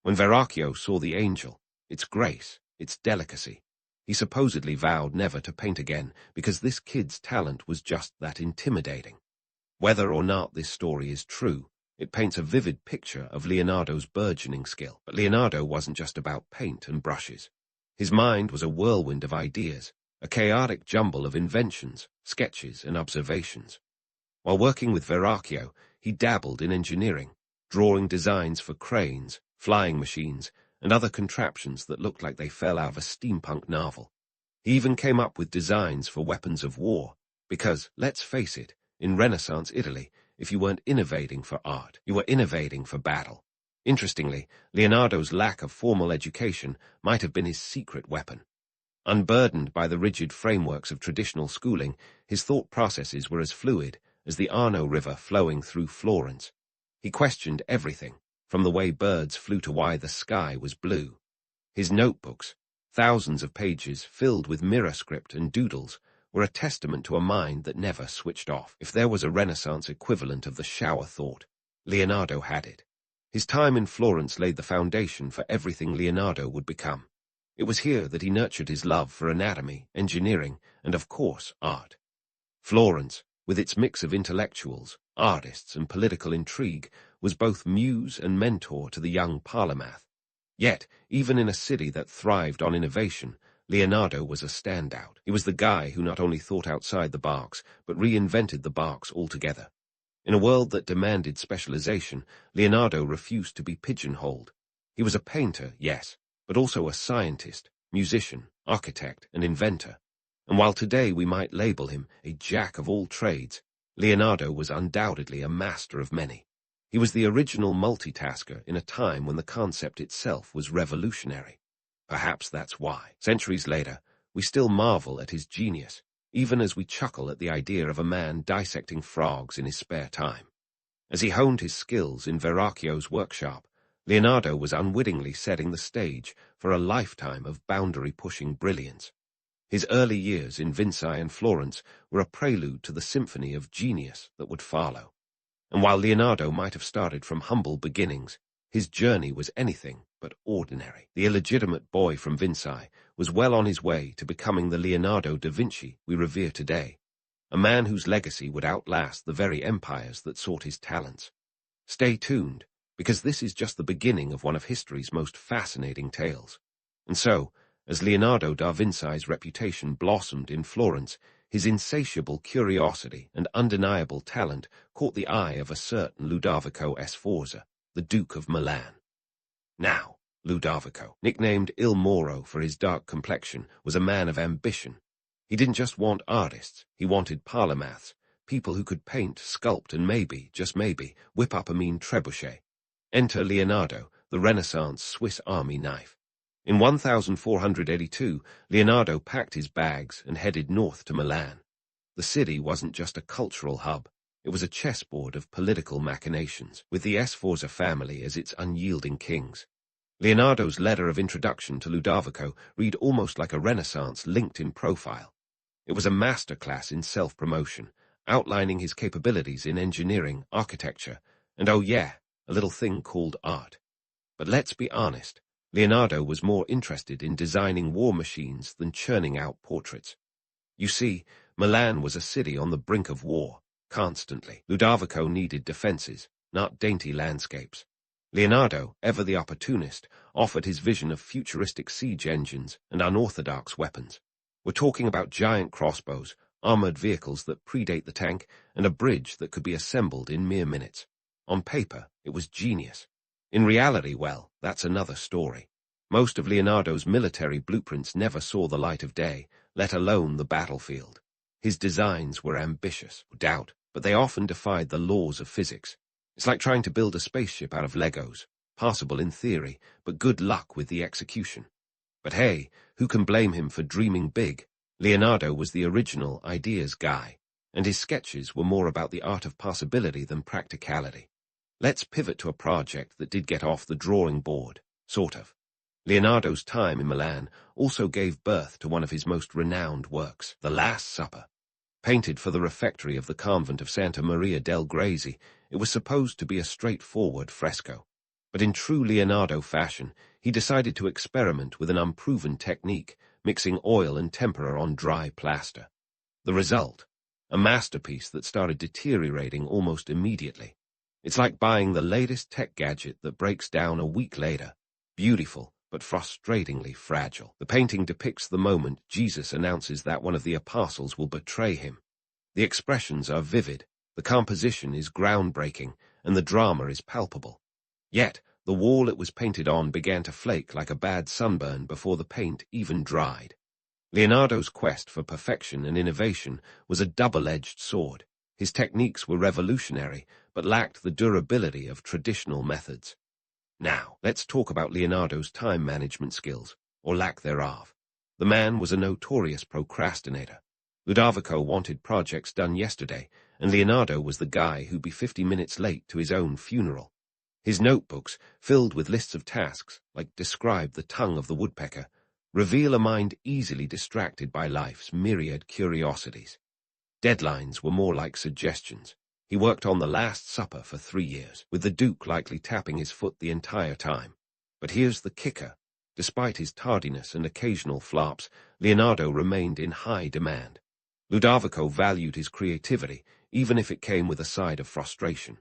When Verrocchio saw the angel, its grace, its delicacy, he supposedly vowed never to paint again because this kid's talent was just that intimidating. Whether or not this story is true, it paints a vivid picture of Leonardo's burgeoning skill. But Leonardo wasn't just about paint and brushes. His mind was a whirlwind of ideas, a chaotic jumble of inventions, sketches, and observations. While working with Verrocchio, he dabbled in engineering, drawing designs for cranes, flying machines, and other contraptions that looked like they fell out of a steampunk novel. He even came up with designs for weapons of war, because, let's face it, in Renaissance Italy, if you weren't innovating for art, you were innovating for battle. Interestingly, Leonardo's lack of formal education might have been his secret weapon. Unburdened by the rigid frameworks of traditional schooling, his thought processes were as fluid as the Arno River flowing through Florence. He questioned everything, from the way birds flew to why the sky was blue. His notebooks, thousands of pages filled with mirror script and doodles, were a testament to a mind that never switched off. If there was a Renaissance equivalent of the shower thought, Leonardo had it. His time in Florence laid the foundation for everything Leonardo would become. It was here that he nurtured his love for anatomy, engineering, and of course, art. Florence, with its mix of intellectuals, artists, and political intrigue, was both muse and mentor to the young polymath. Yet, even in a city that thrived on innovation, Leonardo was a standout. He was the guy who not only thought outside the box, but reinvented the box altogether. In a world that demanded specialization, Leonardo refused to be pigeonholed. He was a painter, yes, but also a scientist, musician, architect, and inventor. And while today we might label him a jack of all trades, Leonardo was undoubtedly a master of many. He was the original multitasker in a time when the concept itself was revolutionary. Perhaps that's why, centuries later, we still marvel at his genius, even as we chuckle at the idea of a man dissecting frogs in his spare time. As he honed his skills in Verrocchio's workshop, Leonardo was unwittingly setting the stage for a lifetime of boundary-pushing brilliance. His early years in Vinci and Florence were a prelude to the symphony of genius that would follow. And while Leonardo might have started from humble beginnings, His journey was anything but ordinary. The illegitimate boy from Vinci was well on his way to becoming the Leonardo da Vinci we revere today, a man whose legacy would outlast the very empires that sought his talents. Stay tuned, because this is just the beginning of one of history's most fascinating tales. And so, as Leonardo da Vinci's reputation blossomed in Florence, his insatiable curiosity and undeniable talent caught the eye of a certain Ludovico Sforza, the Duke of Milan. Now, Ludovico, nicknamed Il Moro for his dark complexion, was a man of ambition. He didn't just want artists, he wanted polymaths, people who could paint, sculpt, and maybe, just maybe, whip up a mean trebuchet. Enter Leonardo, the Renaissance Swiss Army knife. In 1482, Leonardo packed his bags and headed north to Milan. The city wasn't just a cultural hub, it was a chessboard of political machinations, with the Sforza family as its unyielding kings. Leonardo's letter of introduction to Ludovico read almost like a Renaissance LinkedIn profile. It was a masterclass in self-promotion, outlining his capabilities in engineering, architecture, and oh yeah, a little thing called art. But let's be honest, Leonardo was more interested in designing war machines than churning out portraits. You see, Milan was a city on the brink of war, constantly. Ludovico needed defenses, not dainty landscapes. Leonardo, ever the opportunist, offered his vision of futuristic siege engines and unorthodox weapons. We're talking about giant crossbows, armored vehicles that predate the tank, and a bridge that could be assembled in mere minutes. On paper, it was genius. In reality, well, that's another story. Most of Leonardo's military blueprints never saw the light of day, let alone the battlefield. His designs were ambitious, no doubt, but they often defied the laws of physics. It's like trying to build a spaceship out of Legos, possible in theory, but good luck with the execution. But hey, who can blame him for dreaming big? Leonardo was the original ideas guy, and his sketches were more about the art of possibility than practicality. Let's pivot to a project that did get off the drawing board, sort of. Leonardo's time in Milan also gave birth to one of his most renowned works, The Last Supper. Painted for the refectory of the convent of Santa Maria del Grazie, it was supposed to be a straightforward fresco. But in true Leonardo fashion, he decided to experiment with an unproven technique, mixing oil and tempera on dry plaster. The result? A masterpiece that started deteriorating almost immediately. It's like buying the latest tech gadget that breaks down a week later. Beautiful, but frustratingly fragile. The painting depicts the moment Jesus announces that one of the apostles will betray him. The expressions are vivid, the composition is groundbreaking, and the drama is palpable. Yet, the wall it was painted on began to flake like a bad sunburn before the paint even dried. Leonardo's quest for perfection and innovation was a double-edged sword. His techniques were revolutionary, but lacked the durability of traditional methods. Now, let's talk about Leonardo's time management skills, or lack thereof. The man was a notorious procrastinator. Ludovico wanted projects done yesterday, and Leonardo was the guy who'd be 50 minutes late to his own funeral. His notebooks, filled with lists of tasks, like describe the tongue of the woodpecker, reveal a mind easily distracted by life's myriad curiosities. Deadlines were more like suggestions. He worked on The Last Supper for 3 years, with the Duke likely tapping his foot the entire time. But here's the kicker. Despite his tardiness and occasional flops, Leonardo remained in high demand. Ludovico valued his creativity, even if it came with a side of frustration.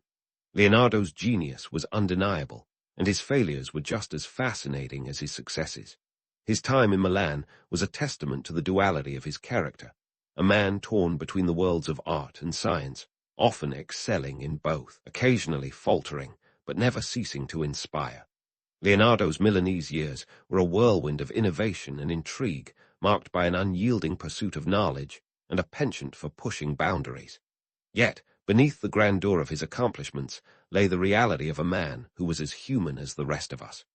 Leonardo's genius was undeniable, and his failures were just as fascinating as his successes. His time in Milan was a testament to the duality of his character, a man torn between the worlds of art and science, often excelling in both, occasionally faltering, but never ceasing to inspire. Leonardo's Milanese years were a whirlwind of innovation and intrigue, marked by an unyielding pursuit of knowledge and a penchant for pushing boundaries. Yet, beneath the grandeur of his accomplishments lay the reality of a man who was as human as the rest of us.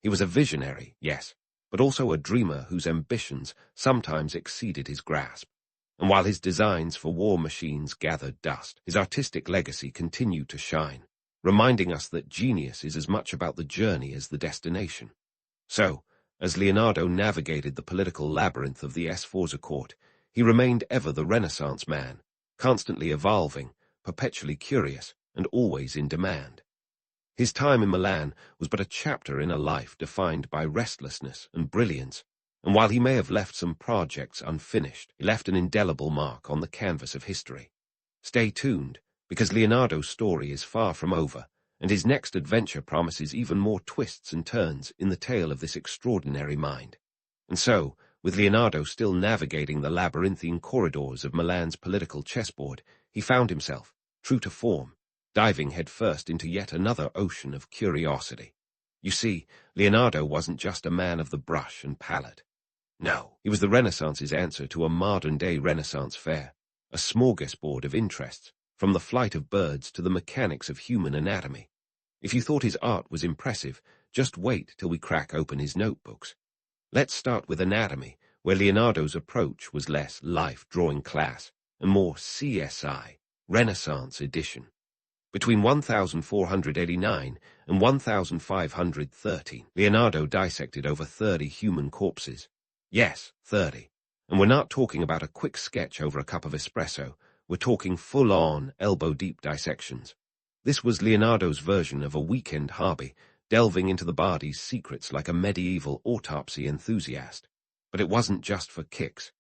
He was a visionary, yes, but also a dreamer whose ambitions sometimes exceeded his grasp. And while his designs for war machines gathered dust, his artistic legacy continued to shine, reminding us that genius is as much about the journey as the destination. So, as Leonardo navigated the political labyrinth of the Sforza court, he remained ever the Renaissance man, constantly evolving, perpetually curious, and always in demand. His time in Milan was but a chapter in a life defined by restlessness and brilliance, and while he may have left some projects unfinished, he left an indelible mark on the canvas of history. Stay tuned, because Leonardo's story is far from over, and his next adventure promises even more twists and turns in the tale of this extraordinary mind. And so, with Leonardo still navigating the labyrinthine corridors of Milan's political chessboard, he found himself, true to form, diving headfirst into yet another ocean of curiosity. You see, Leonardo wasn't just a man of the brush and palette. No, he was the Renaissance's answer to a modern-day Renaissance fair, a smorgasbord of interests, from the flight of birds to the mechanics of human anatomy. If you thought his art was impressive, just wait till we crack open his notebooks. Let's start with anatomy, where Leonardo's approach was less life-drawing class and more CSI, Renaissance edition. Between 1489 and 1513, Leonardo dissected over 30 human corpses. Yes, 30. And we're not talking about a quick sketch over a cup of espresso. We're talking full-on, elbow-deep dissections. This was Leonardo's version of a weekend hobby, delving into the body's secrets like a medieval autopsy enthusiast. But it wasn't just for kicks.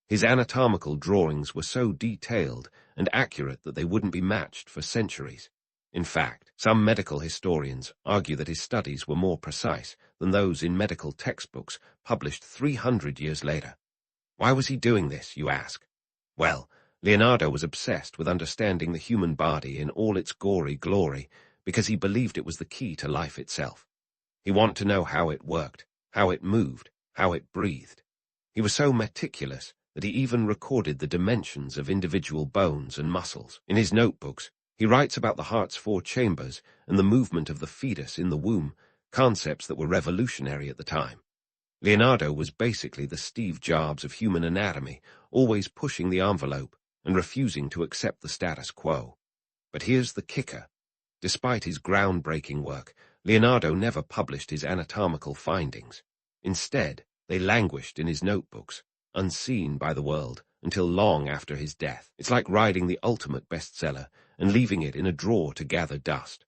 His anatomical drawings were so detailed and accurate that they wouldn't be matched for centuries. In fact, some medical historians argue that his studies were more precise than those in medical textbooks published 300 years later. Why was he doing this, you ask? Well, Leonardo was obsessed with understanding the human body in all its gory glory because he believed it was the key to life itself. He wanted to know how it worked, how it moved, how it breathed. He was so meticulous that he even recorded the dimensions of individual bones and muscles. In his notebooks, he writes about the heart's 4 chambers and the movement of the fetus in the womb, concepts that were revolutionary at the time. Leonardo was basically the Steve Jobs of human anatomy, always pushing the envelope and refusing to accept the status quo. But here's the kicker. Despite his groundbreaking work, Leonardo never published his anatomical findings. Instead, they languished in his notebooks, unseen by the world, until long after his death. It's like writing the ultimate bestseller and leaving it in a drawer to gather dust.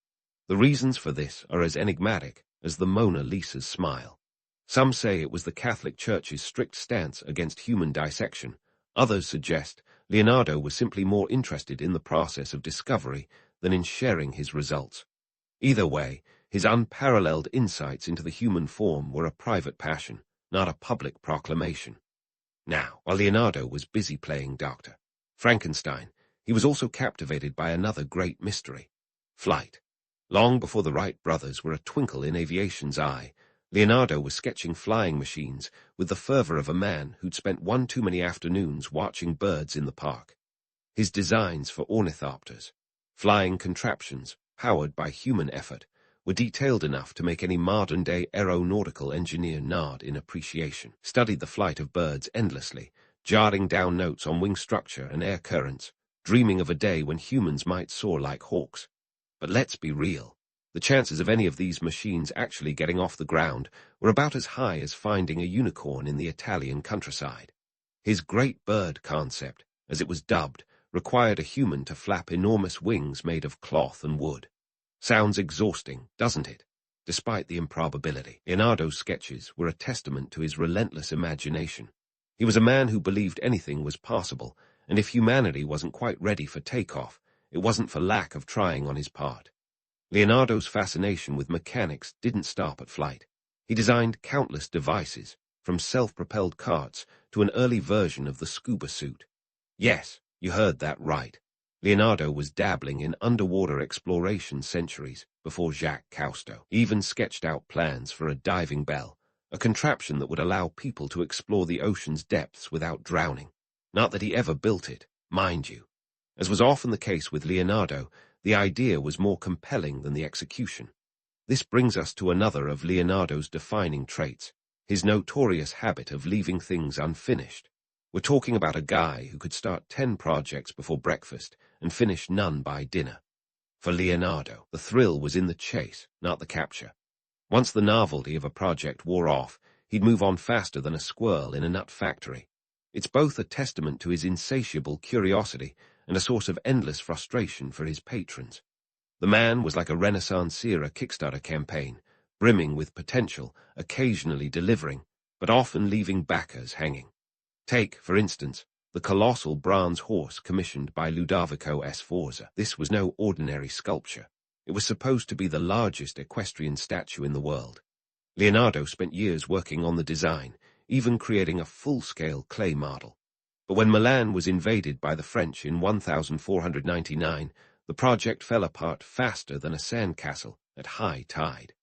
The reasons for this are as enigmatic as the Mona Lisa's smile. Some say it was the Catholic Church's strict stance against human dissection. Others suggest Leonardo was simply more interested in the process of discovery than in sharing his results. Either way, his unparalleled insights into the human form were a private passion, not a public proclamation. Now, while Leonardo was busy playing Dr. Frankenstein, he was also captivated by another great mystery: flight. Long before the Wright brothers were a twinkle in aviation's eye, Leonardo was sketching flying machines with the fervor of a man who'd spent one too many afternoons watching birds in the park. His designs for ornithopters, flying contraptions powered by human effort, were detailed enough to make any modern-day aeronautical engineer nod in appreciation. Studied the flight of birds endlessly, jotting down notes on wing structure and air currents, dreaming of a day when humans might soar like hawks. But let's be real. The chances of any of these machines actually getting off the ground were about as high as finding a unicorn in the Italian countryside. His great bird concept, as it was dubbed, required a human to flap enormous wings made of cloth and wood. Sounds exhausting, doesn't it? Despite the improbability, Leonardo's sketches were a testament to his relentless imagination. He was a man who believed anything was possible, and if humanity wasn't quite ready for takeoff, it wasn't for lack of trying on his part. Leonardo's fascination with mechanics didn't stop at flight. He designed countless devices, from self-propelled carts to an early version of the scuba suit. Yes, you heard that right. Leonardo was dabbling in underwater exploration centuries before Jacques Cousteau. He even sketched out plans for a diving bell, a contraption that would allow people to explore the ocean's depths without drowning. Not that he ever built it, mind you. As was often the case with Leonardo, the idea was more compelling than the execution. This brings us to another of Leonardo's defining traits, his notorious habit of leaving things unfinished. We're talking about a guy who could start 10 projects before breakfast and finish none by dinner. For Leonardo, the thrill was in the chase, not the capture. Once the novelty of a project wore off, he'd move on faster than a squirrel in a nut factory. It's both a testament to his insatiable curiosity and a source of endless frustration for his patrons. The man was like a Renaissance-era Kickstarter campaign, brimming with potential, occasionally delivering, but often leaving backers hanging. Take, for instance, the colossal bronze horse commissioned by Ludovico Sforza. This was no ordinary sculpture. It was supposed to be the largest equestrian statue in the world. Leonardo spent years working on the design, even creating a full-scale clay model. But when Milan was invaded by the French in 1499, the project fell apart faster than a sandcastle at high tide.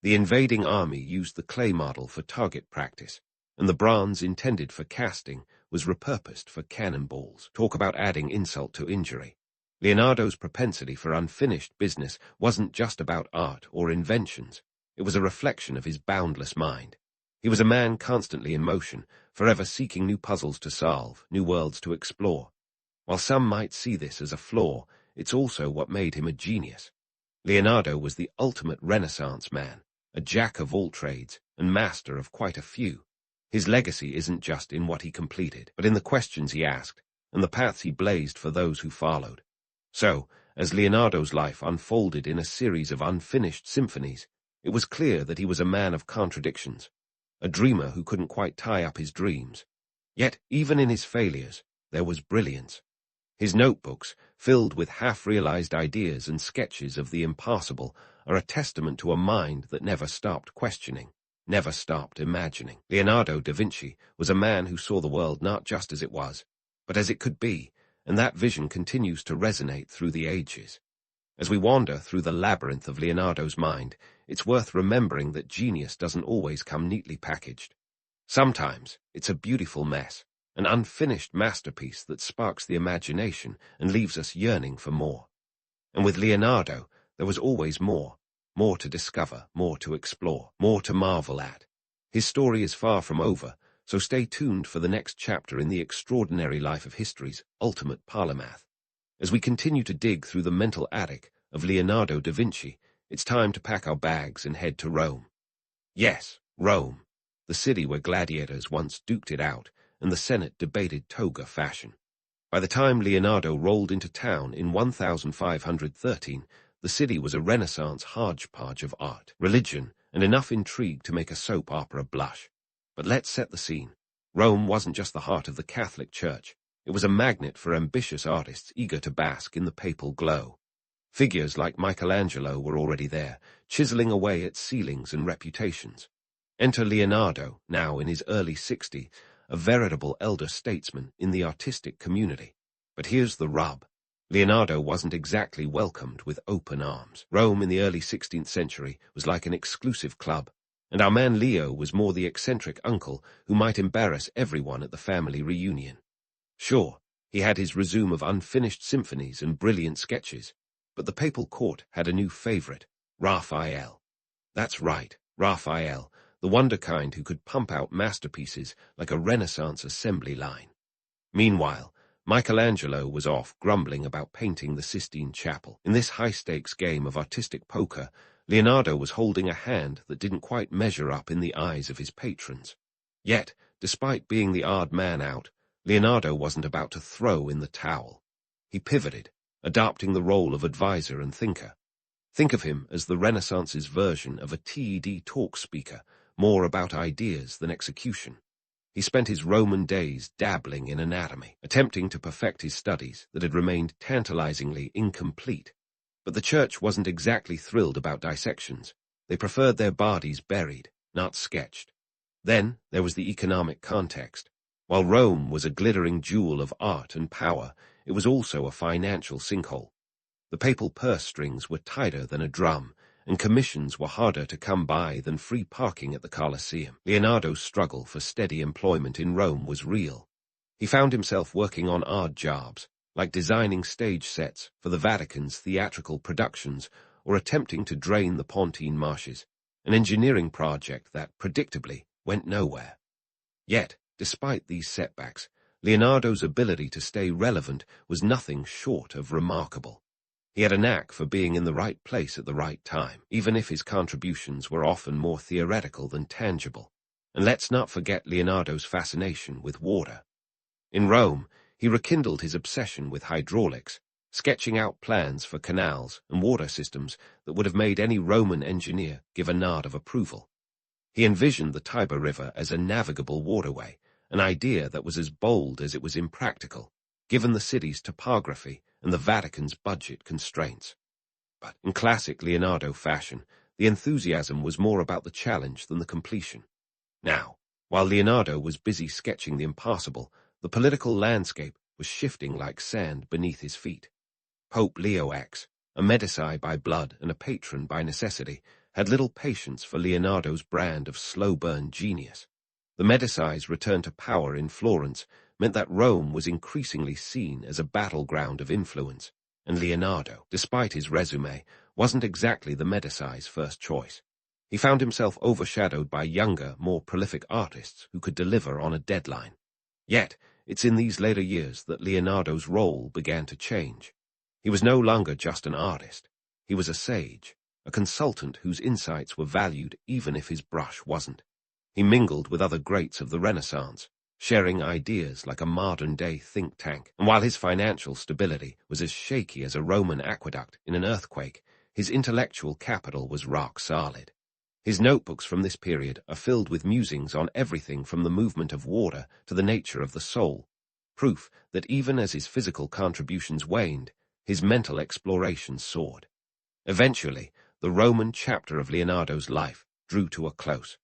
The invading army used the clay model for target practice, and the bronze intended for casting was repurposed for cannonballs. Talk about adding insult to injury. Leonardo's propensity for unfinished business wasn't just about art or inventions. It was a reflection of his boundless mind. He was a man constantly in motion, forever seeking new puzzles to solve, new worlds to explore. While some might see this as a flaw, it's also what made him a genius. Leonardo was the ultimate Renaissance man, a jack of all trades and master of quite a few. His legacy isn't just in what he completed, but in the questions he asked and the paths he blazed for those who followed. So, as Leonardo's life unfolded in a series of unfinished symphonies, it was clear that he was a man of contradictions, a dreamer who couldn't quite tie up his dreams. Yet, even in his failures, there was brilliance. His notebooks, filled with half-realized ideas and sketches of the impossible, are a testament to a mind that never stopped questioning, never stopped imagining. Leonardo da Vinci was a man who saw the world not just as it was, but as it could be, and that vision continues to resonate through the ages. As we wander through the labyrinth of Leonardo's mind, it's worth remembering that genius doesn't always come neatly packaged. Sometimes it's a beautiful mess, an unfinished masterpiece that sparks the imagination and leaves us yearning for more. And with Leonardo, there was always more to discover, more to explore, more to marvel at. His story is far from over, so stay tuned for the next chapter in the extraordinary life of history's ultimate polymath. As we continue to dig through the mental attic of Leonardo da Vinci, it's time to pack our bags and head to Rome. Yes, Rome, the city where gladiators once duked it out and the Senate debated toga fashion. By the time Leonardo rolled into town in 1513, the city was a Renaissance hodgepodge of art, religion, and enough intrigue to make a soap opera blush. But let's set the scene. Rome wasn't just the heart of the Catholic Church. It was a magnet for ambitious artists eager to bask in the papal glow. Figures like Michelangelo were already there, chiseling away at ceilings and reputations. Enter Leonardo, now in his early 60s, a veritable elder statesman in the artistic community. But here's the rub. Leonardo wasn't exactly welcomed with open arms. Rome in the early 16th century was like an exclusive club, and our man Leo was more the eccentric uncle who might embarrass everyone at the family reunion. Sure, he had his resume of unfinished symphonies and brilliant sketches, but the papal court had a new favorite, Raphael. That's right, Raphael, the wonder kind who could pump out masterpieces like a Renaissance assembly line. Meanwhile, Michelangelo was off grumbling about painting the Sistine Chapel. In this high-stakes game of artistic poker, Leonardo was holding a hand that didn't quite measure up in the eyes of his patrons. Yet, despite being the odd man out, Leonardo wasn't about to throw in the towel. He pivoted, adopting the role of advisor and thinker. Think of him as the Renaissance's version of a TED talk speaker, more about ideas than execution. He spent his Roman days dabbling in anatomy, attempting to perfect his studies that had remained tantalizingly incomplete. But the church wasn't exactly thrilled about dissections. They preferred their bodies buried, not sketched. Then there was the economic context. While Rome was a glittering jewel of art and power, it was also a financial sinkhole. The papal purse strings were tighter than a drum, and commissions were harder to come by than free parking at the Colosseum. Leonardo's struggle for steady employment in Rome was real. He found himself working on odd jobs, like designing stage sets for the Vatican's theatrical productions or attempting to drain the Pontine marshes, an engineering project that, predictably, went nowhere. Yet, despite these setbacks, Leonardo's ability to stay relevant was nothing short of remarkable. He had a knack for being in the right place at the right time, even if his contributions were often more theoretical than tangible. And let's not forget Leonardo's fascination with water. In Rome, he rekindled his obsession with hydraulics, sketching out plans for canals and water systems that would have made any Roman engineer give a nod of approval. He envisioned the Tiber River as a navigable waterway, an idea that was as bold as it was impractical, given the city's topography and the Vatican's budget constraints. But in classic Leonardo fashion, the enthusiasm was more about the challenge than the completion. Now, while Leonardo was busy sketching the impossible, the political landscape was shifting like sand beneath his feet. Pope Leo X, a Medici by blood and a patron by necessity, had little patience for Leonardo's brand of slow-burn genius. The Medici's return to power in Florence meant that Rome was increasingly seen as a battleground of influence, and Leonardo, despite his resume, wasn't exactly the Medici's first choice. He found himself overshadowed by younger, more prolific artists who could deliver on a deadline. Yet, it's in these later years that Leonardo's role began to change. He was no longer just an artist. He was a sage, a consultant whose insights were valued even if his brush wasn't. He mingled with other greats of the Renaissance, sharing ideas like a modern-day think tank, and while his financial stability was as shaky as a Roman aqueduct in an earthquake, his intellectual capital was rock solid. His notebooks from this period are filled with musings on everything from the movement of water to the nature of the soul, proof that even as his physical contributions waned, his mental explorations soared. Eventually, the Roman chapter of Leonardo's life drew to a close.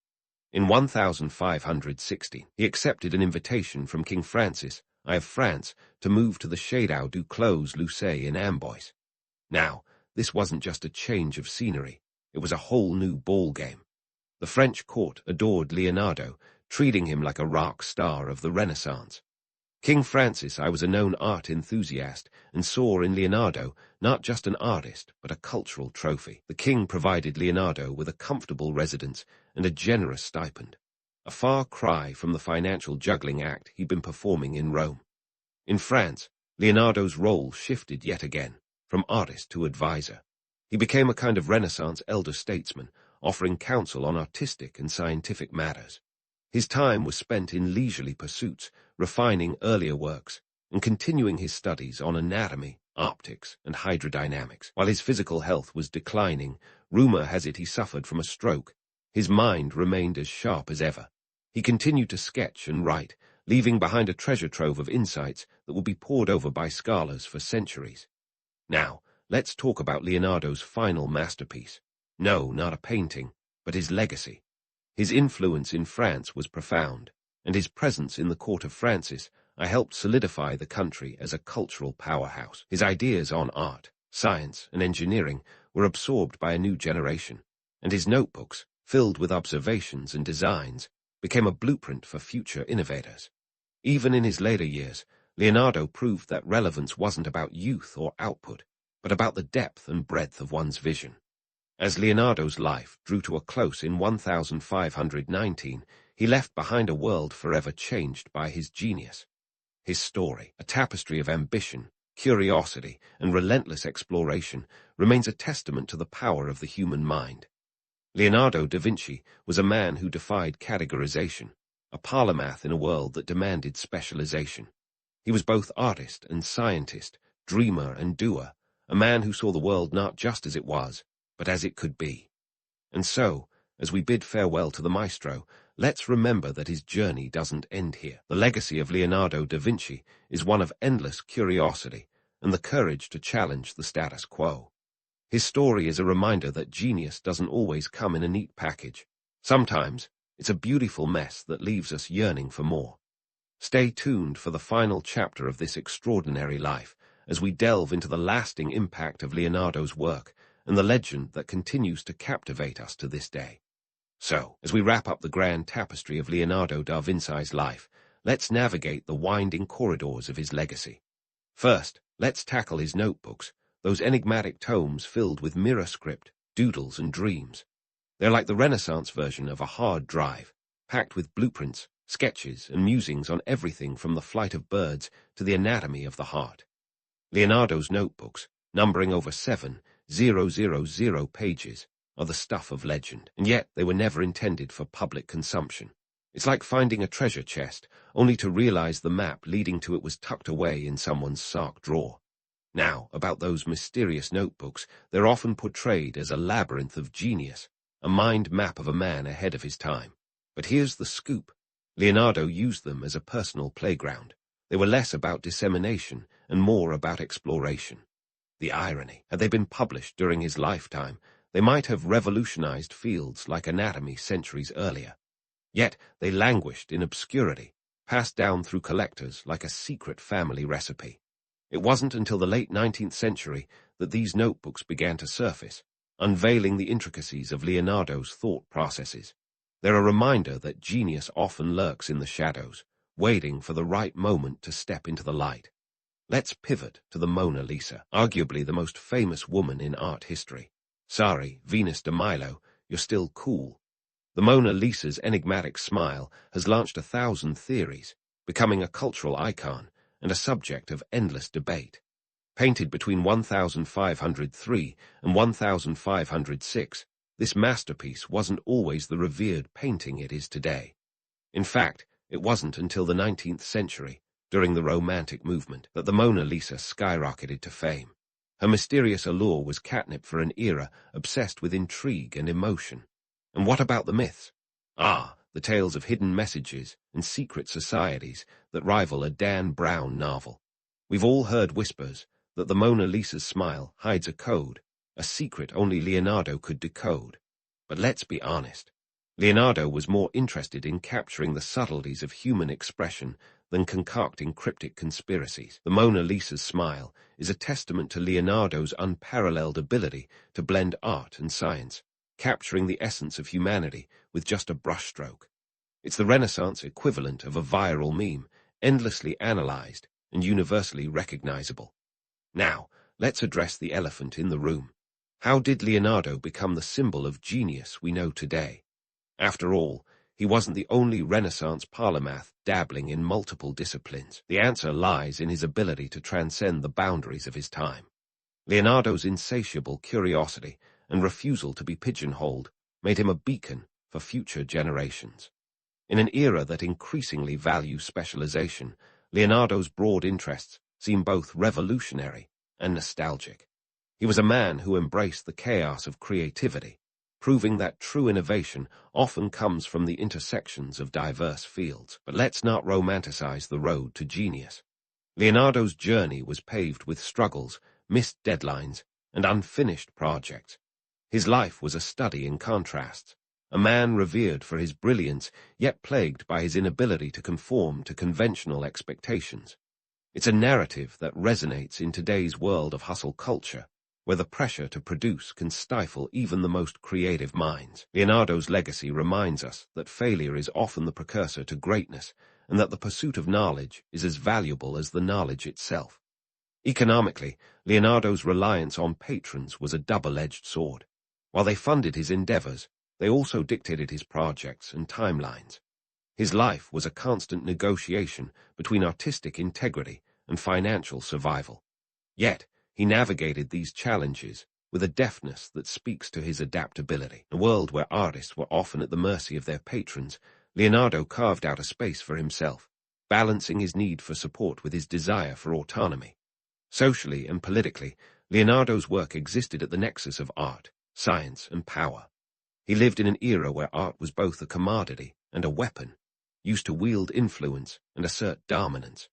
In 1516, he accepted an invitation from King Francis I of France to move to the Château du Clos Lucé in Amboise. Now, this wasn't just a change of scenery, it was a whole new ballgame. The French court adored Leonardo, treating him like a rock star of the Renaissance. King Francis I was a known art enthusiast and saw in Leonardo not just an artist, but a cultural trophy. The king provided Leonardo with a comfortable residence and a generous stipend, a far cry from the financial juggling act he'd been performing in Rome. In France, Leonardo's role shifted yet again, from artist to advisor. He became a kind of Renaissance elder statesman, offering counsel on artistic and scientific matters. His time was spent in leisurely pursuits, refining earlier works, and continuing his studies on anatomy, optics, and hydrodynamics. While his physical health was declining, rumor has it he suffered from a stroke. His mind remained as sharp as ever. He continued to sketch and write, leaving behind a treasure trove of insights that would be pored over by scholars for centuries. Now, let's talk about Leonardo's final masterpiece. No, not a painting, but his legacy. His influence in France was profound, and his presence in the court of Francis helped solidify the country as a cultural powerhouse. His ideas on art, science, and engineering were absorbed by a new generation, and his notebooks, filled with observations and designs, became a blueprint for future innovators. Even in his later years, Leonardo proved that relevance wasn't about youth or output, but about the depth and breadth of one's vision. As Leonardo's life drew to a close in 1519, he left behind a world forever changed by his genius. His story, a tapestry of ambition, curiosity, and relentless exploration, remains a testament to the power of the human mind. Leonardo da Vinci was a man who defied categorization, a polymath in a world that demanded specialization. He was both artist and scientist, dreamer and doer, a man who saw the world not just as it was, but as it could be. And so, as we bid farewell to the maestro, let's remember that his journey doesn't end here. The legacy of Leonardo da Vinci is one of endless curiosity and the courage to challenge the status quo. His story is a reminder that genius doesn't always come in a neat package. Sometimes, it's a beautiful mess that leaves us yearning for more. Stay tuned for the final chapter of this extraordinary life as we delve into the lasting impact of Leonardo's work and the legend that continues to captivate us to this day. So, as we wrap up the grand tapestry of Leonardo da Vinci's life, let's navigate the winding corridors of his legacy. First, let's tackle his notebooks, those enigmatic tomes filled with mirror script, doodles, and dreams. They're like the Renaissance version of a hard drive, packed with blueprints, sketches, and musings on everything from the flight of birds to the anatomy of the heart. Leonardo's notebooks, numbering over 7,000 pages, are the stuff of legend, and yet they were never intended for public consumption. It's like finding a treasure chest, only to realize the map leading to it was tucked away in someone's sock drawer. Now, about those mysterious notebooks, they're often portrayed as a labyrinth of genius, a mind map of a man ahead of his time. But here's the scoop. Leonardo used them as a personal playground. They were less about dissemination and more about exploration. The irony, had they been published during his lifetime, they might have revolutionized fields like anatomy centuries earlier. Yet they languished in obscurity, passed down through collectors like a secret family recipe. It wasn't until the late 19th century that these notebooks began to surface, unveiling the intricacies of Leonardo's thought processes. They're a reminder that genius often lurks in the shadows, waiting for the right moment to step into the light. Let's pivot to the Mona Lisa, arguably the most famous woman in art history. Sorry, Venus de Milo, you're still cool. The Mona Lisa's enigmatic smile has launched 1,000 theories, becoming a cultural icon and a subject of endless debate. Painted between 1503 and 1506, this masterpiece wasn't always the revered painting it is today. In fact, it wasn't until the 19th century, during the Romantic movement, that the Mona Lisa skyrocketed to fame. Her mysterious allure was catnip for an era obsessed with intrigue and emotion. And what about the myths? The tales of hidden messages and secret societies that rival a Dan Brown novel. We've all heard whispers that the Mona Lisa's smile hides a code, a secret only Leonardo could decode. But let's be honest. Leonardo was more interested in capturing the subtleties of human expression than concocting cryptic conspiracies. The Mona Lisa's smile is a testament to Leonardo's unparalleled ability to blend art and science, capturing the essence of humanity with just a brushstroke. It's the Renaissance equivalent of a viral meme, endlessly analyzed and universally recognizable. Now, let's address the elephant in the room. How did Leonardo become the symbol of genius we know today? After all, he wasn't the only Renaissance polymath dabbling in multiple disciplines. The answer lies in his ability to transcend the boundaries of his time. Leonardo's insatiable curiosity and refusal to be pigeonholed made him a beacon for future generations. In an era that increasingly values specialization, Leonardo's broad interests seem both revolutionary and nostalgic. He was a man who embraced the chaos of creativity, proving that true innovation often comes from the intersections of diverse fields. But let's not romanticize the road to genius. Leonardo's journey was paved with struggles, missed deadlines, and unfinished projects. His life was a study in contrasts, a man revered for his brilliance, yet plagued by his inability to conform to conventional expectations. It's a narrative that resonates in today's world of hustle culture, where the pressure to produce can stifle even the most creative minds. Leonardo's legacy reminds us that failure is often the precursor to greatness, and that the pursuit of knowledge is as valuable as the knowledge itself. Economically, Leonardo's reliance on patrons was a double-edged sword. While they funded his endeavors, they also dictated his projects and timelines. His life was a constant negotiation between artistic integrity and financial survival. Yet, he navigated these challenges with a deftness that speaks to his adaptability. In a world where artists were often at the mercy of their patrons, Leonardo carved out a space for himself, balancing his need for support with his desire for autonomy. Socially and politically, Leonardo's work existed at the nexus of art, science, and power. He lived in an era where art was both a commodity and a weapon, used to wield influence and assert dominance.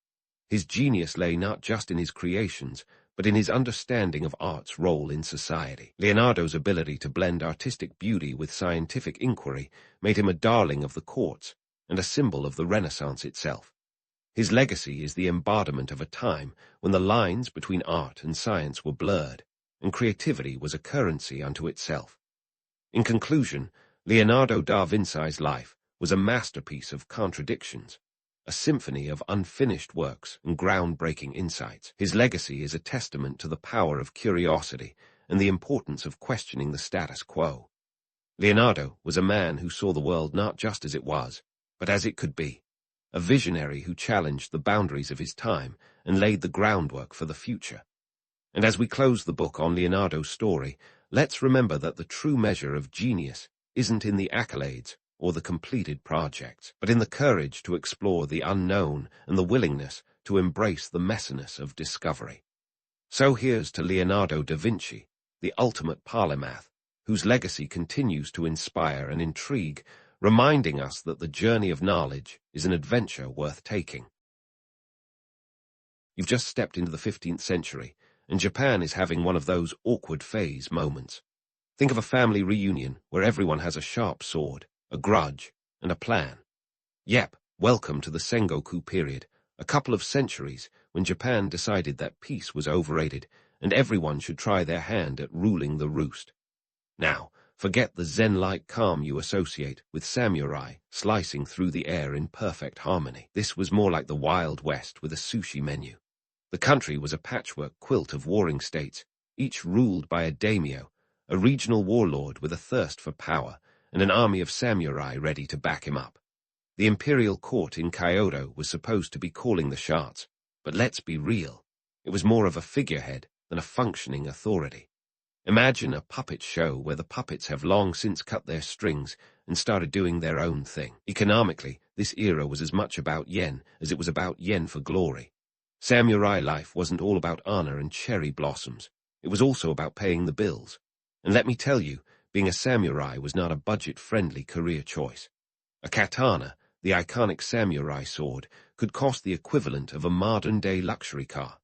His genius lay not just in his creations, but in his understanding of art's role in society. Leonardo's ability to blend artistic beauty with scientific inquiry made him a darling of the courts and a symbol of the Renaissance itself. His legacy is the embodiment of a time when the lines between art and science were blurred, and creativity was a currency unto itself. In conclusion, Leonardo da Vinci's life was a masterpiece of contradictions, a symphony of unfinished works and groundbreaking insights. His legacy is a testament to the power of curiosity and the importance of questioning the status quo. Leonardo was a man who saw the world not just as it was, but as it could be, a visionary who challenged the boundaries of his time and laid the groundwork for the future. And as we close the book on Leonardo's story, let's remember that the true measure of genius isn't in the accolades or the completed projects, but in the courage to explore the unknown and the willingness to embrace the messiness of discovery. So here's to Leonardo da Vinci, the ultimate polymath, whose legacy continues to inspire and intrigue, reminding us that the journey of knowledge is an adventure worth taking. You've just stepped into the 15th century, and Japan is having one of those awkward phase moments. Think of a family reunion where everyone has a sharp sword, a grudge, and a plan. Yep, welcome to the Sengoku period, a couple of centuries when Japan decided that peace was overrated and everyone should try their hand at ruling the roost. Now, forget the zen-like calm you associate with samurai slicing through the air in perfect harmony. This was more like the Wild West with a sushi menu. The country was a patchwork quilt of warring states, each ruled by a daimyo, a regional warlord with a thirst for power, and an army of samurai ready to back him up. The imperial court in Kyoto was supposed to be calling the shots, but let's be real, it was more of a figurehead than a functioning authority. Imagine a puppet show where the puppets have long since cut their strings and started doing their own thing. Economically, this era was as much about yen as it was about yen for glory. Samurai life wasn't all about honor and cherry blossoms. It was also about paying the bills. And let me tell you, being a samurai was not a budget-friendly career choice. A katana, the iconic samurai sword, could cost the equivalent of a modern-day luxury car.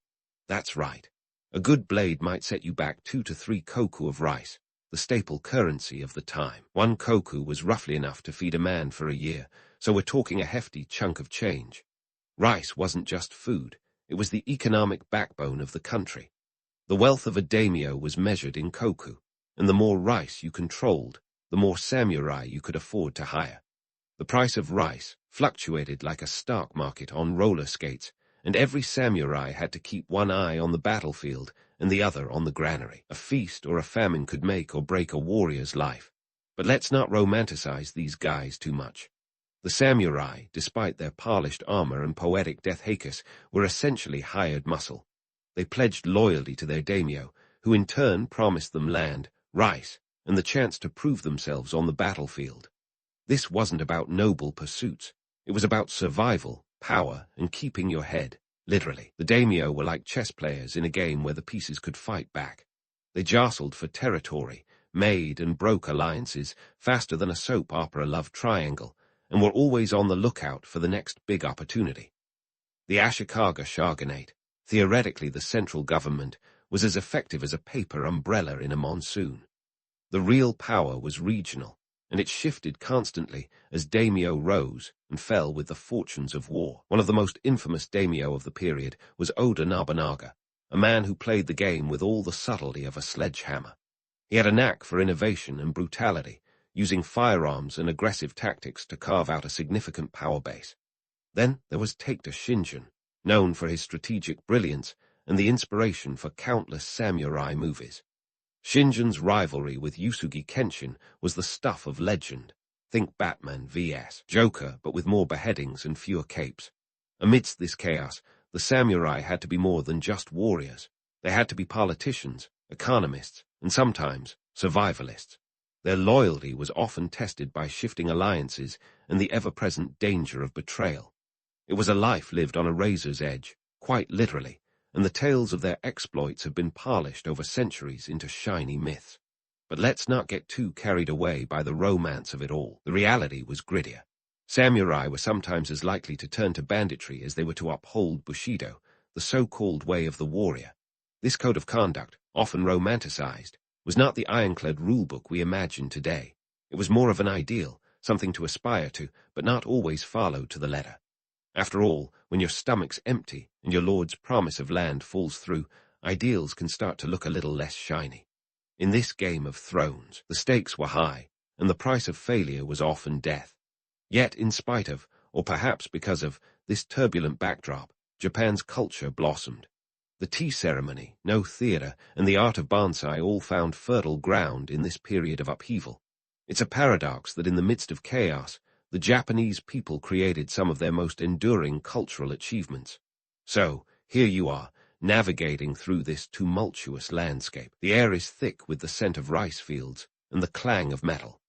That's right. A good blade might set you back 2 to 3 koku of rice, the staple currency of the time. 1 koku was roughly enough to feed a man for a year, so we're talking a hefty chunk of change. Rice wasn't just food, it was the economic backbone of the country. The wealth of a daimyo was measured in koku, and the more rice you controlled, the more samurai you could afford to hire. The price of rice fluctuated like a stock market on roller skates, and every samurai had to keep one eye on the battlefield and the other on the granary. A feast or a famine could make or break a warrior's life. But let's not romanticize these guys too much. The samurai, despite their polished armor and poetic death hakes, were essentially hired muscle. They pledged loyalty to their daimyo, who in turn promised them land, rice, and the chance to prove themselves on the battlefield. This wasn't about noble pursuits. It was about survival, power, and keeping your head, literally. The daimyo were like chess players in a game where the pieces could fight back. They jostled for territory, made and broke alliances faster than a soap opera love triangle, and were always on the lookout for the next big opportunity. The Ashikaga shogunate, theoretically the central government, was as effective as a paper umbrella in a monsoon. The real power was regional, and it shifted constantly as daimyo rose and fell with the fortunes of war. One of the most infamous daimyo of the period was Oda Nobunaga, a man who played the game with all the subtlety of a sledgehammer. He had a knack for innovation and brutality, using firearms and aggressive tactics to carve out a significant power base. Then there was Takedo Shinjin, known for his strategic brilliance and the inspiration for countless samurai movies. Shinjin's rivalry with Yusugi Kenshin was the stuff of legend. Think Batman vs. Joker, but with more beheadings and fewer capes. Amidst this chaos, the samurai had to be more than just warriors. They had to be politicians, economists, and sometimes survivalists. Their loyalty was often tested by shifting alliances and the ever-present danger of betrayal. It was a life lived on a razor's edge, quite literally, and the tales of their exploits have been polished over centuries into shiny myths. But let's not get too carried away by the romance of it all. The reality was grittier. Samurai were sometimes as likely to turn to banditry as they were to uphold Bushido, the so-called way of the warrior. This code of conduct, often romanticized, was not the ironclad rulebook we imagine today. It was more of an ideal, something to aspire to, but not always followed to the letter. After all, when your stomach's empty and your lord's promise of land falls through, ideals can start to look a little less shiny. In this Game of Thrones, the stakes were high, and the price of failure was often death. Yet, in spite of, or perhaps because of, this turbulent backdrop, Japan's culture blossomed. The tea ceremony, no theater, and the art of bonsai all found fertile ground in this period of upheaval. It's a paradox that in the midst of chaos, the Japanese people created some of their most enduring cultural achievements. So, here you are, navigating through this tumultuous landscape. The air is thick with the scent of rice fields and the clang of metal.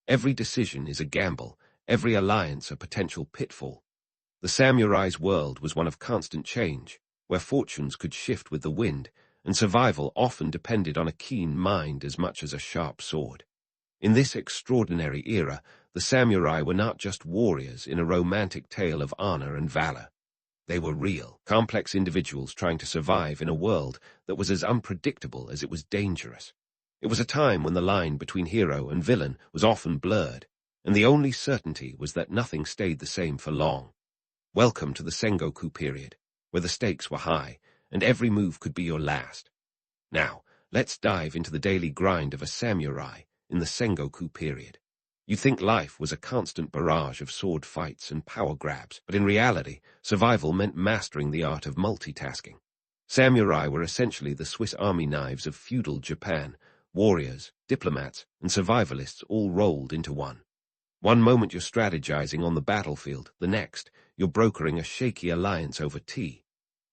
Every decision is a gamble, every alliance a potential pitfall. The samurai's world was one of constant change, where fortunes could shift with the wind, and survival often depended on a keen mind as much as a sharp sword. In this extraordinary era, the samurai were not just warriors in a romantic tale of honor and valor. They were real, complex individuals trying to survive in a world that was as unpredictable as it was dangerous. It was a time when the line between hero and villain was often blurred, and the only certainty was that nothing stayed the same for long. Welcome to the Sengoku period, where the stakes were high, and every move could be your last. Now, let's dive into the daily grind of a samurai in the Sengoku period. You think life was a constant barrage of sword fights and power grabs, but in reality, survival meant mastering the art of multitasking. Samurai were essentially the Swiss Army knives of feudal Japan, warriors, diplomats, and survivalists all rolled into one. One moment you're strategizing on the battlefield, the next, you're brokering a shaky alliance over tea.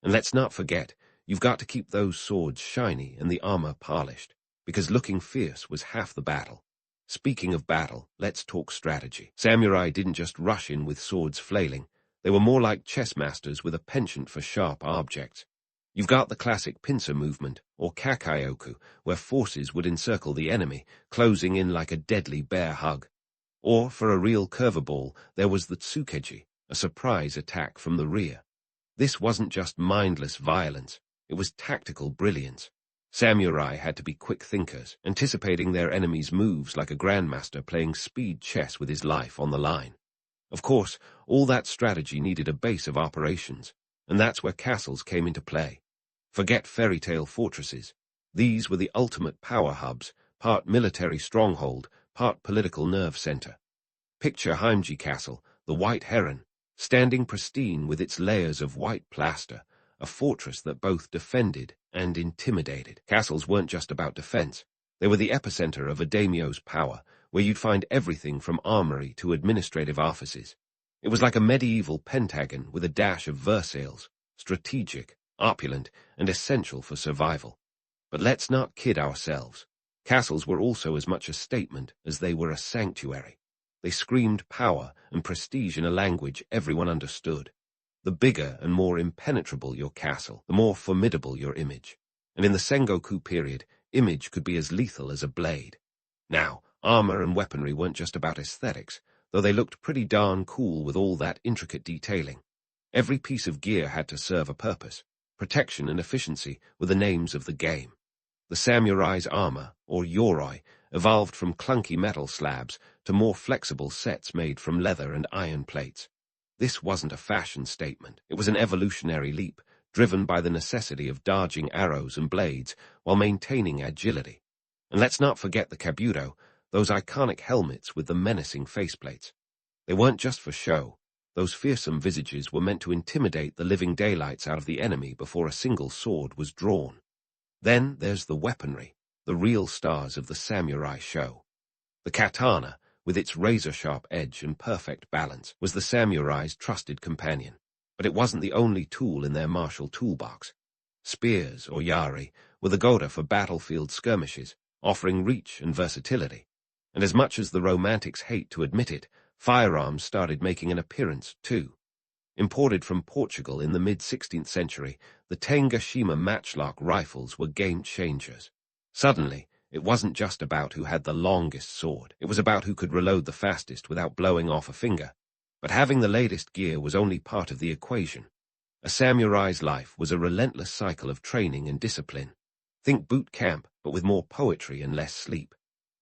And let's not forget, you've got to keep those swords shiny and the armor polished, because looking fierce was half the battle. Speaking of battle, let's talk strategy. Samurai didn't just rush in with swords flailing. They were more like chess masters with a penchant for sharp objects. You've got the classic pincer movement, or kakyoku, where forces would encircle the enemy, closing in like a deadly bear hug. Or, for a real curveball, there was the tsukeji, a surprise attack from the rear. This wasn't just mindless violence, it was tactical brilliance. Samurai had to be quick thinkers, anticipating their enemies' moves like a grandmaster playing speed chess with his life on the line. Of course, all that strategy needed a base of operations, and that's where castles came into play. Forget fairy tale fortresses. These were the ultimate power hubs, part military stronghold, part political nerve center. Picture Heimji Castle, the White Heron, standing pristine with its layers of white plaster, a fortress that both defended and intimidated. Castles weren't just about defense. They were the epicenter of a daimyo's power, where you'd find everything from armory to administrative offices. It was like a medieval pentagon with a dash of Versailles, strategic, opulent, and essential for survival. But let's not kid ourselves. Castles were also as much a statement as they were a sanctuary. They screamed power and prestige in a language everyone understood. The bigger and more impenetrable your castle, the more formidable your image. And in the Sengoku period, image could be as lethal as a blade. Now, armor and weaponry weren't just about aesthetics, though they looked pretty darn cool with all that intricate detailing. Every piece of gear had to serve a purpose. Protection and efficiency were the names of the game. The samurai's armor, or yoroi, evolved from clunky metal slabs to more flexible sets made from leather and iron plates. This wasn't a fashion statement. It was an evolutionary leap, driven by the necessity of dodging arrows and blades while maintaining agility. And let's not forget the kabuto, those iconic helmets with the menacing faceplates. They weren't just for show. Those fearsome visages were meant to intimidate the living daylights out of the enemy before a single sword was drawn. Then there's the weaponry, the real stars of the samurai show. The katana, with its razor-sharp edge and perfect balance, was the samurai's trusted companion. But it wasn't the only tool in their martial toolbox. Spears, or yari, were the goda for battlefield skirmishes, offering reach and versatility. And as much as the romantics hate to admit it, firearms started making an appearance, too. Imported from Portugal in the mid-16th century, the Tanegashima matchlock rifles were game-changers. Suddenly, it wasn't just about who had the longest sword. It was about who could reload the fastest without blowing off a finger. But having the latest gear was only part of the equation. A samurai's life was a relentless cycle of training and discipline. Think boot camp, but with more poetry and less sleep.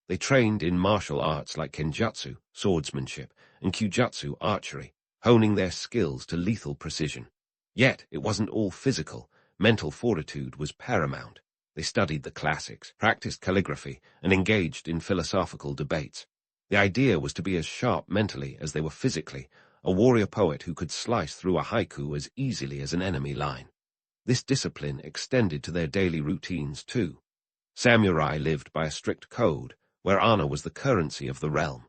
They trained in martial arts like kenjutsu, swordsmanship, and kyujutsu, archery, honing their skills to lethal precision. Yet, it wasn't all physical. Mental fortitude was paramount. They studied the classics, practiced calligraphy, and engaged in philosophical debates. The idea was to be as sharp mentally as they were physically, a warrior poet who could slice through a haiku as easily as an enemy line. This discipline extended to their daily routines, too. Samurai lived by a strict code, where honor was the currency of the realm.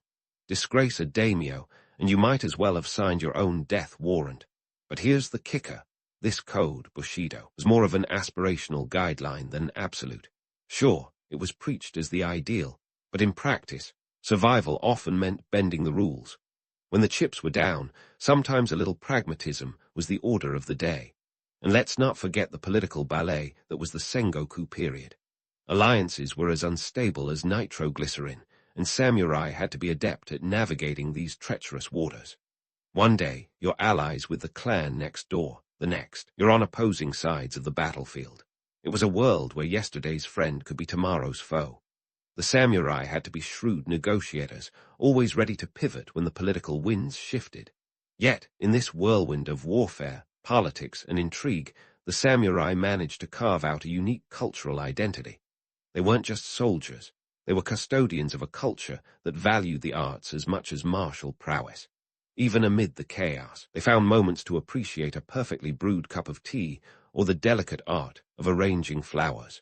Disgrace a daimyo, and you might as well have signed your own death warrant. But here's the kicker. This code, Bushido, was more of an aspirational guideline than absolute. Sure, it was preached as the ideal, but in practice, survival often meant bending the rules. When the chips were down, sometimes a little pragmatism was the order of the day. And let's not forget the political ballet that was the Sengoku period. Alliances were as unstable as nitroglycerin, and samurai had to be adept at navigating these treacherous waters. One day, you're allies with the clan next door. The next, you're on opposing sides of the battlefield. It was a world where yesterday's friend could be tomorrow's foe. The samurai had to be shrewd negotiators, always ready to pivot when the political winds shifted. Yet, in this whirlwind of warfare, politics, and intrigue, the samurai managed to carve out a unique cultural identity. They weren't just soldiers. They were custodians of a culture that valued the arts as much as martial prowess. Even amid the chaos, they found moments to appreciate a perfectly brewed cup of tea or the delicate art of arranging flowers.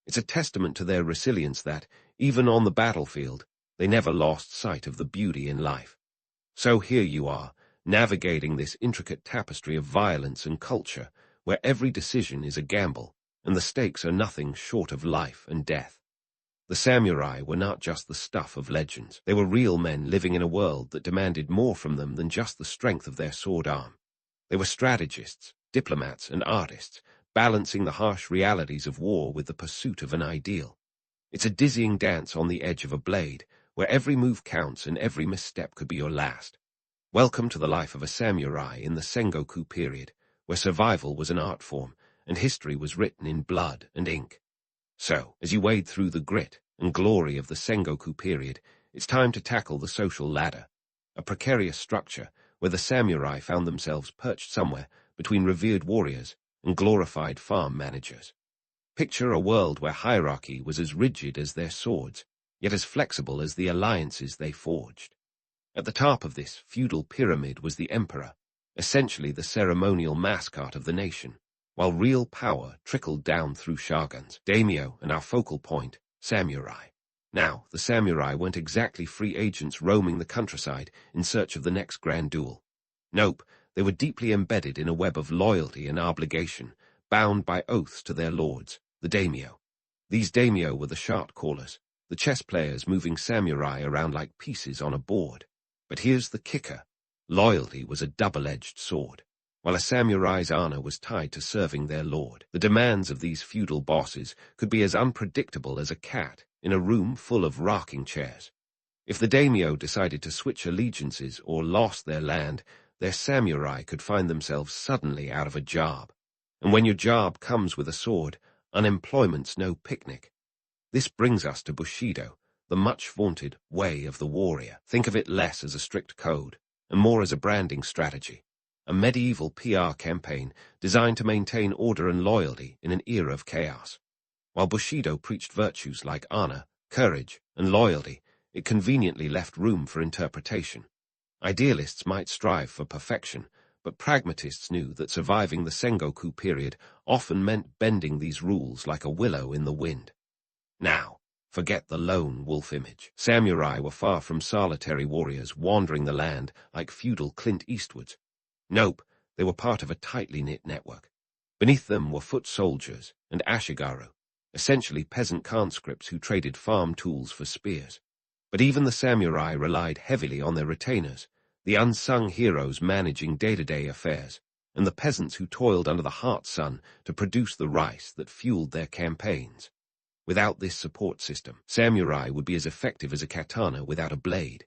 It's a testament to their resilience that, even on the battlefield, they never lost sight of the beauty in life. So here you are, navigating this intricate tapestry of violence and culture, where every decision is a gamble, and the stakes are nothing short of life and death. The samurai were not just the stuff of legends. They were real men living in a world that demanded more from them than just the strength of their sword arm. They were strategists, diplomats, and artists, balancing the harsh realities of war with the pursuit of an ideal. It's a dizzying dance on the edge of a blade, where every move counts and every misstep could be your last. Welcome to the life of a samurai in the Sengoku period, where survival was an art form, and history was written in blood and ink. So, as you wade through the grit and glory of the Sengoku period, it's time to tackle the social ladder, a precarious structure where the samurai found themselves perched somewhere between revered warriors and glorified farm managers. Picture a world where hierarchy was as rigid as their swords, yet as flexible as the alliances they forged. At the top of this feudal pyramid was the emperor, essentially the ceremonial mascot of the nation, while real power trickled down through shoguns, daimyo, and our focal point, samurai. Now, the samurai weren't exactly free agents roaming the countryside in search of the next grand duel. Nope, they were deeply embedded in a web of loyalty and obligation, bound by oaths to their lords, the daimyo. These daimyo were the shot callers, the chess players moving samurai around like pieces on a board. But here's the kicker. Loyalty was a double-edged sword. While a samurai's honor was tied to serving their lord, the demands of these feudal bosses could be as unpredictable as a cat in a room full of rocking chairs. If the daimyo decided to switch allegiances or lost their land, their samurai could find themselves suddenly out of a job. And when your job comes with a sword, unemployment's no picnic. This brings us to Bushido, the much-vaunted way of the warrior. Think of it less as a strict code, and more as a branding strategy. A medieval PR campaign designed to maintain order and loyalty in an era of chaos. While Bushido preached virtues like honor, courage, and loyalty, it conveniently left room for interpretation. Idealists might strive for perfection, but pragmatists knew that surviving the Sengoku period often meant bending these rules like a willow in the wind. Now, forget the lone wolf image. Samurai were far from solitary warriors wandering the land like feudal Clint Eastwoods. Nope, they were part of a tightly knit network. Beneath them were foot soldiers and ashigaru, essentially peasant conscripts who traded farm tools for spears. But even the samurai relied heavily on their retainers, the unsung heroes managing day-to-day affairs, and the peasants who toiled under the hot sun to produce the rice that fueled their campaigns. Without this support system, samurai would be as effective as a katana without a blade.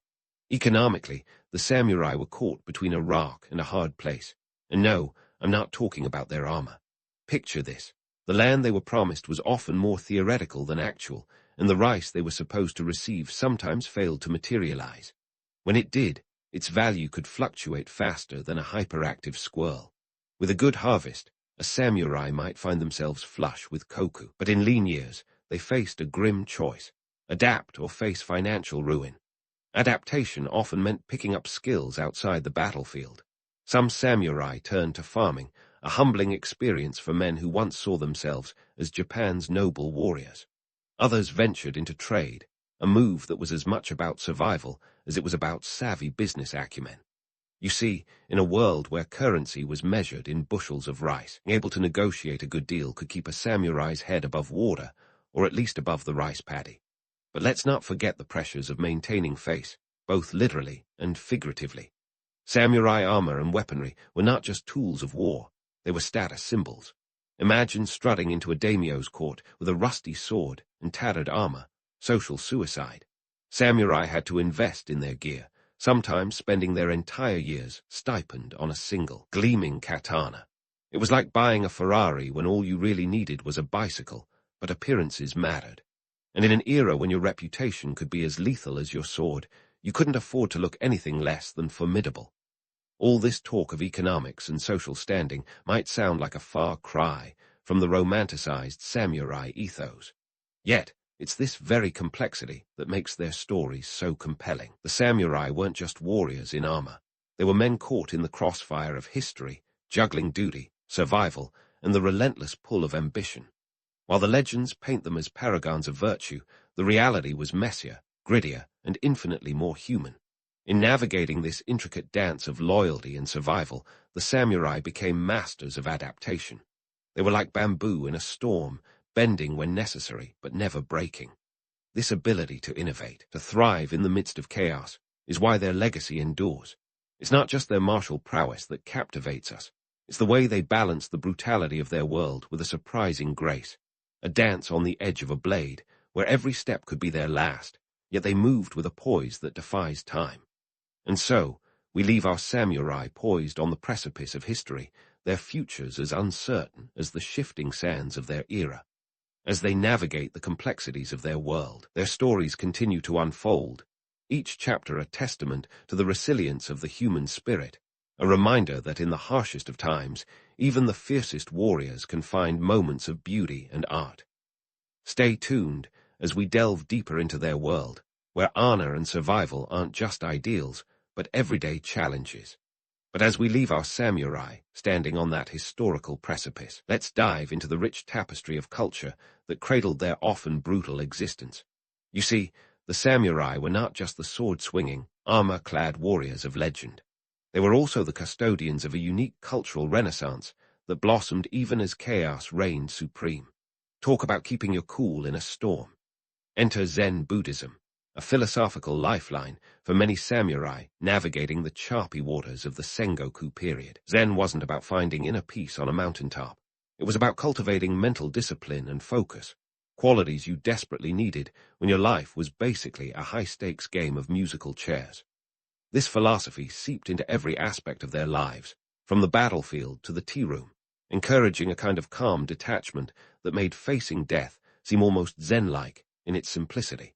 Economically, the samurai were caught between a rock and a hard place. And no, I'm not talking about their armor. Picture this. The land they were promised was often more theoretical than actual, and the rice they were supposed to receive sometimes failed to materialize. When it did, its value could fluctuate faster than a hyperactive squirrel. With a good harvest, a samurai might find themselves flush with koku, but in lean years, they faced a grim choice: adapt or face financial ruin. Adaptation often meant picking up skills outside the battlefield. Some samurai turned to farming, a humbling experience for men who once saw themselves as Japan's noble warriors. Others ventured into trade, a move that was as much about survival as it was about savvy business acumen. You see, in a world where currency was measured in bushels of rice, being able to negotiate a good deal could keep a samurai's head above water, or at least above the rice paddy. But let's not forget the pressures of maintaining face, both literally and figuratively. Samurai armor and weaponry were not just tools of war. They were status symbols. Imagine strutting into a daimyo's court with a rusty sword and tattered armor. Social suicide. Samurai had to invest in their gear, sometimes spending their entire year's stipend on a single, gleaming katana. It was like buying a Ferrari when all you really needed was a bicycle, but appearances mattered. And in an era when your reputation could be as lethal as your sword, you couldn't afford to look anything less than formidable. All this talk of economics and social standing might sound like a far cry from the romanticized samurai ethos. Yet, it's this very complexity that makes their stories so compelling. The samurai weren't just warriors in armor. They were men caught in the crossfire of history, juggling duty, survival, and the relentless pull of ambition. While the legends paint them as paragons of virtue, the reality was messier, grittier, and infinitely more human. In navigating this intricate dance of loyalty and survival, the samurai became masters of adaptation. They were like bamboo in a storm, bending when necessary, but never breaking. This ability to innovate, to thrive in the midst of chaos, is why their legacy endures. It's not just their martial prowess that captivates us. It's the way they balance the brutality of their world with a surprising grace. A dance on the edge of a blade, where every step could be their last, yet they moved with a poise that defies time. And so, we leave our samurai poised on the precipice of history, their futures as uncertain as the shifting sands of their era. As they navigate the complexities of their world, their stories continue to unfold, each chapter a testament to the resilience of the human spirit, a reminder that in the harshest of times, even the fiercest warriors can find moments of beauty and art. Stay tuned as we delve deeper into their world, where honor and survival aren't just ideals, but everyday challenges. But as we leave our samurai standing on that historical precipice, let's dive into the rich tapestry of culture that cradled their often brutal existence. You see, the samurai were not just the sword-swinging, armor-clad warriors of legend. They were also the custodians of a unique cultural renaissance that blossomed even as chaos reigned supreme. Talk about keeping your cool in a storm. Enter Zen Buddhism, a philosophical lifeline for many samurai navigating the choppy waters of the Sengoku period. Zen wasn't about finding inner peace on a mountaintop. It was about cultivating mental discipline and focus, qualities you desperately needed when your life was basically a high-stakes game of musical chairs. This philosophy seeped into every aspect of their lives, from the battlefield to the tea room, encouraging a kind of calm detachment that made facing death seem almost Zen-like in its simplicity.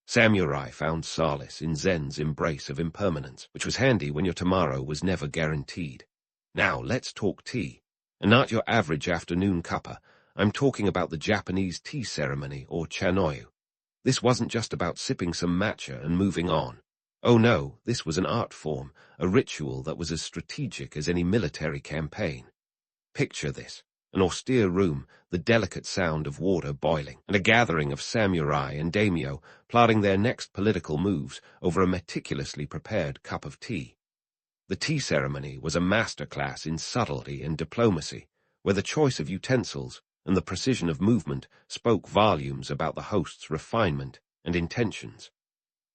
Samurai found solace in Zen's embrace of impermanence, which was handy when your tomorrow was never guaranteed. Now let's talk tea. And not your average afternoon cuppa. I'm talking about the Japanese tea ceremony, or chanoyu. This wasn't just about sipping some matcha and moving on. Oh no, this was an art form, a ritual that was as strategic as any military campaign. Picture this. An austere room, the delicate sound of water boiling, and a gathering of samurai and daimyo plotting their next political moves over a meticulously prepared cup of tea. The tea ceremony was a masterclass in subtlety and diplomacy, where the choice of utensils and the precision of movement spoke volumes about the host's refinement and intentions.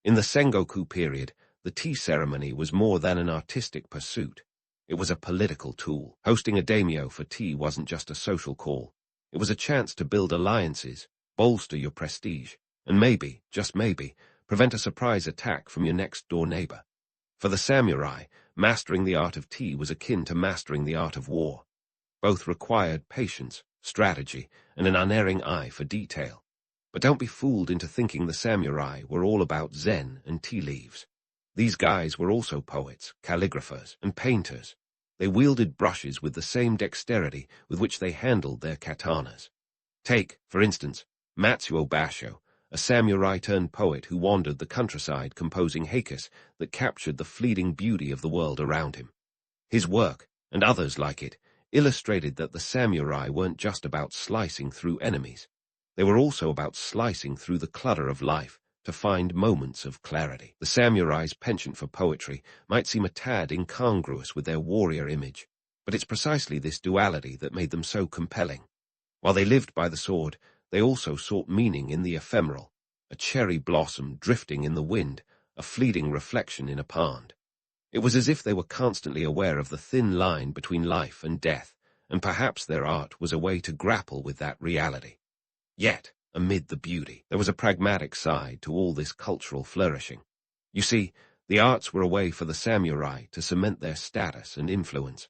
In the Sengoku period, the tea ceremony was more than an artistic pursuit. It was a political tool. Hosting a daimyo for tea wasn't just a social call. It was a chance to build alliances, bolster your prestige, and maybe, just maybe, prevent a surprise attack from your next-door neighbor. For the samurai, mastering the art of tea was akin to mastering the art of war. Both required patience, strategy, and an unerring eye for detail. But don't be fooled into thinking the samurai were all about Zen and tea leaves. These guys were also poets, calligraphers, and painters. They wielded brushes with the same dexterity with which they handled their katanas. Take, for instance, Matsuo Basho, a samurai-turned-poet who wandered the countryside composing haikus that captured the fleeting beauty of the world around him. His work, and others like it, illustrated that the samurai weren't just about slicing through enemies. They were also about slicing through the clutter of life to find moments of clarity. The samurai's penchant for poetry might seem a tad incongruous with their warrior image, but it's precisely this duality that made them so compelling. While they lived by the sword, they also sought meaning in the ephemeral, a cherry blossom drifting in the wind, a fleeting reflection in a pond. It was as if they were constantly aware of the thin line between life and death, and perhaps their art was a way to grapple with that reality. Yet, amid the beauty, there was a pragmatic side to all this cultural flourishing. You see, the arts were a way for the samurai to cement their status and influence.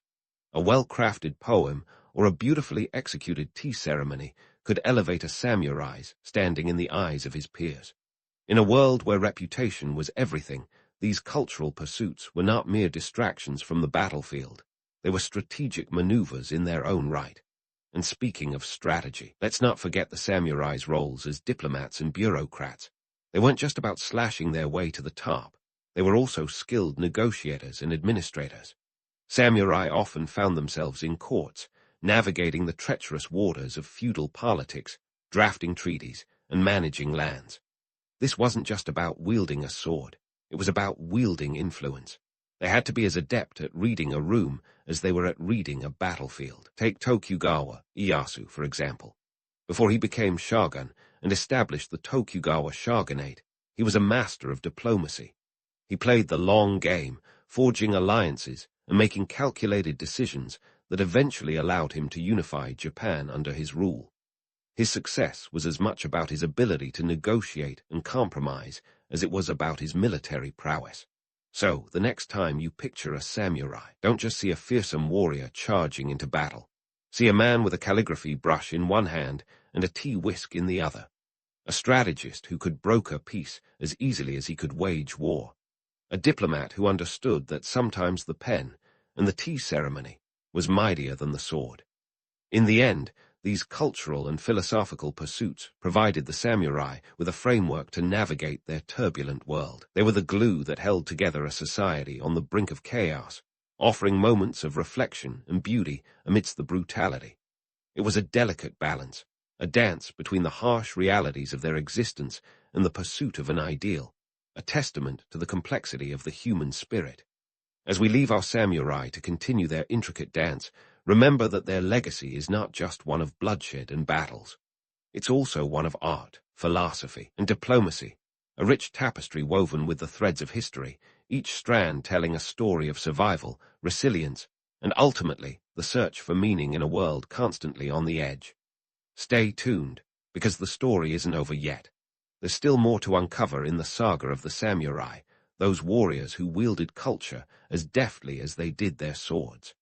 A well-crafted poem or a beautifully executed tea ceremony could elevate a samurai's standing in the eyes of his peers. In a world where reputation was everything, these cultural pursuits were not mere distractions from the battlefield. They were strategic maneuvers in their own right. And speaking of strategy, let's not forget the samurai's roles as diplomats and bureaucrats. They weren't just about slashing their way to the top. They were also skilled negotiators and administrators. Samurai often found themselves in courts, navigating the treacherous waters of feudal politics, drafting treaties, and managing lands. This wasn't just about wielding a sword. It was about wielding influence. They had to be as adept at reading a room as they were at reading a battlefield. Take Tokugawa Ieyasu, for example. Before he became shogun and established the Tokugawa shogunate, he was a master of diplomacy. He played the long game, forging alliances and making calculated decisions that eventually allowed him to unify Japan under his rule. His success was as much about his ability to negotiate and compromise as it was about his military prowess. So, the next time you picture a samurai, don't just see a fearsome warrior charging into battle. See a man with a calligraphy brush in one hand and a tea whisk in the other. A strategist who could broker peace as easily as he could wage war. A diplomat who understood that sometimes the pen and the tea ceremony was mightier than the sword. In the end, these cultural and philosophical pursuits provided the samurai with a framework to navigate their turbulent world. They were the glue that held together a society on the brink of chaos, offering moments of reflection and beauty amidst the brutality. It was a delicate balance, a dance between the harsh realities of their existence and the pursuit of an ideal, a testament to the complexity of the human spirit. As we leave our samurai to continue their intricate dance, remember that their legacy is not just one of bloodshed and battles. It's also one of art, philosophy, and diplomacy, a rich tapestry woven with the threads of history, each strand telling a story of survival, resilience, and ultimately the search for meaning in a world constantly on the edge. Stay tuned, because the story isn't over yet. There's still more to uncover in the saga of the samurai, those warriors who wielded culture as deftly as they did their swords.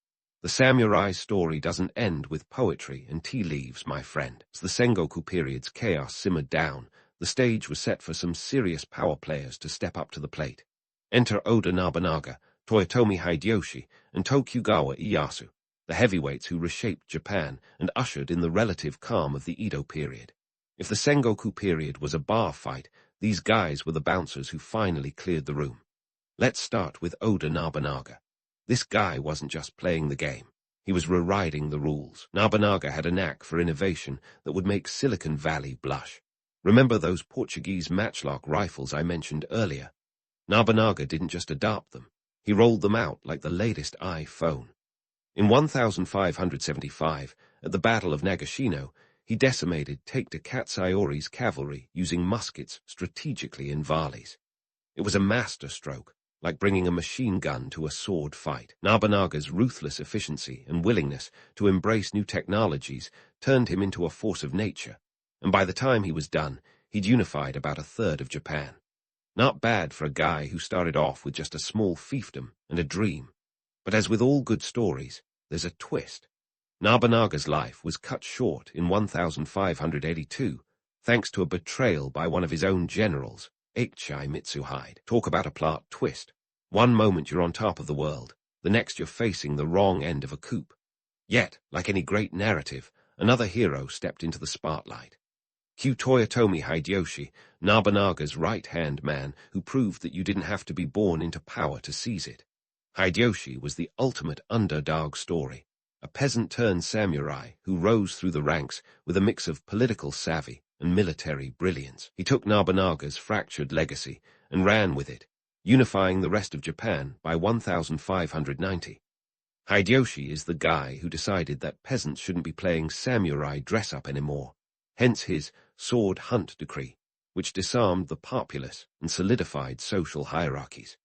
The samurai story doesn't end with poetry and tea leaves, my friend. As the Sengoku period's chaos simmered down, the stage was set for some serious power players to step up to the plate. Enter Oda Nobunaga, Toyotomi Hideyoshi, and Tokugawa Ieyasu, the heavyweights who reshaped Japan and ushered in the relative calm of the Edo period. If the Sengoku period was a bar fight, these guys were the bouncers who finally cleared the room. Let's start with Oda Nobunaga. This guy wasn't just playing the game. He was rewriting the rules. Nobunaga had a knack for innovation that would make Silicon Valley blush. Remember those Portuguese matchlock rifles I mentioned earlier? Nobunaga didn't just adopt them. He rolled them out like the latest iPhone. In 1575, at the Battle of Nagashino, he decimated Takedo Katsuyori's cavalry using muskets strategically in volleys. It was a masterstroke, like bringing a machine gun to a sword fight. Nobunaga's ruthless efficiency and willingness to embrace new technologies turned him into a force of nature, and by the time he was done, he'd unified about a third of Japan. Not bad for a guy who started off with just a small fiefdom and a dream. But as with all good stories, there's a twist. Nobunaga's life was cut short in 1582, thanks to a betrayal by one of his own generals, Akichi Mitsuhide. Talk about a plot twist. One moment you're on top of the world, the next you're facing the wrong end of a coup. Yet, like any great narrative, another hero stepped into the spotlight. Cue Toyotomi Hideyoshi, Nobunaga's right-hand man who proved that you didn't have to be born into power to seize it. Hideyoshi was the ultimate underdog story, a peasant-turned-samurai who rose through the ranks with a mix of political savvy and military brilliance. He took Nobunaga's fractured legacy and ran with it, unifying the rest of Japan by 1590. Hideyoshi is the guy who decided that peasants shouldn't be playing samurai dress-up anymore, hence his sword hunt decree, which disarmed the populace and solidified social hierarchies.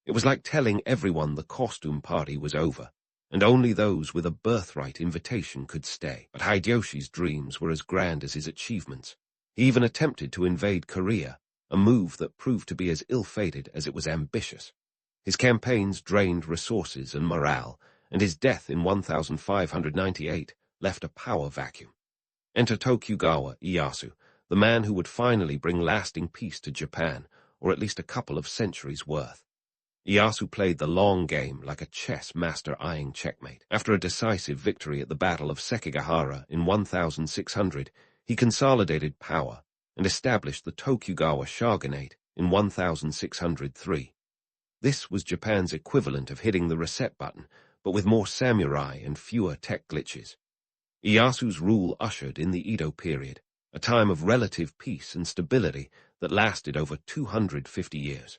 It was like telling everyone the costume party was over, and only those with a birthright invitation could stay. But Hideyoshi's dreams were as grand as his achievements. He even attempted to invade Korea, a move that proved to be as ill-fated as it was ambitious. His campaigns drained resources and morale, and his death in 1598 left a power vacuum. Enter Tokugawa Ieyasu, the man who would finally bring lasting peace to Japan, or at least a couple of centuries' worth. Ieyasu played the long game like a chess master eyeing checkmate. After a decisive victory at the Battle of Sekigahara in 1600, he consolidated power and established the Tokugawa shogunate in 1603. This was Japan's equivalent of hitting the reset button, but with more samurai and fewer tech glitches. Ieyasu's rule ushered in the Edo period, a time of relative peace and stability that lasted over 250 years.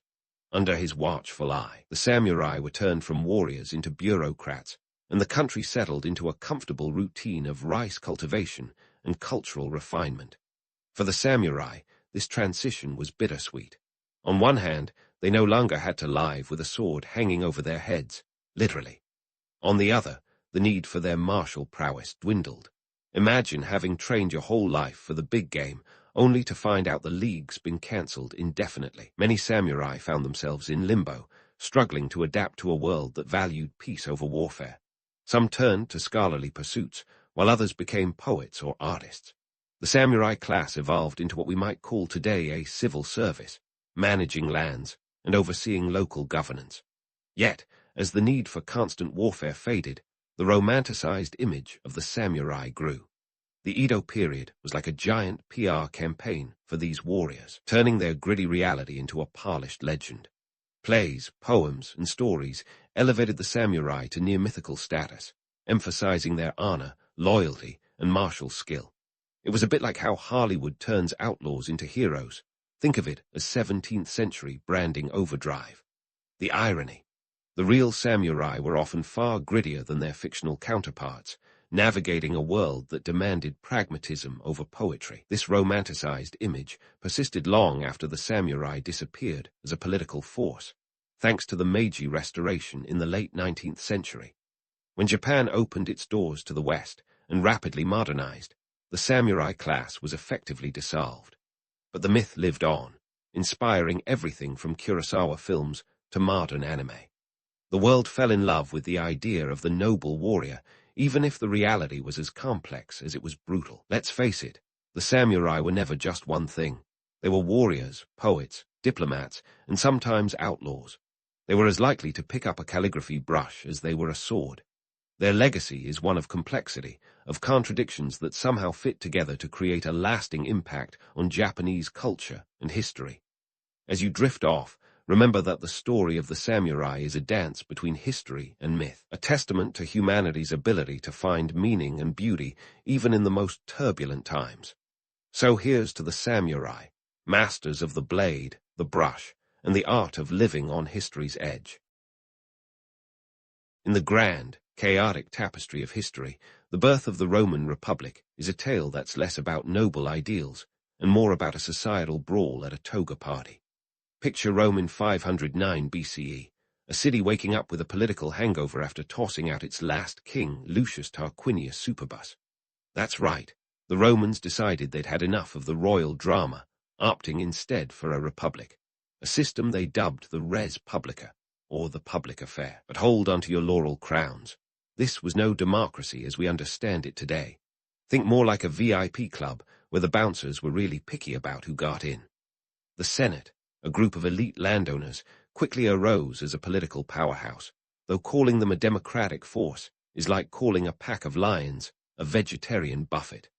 Under his watchful eye, the samurai were turned from warriors into bureaucrats, and the country settled into a comfortable routine of rice cultivation and cultural refinement. For the samurai, this transition was bittersweet. On one hand, they no longer had to live with a sword hanging over their heads, literally. On the other, the need for their martial prowess dwindled. Imagine having trained your whole life for the big game, only to find out the league's been cancelled indefinitely. Many samurai found themselves in limbo, struggling to adapt to a world that valued peace over warfare. Some turned to scholarly pursuits, while others became poets or artists. The samurai class evolved into what we might call today a civil service, managing lands and overseeing local governance. Yet, as the need for constant warfare faded, the romanticized image of the samurai grew. The Edo period was like a giant PR campaign for these warriors, turning their gritty reality into a polished legend. Plays, poems, and stories elevated the samurai to near-mythical status, emphasizing their honor, loyalty, and martial skill. It was a bit like how Hollywood turns outlaws into heroes. Think of it as 17th century branding overdrive. The irony. The real samurai were often far grittier than their fictional counterparts, navigating a world that demanded pragmatism over poetry. This romanticized image persisted long after the samurai disappeared as a political force, thanks to the Meiji Restoration in the late 19th century. When Japan opened its doors to the West and rapidly modernized, the samurai class was effectively dissolved. But the myth lived on, inspiring everything from Kurosawa films to modern anime. The world fell in love with the idea of the noble warrior, even if the reality was as complex as it was brutal. Let's face it, the samurai were never just one thing. They were warriors, poets, diplomats, and sometimes outlaws. They were as likely to pick up a calligraphy brush as they were a sword. Their legacy is one of complexity, of contradictions that somehow fit together to create a lasting impact on Japanese culture and history. As you drift off, remember that the story of the samurai is a dance between history and myth, a testament to humanity's ability to find meaning and beauty even in the most turbulent times. So here's to the samurai, masters of the blade, the brush, and the art of living on history's edge. In the grand, chaotic tapestry of history, the birth of the Roman Republic is a tale that's less about noble ideals and more about a societal brawl at a toga party. Picture Rome in 509 BCE, a city waking up with a political hangover after tossing out its last king, Lucius Tarquinius Superbus. That's right, the Romans decided they'd had enough of the royal drama, opting instead for a republic, a system they dubbed the res publica, or the public affair. But hold onto your laurel crowns. This was no democracy as we understand it today. Think more like a VIP club where the bouncers were really picky about who got in. The Senate, a group of elite landowners, quickly arose as a political powerhouse, though calling them a democratic force is like calling a pack of lions a vegetarian buffet.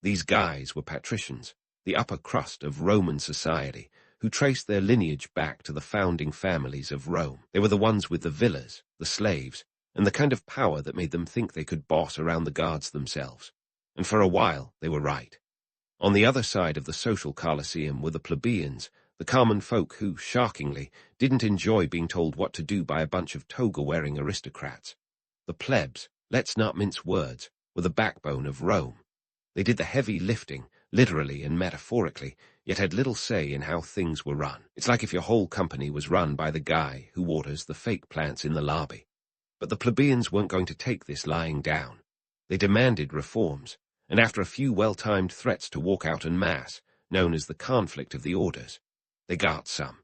These guys were patricians, the upper crust of Roman society, who traced their lineage back to the founding families of Rome. They were the ones with the villas, the slaves, and the kind of power that made them think they could boss around the guards themselves. And for a while, they were right. On the other side of the social Colosseum were the plebeians, the common folk who, shockingly, didn't enjoy being told what to do by a bunch of toga-wearing aristocrats. The plebs, let's not mince words, were the backbone of Rome. They did the heavy lifting, literally and metaphorically, yet had little say in how things were run. It's like if your whole company was run by the guy who waters the fake plants in the lobby. But the plebeians weren't going to take this lying down. They demanded reforms, and after a few well-timed threats to walk out en masse, known as the conflict of the orders, they got some.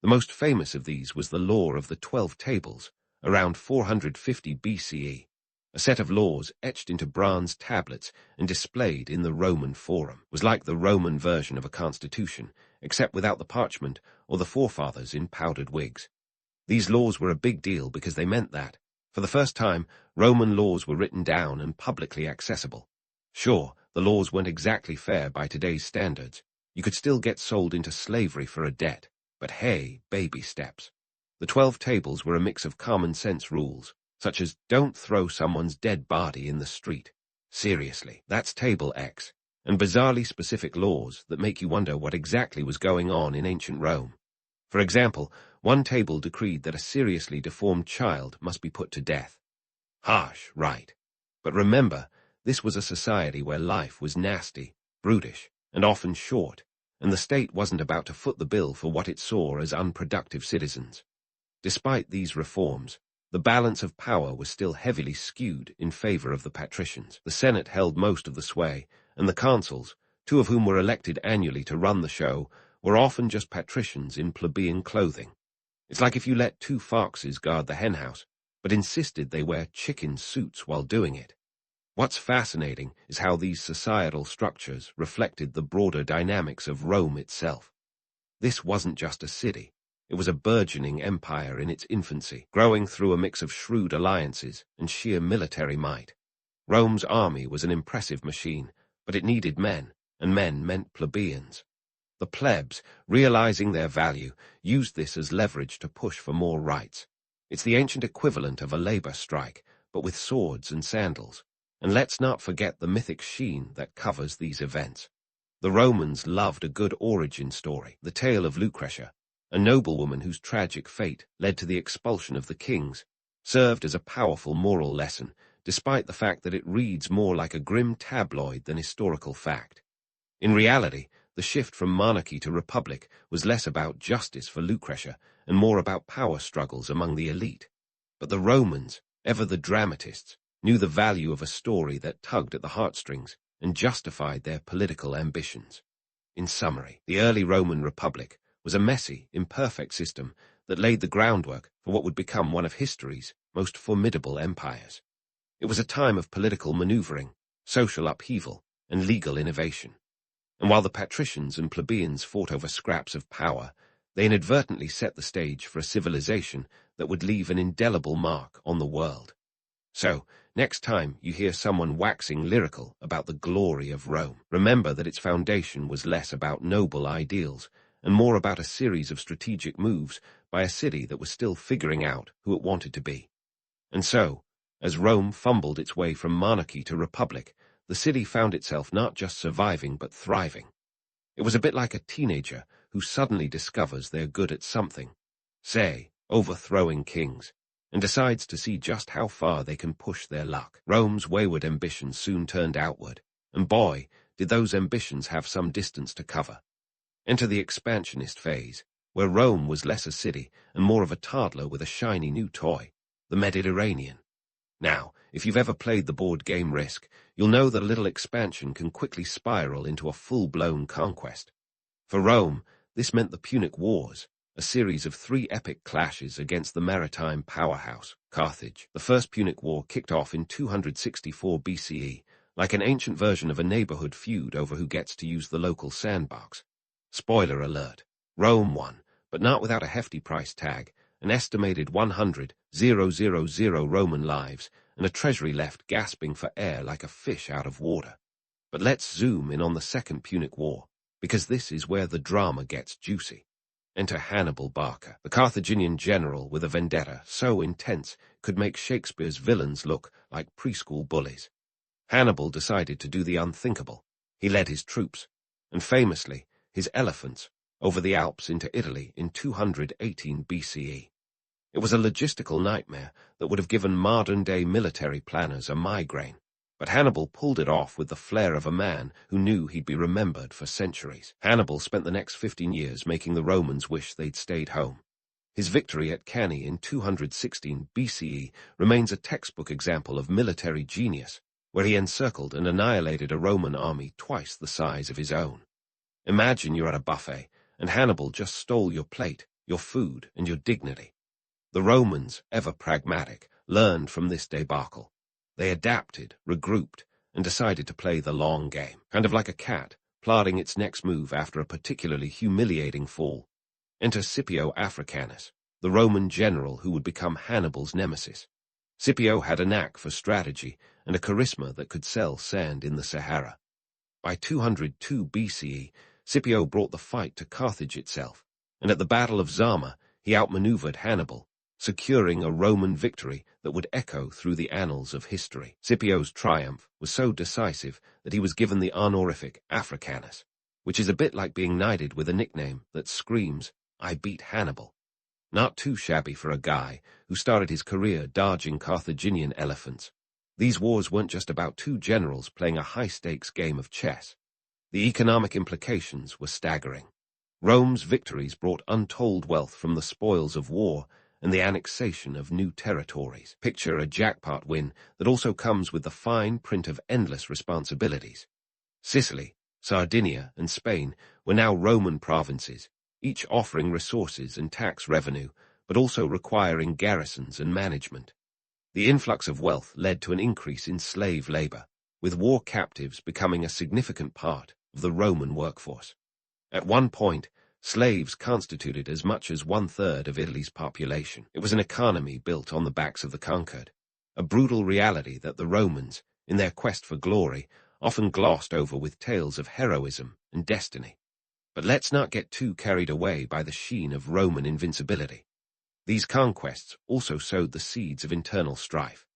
The most famous of these was the Law of the 12 Tables, around 450 BCE, a set of laws etched into bronze tablets and displayed in the Roman Forum. It was like the Roman version of a constitution, except without the parchment or the forefathers in powdered wigs. These laws were a big deal because they meant that, for the first time, Roman laws were written down and publicly accessible. Sure, the laws weren't exactly fair by today's standards. You could still get sold into slavery for a debt, but hey, baby steps. The 12 Tables were a mix of common-sense rules, such as don't throw someone's dead body in the street. Seriously, that's Table X, and bizarrely specific laws that make you wonder what exactly was going on in ancient Rome. For example, one table decreed that a seriously deformed child must be put to death. Harsh, right. But remember, this was a society where life was nasty, brutish, and often short, and the state wasn't about to foot the bill for what it saw as unproductive citizens. Despite these reforms, the balance of power was still heavily skewed in favor of the patricians. The Senate held most of the sway, and the consuls, two of whom were elected annually to run the show, were often just patricians in plebeian clothing. It's like if you let two foxes guard the henhouse, but insisted they wear chicken suits while doing it. What's fascinating is how these societal structures reflected the broader dynamics of Rome itself. This wasn't just a city. It was a burgeoning empire in its infancy, growing through a mix of shrewd alliances and sheer military might. Rome's army was an impressive machine, but it needed men, and men meant plebeians. The plebs, realizing their value, used this as leverage to push for more rights. It's the ancient equivalent of a labor strike, but with swords and sandals. And let's not forget the mythic sheen that covers these events. The Romans loved a good origin story, the tale of Lucretia, a noblewoman whose tragic fate led to the expulsion of the kings, served as a powerful moral lesson, despite the fact that it reads more like a grim tabloid than historical fact. In reality, the shift from monarchy to republic was less about justice for Lucretia and more about power struggles among the elite. But the Romans, ever the dramatists, knew the value of a story that tugged at the heartstrings and justified their political ambitions. In summary, the early Roman Republic was a messy, imperfect system that laid the groundwork for what would become one of history's most formidable empires. It was a time of political maneuvering, social upheaval, and legal innovation. And while the patricians and plebeians fought over scraps of power, they inadvertently set the stage for a civilization that would leave an indelible mark on the world. So, next time you hear someone waxing lyrical about the glory of Rome, remember that its foundation was less about noble ideals and more about a series of strategic moves by a city that was still figuring out who it wanted to be. And so, as Rome fumbled its way from monarchy to republic, the city found itself not just surviving but thriving. It was a bit like a teenager who suddenly discovers they're good at something, say, overthrowing kings, and decides to see just how far they can push their luck. Rome's wayward ambitions soon turned outward, and boy, did those ambitions have some distance to cover. Enter the expansionist phase, where Rome was less a city and more of a toddler with a shiny new toy, the Mediterranean. Now, if you've ever played the board game Risk, you'll know that a little expansion can quickly spiral into a full-blown conquest. For Rome, this meant the Punic Wars, a series of 3 epic clashes against the maritime powerhouse, Carthage. The First Punic War kicked off in 264 BCE, like an ancient version of a neighborhood feud over who gets to use the local sandbox. Spoiler alert, Rome won, but not without a hefty price tag, an estimated 100,000 Roman lives, and a treasury left gasping for air like a fish out of water. But let's zoom in on the Second Punic War, because this is where the drama gets juicy. Enter Hannibal Barca, the Carthaginian general with a vendetta so intense could make Shakespeare's villains look like preschool bullies. Hannibal decided to do the unthinkable. He led his troops, and famously, his elephants, over the Alps into Italy in 218 BCE. It was a logistical nightmare that would have given modern-day military planners a migraine, but Hannibal pulled it off with the flair of a man who knew he'd be remembered for centuries. Hannibal spent the next 15 years making the Romans wish they'd stayed home. His victory at Cannae in 216 BCE remains a textbook example of military genius, where he encircled and annihilated a Roman army twice the size of his own. Imagine you're at a buffet, and Hannibal just stole your plate, your food, and your dignity. The Romans, ever pragmatic, learned from this debacle. They adapted, regrouped, and decided to play the long game, kind of like a cat, plotting its next move after a particularly humiliating fall. Enter Scipio Africanus, the Roman general who would become Hannibal's nemesis. Scipio had a knack for strategy and a charisma that could sell sand in the Sahara. By 202 BCE, Scipio brought the fight to Carthage itself, and at the Battle of Zama, he outmaneuvered Hannibal, securing a Roman victory that would echo through the annals of history. Scipio's triumph was so decisive that he was given the honorific Africanus, which is a bit like being knighted with a nickname that screams, "I beat Hannibal." Not too shabby for a guy who started his career dodging Carthaginian elephants. These wars weren't just about two generals playing a high-stakes game of chess. The economic implications were staggering. Rome's victories brought untold wealth from the spoils of war and the annexation of new territories. Picture a jackpot win that also comes with the fine print of endless responsibilities. Sicily, Sardinia, and Spain were now Roman provinces, each offering resources and tax revenue, but also requiring garrisons and management. The influx of wealth led to an increase in slave labor, with war captives becoming a significant part of the Roman workforce. At one point, slaves constituted as much as 1/3 of Italy's population. It was an economy built on the backs of the conquered, a brutal reality that the Romans, in their quest for glory, often glossed over with tales of heroism and destiny. But let's not get too carried away by the sheen of Roman invincibility. These conquests also sowed the seeds of internal strife.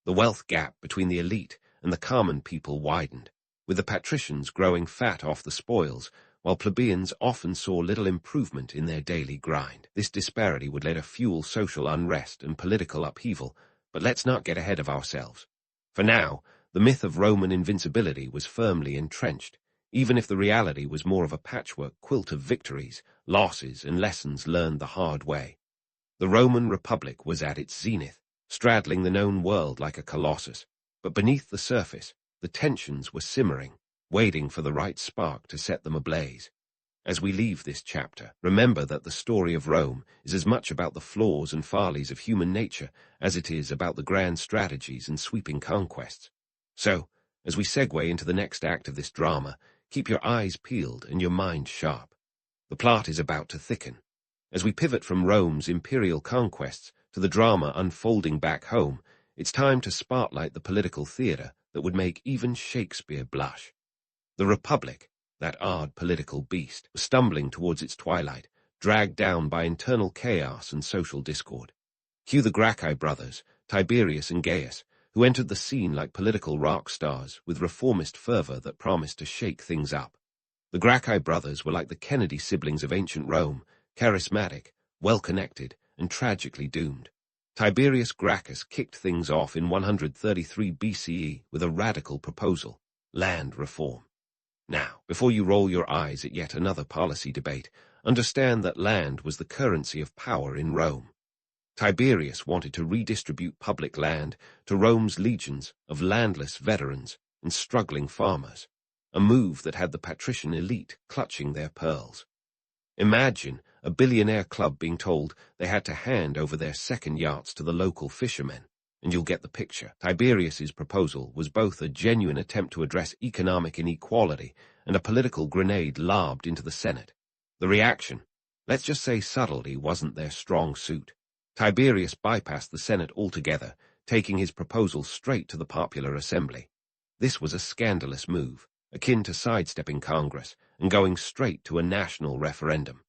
The wealth gap between the elite and the common people widened, with the patricians growing fat off the spoils, while plebeians often saw little improvement in their daily grind. This disparity would later fuel social unrest and political upheaval, but let's not get ahead of ourselves. For now, the myth of Roman invincibility was firmly entrenched, even if the reality was more of a patchwork quilt of victories, losses, and lessons learned the hard way. The Roman Republic was at its zenith, straddling the known world like a colossus, but beneath the surface, the tensions were simmering, waiting for the right spark to set them ablaze. As we leave this chapter, remember that the story of Rome is as much about the flaws and follies of human nature as it is about the grand strategies and sweeping conquests. So, as we segue into the next act of this drama, keep your eyes peeled and your mind sharp. The plot is about to thicken. As we pivot from Rome's imperial conquests to the drama unfolding back home, it's time to spotlight the political theater that would make even Shakespeare blush. The Republic, that odd political beast, was stumbling towards its twilight, dragged down by internal chaos and social discord. Cue the Gracchi brothers, Tiberius and Gaius, who entered the scene like political rock stars with reformist fervor that promised to shake things up. The Gracchi brothers were like the Kennedy siblings of ancient Rome, charismatic, well-connected, and tragically doomed. Tiberius Gracchus kicked things off in 133 BCE with a radical proposal: land reform. Now, before you roll your eyes at yet another policy debate, understand that land was the currency of power in Rome. Tiberius wanted to redistribute public land to Rome's legions of landless veterans and struggling farmers, a move that had the patrician elite clutching their pearls. Imagine a billionaire club being told they had to hand over their second yachts to the local fishermen, and you'll get the picture. Tiberius's proposal was both a genuine attempt to address economic inequality and a political grenade lobbed into the Senate. The reaction, let's just say subtlety, wasn't their strong suit. Tiberius bypassed the Senate altogether, taking his proposal straight to the popular assembly. This was a scandalous move, akin to sidestepping Congress and going straight to a national referendum.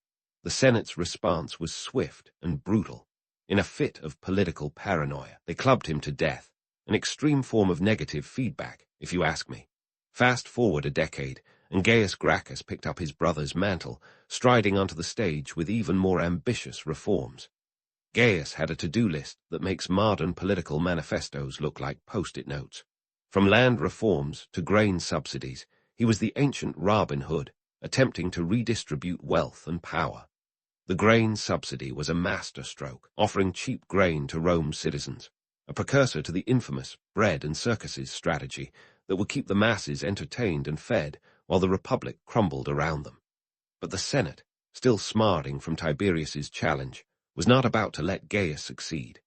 The Senate's response was swift and brutal. In a fit of political paranoia, they clubbed him to death, an extreme form of negative feedback, if you ask me. Fast forward a decade, and Gaius Gracchus picked up his brother's mantle, striding onto the stage with even more ambitious reforms. Gaius had a to-do list that makes modern political manifestos look like post-it notes. From land reforms to grain subsidies, he was the ancient Robin Hood, attempting to redistribute wealth and power. The grain subsidy was a masterstroke, offering cheap grain to Rome's citizens, a precursor to the infamous bread and circuses strategy that would keep the masses entertained and fed while the Republic crumbled around them. But the Senate, still smarting from Tiberius's challenge, was not about to let Gaius succeed.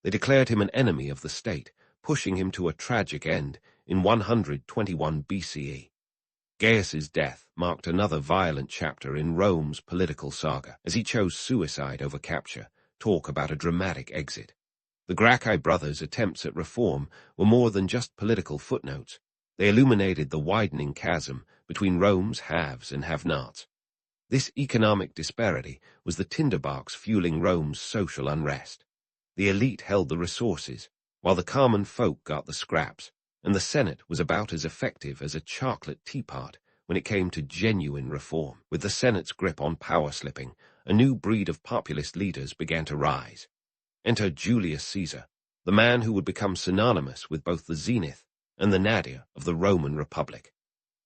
They declared him an enemy of the state, pushing him to a tragic end in 121 BCE. Gaius's death marked another violent chapter in Rome's political saga, as he chose suicide over capture. Talk about a dramatic exit. The Gracchi brothers' attempts at reform were more than just political footnotes. They illuminated the widening chasm between Rome's haves and have-nots. This economic disparity was the tinderbox fueling Rome's social unrest. The elite held the resources, while the common folk got the scraps, and the Senate was about as effective as a chocolate teapot when it came to genuine reform. With the Senate's grip on power slipping, a new breed of populist leaders began to rise. Enter Julius Caesar, the man who would become synonymous with both the zenith and the nadir of the Roman Republic.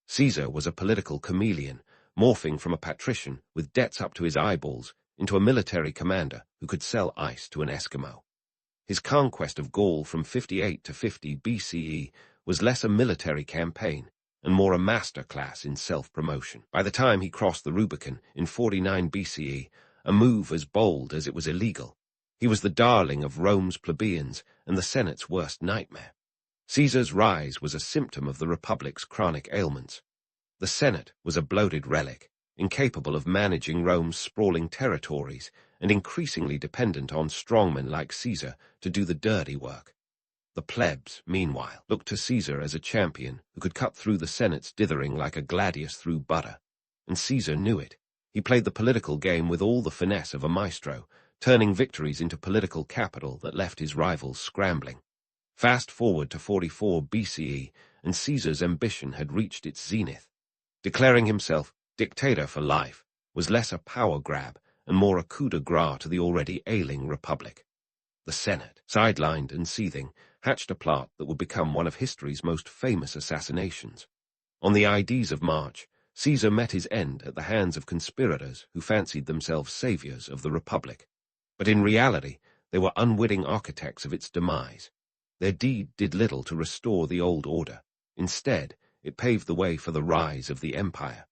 Caesar was a political chameleon, morphing from a patrician with debts up to his eyeballs into a military commander who could sell ice to an Eskimo. His conquest of Gaul from 58 to 50 BCE was less a military campaign and more a masterclass in self-promotion. By the time he crossed the Rubicon in 49 BCE, a move as bold as it was illegal, he was the darling of Rome's plebeians and the Senate's worst nightmare. Caesar's rise was a symptom of the Republic's chronic ailments. The Senate was a bloated relic, incapable of managing Rome's sprawling territories and increasingly dependent on strongmen like Caesar to do the dirty work. The plebs, meanwhile, looked to Caesar as a champion who could cut through the Senate's dithering like a gladius through butter. And Caesar knew it. He played the political game with all the finesse of a maestro, turning victories into political capital that left his rivals scrambling. Fast forward to 44 BCE, and Caesar's ambition had reached its zenith. Declaring himself dictator for life was less a power grab and more a coup de grace to the already ailing Republic. The Senate, sidelined and seething, hatched a plot that would become one of history's most famous assassinations. On the Ides of March, Caesar met his end at the hands of conspirators who fancied themselves saviors of the Republic. But in reality, they were unwitting architects of its demise. Their deed did little to restore the old order. Instead, it paved the way for the rise of the empire.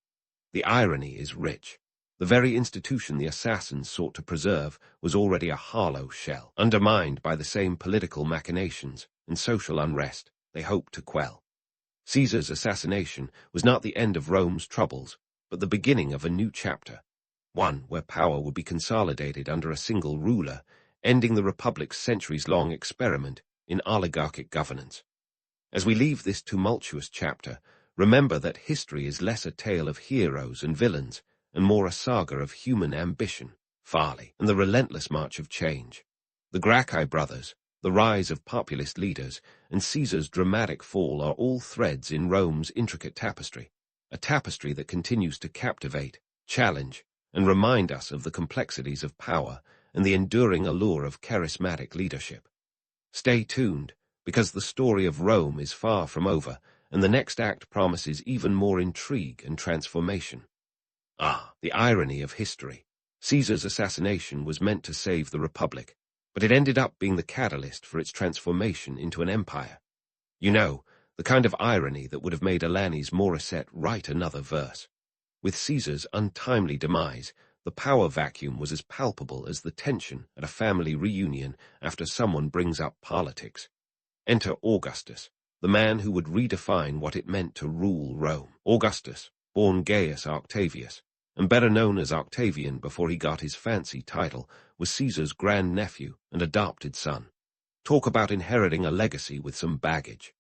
The irony is rich. The very institution the assassins sought to preserve was already a hollow shell, undermined by the same political machinations and social unrest they hoped to quell. Caesar's assassination was not the end of Rome's troubles, but the beginning of a new chapter, one where power would be consolidated under a single ruler, ending the Republic's centuries-long experiment in oligarchic governance. As we leave this tumultuous chapter, remember that history is less a tale of heroes and villains, and more a saga of human ambition, folly, and the relentless march of change. The Gracchi brothers, the rise of populist leaders, and Caesar's dramatic fall are all threads in Rome's intricate tapestry, a tapestry that continues to captivate, challenge, and remind us of the complexities of power and the enduring allure of charismatic leadership. Stay tuned, because the story of Rome is far from over, and the next act promises even more intrigue and transformation. Ah, the irony of history. Caesar's assassination was meant to save the Republic, but it ended up being the catalyst for its transformation into an empire. You know, the kind of irony that would have made Alanis Morissette write another verse. With Caesar's untimely demise, the power vacuum was as palpable as the tension at a family reunion after someone brings up politics. Enter Augustus, the man who would redefine what it meant to rule Rome. Augustus, born Gaius Octavius, and better known as Octavian before he got his fancy title, was Caesar's grandnephew and adopted son. Talk about inheriting a legacy with some baggage.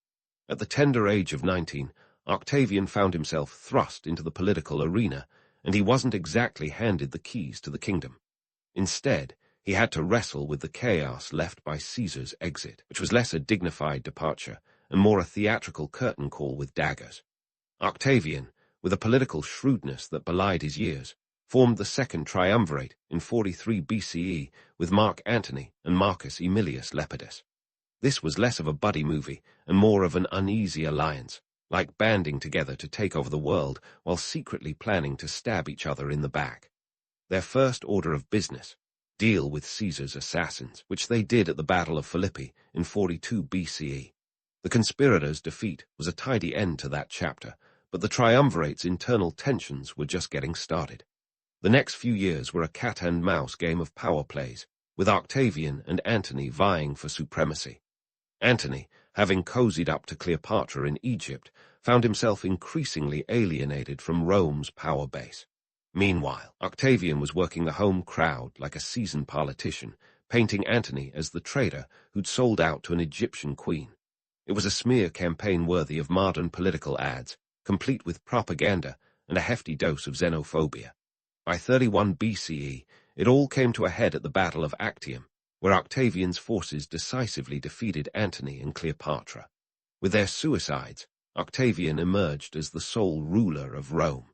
At the tender age of 19, Octavian found himself thrust into the political arena, and he wasn't exactly handed the keys to the kingdom. Instead, he had to wrestle with the chaos left by Caesar's exit, which was less a dignified departure and more a theatrical curtain call with daggers. Octavian, with a political shrewdness that belied his years, formed the second triumvirate in 43 BCE with Mark Antony and Marcus Aemilius Lepidus. This was less of a buddy movie and more of an uneasy alliance, like banding together to take over the world while secretly planning to stab each other in the back. Their first order of business: deal with Caesar's assassins, which they did at the Battle of Philippi in 42 BCE. The conspirators' defeat was a tidy end to that chapter, but the triumvirate's internal tensions were just getting started. The next few years were a cat-and-mouse game of power plays, with Octavian and Antony vying for supremacy. Antony, having cozied up to Cleopatra in Egypt, found himself increasingly alienated from Rome's power base. Meanwhile, Octavian was working the home crowd like a seasoned politician, painting Antony as the traitor who'd sold out to an Egyptian queen. It was a smear campaign worthy of modern political ads, complete with propaganda and a hefty dose of xenophobia. By 31 BCE, it all came to a head at the Battle of Actium, where Octavian's forces decisively defeated Antony and Cleopatra. With their suicides, Octavian emerged as the sole ruler of Rome.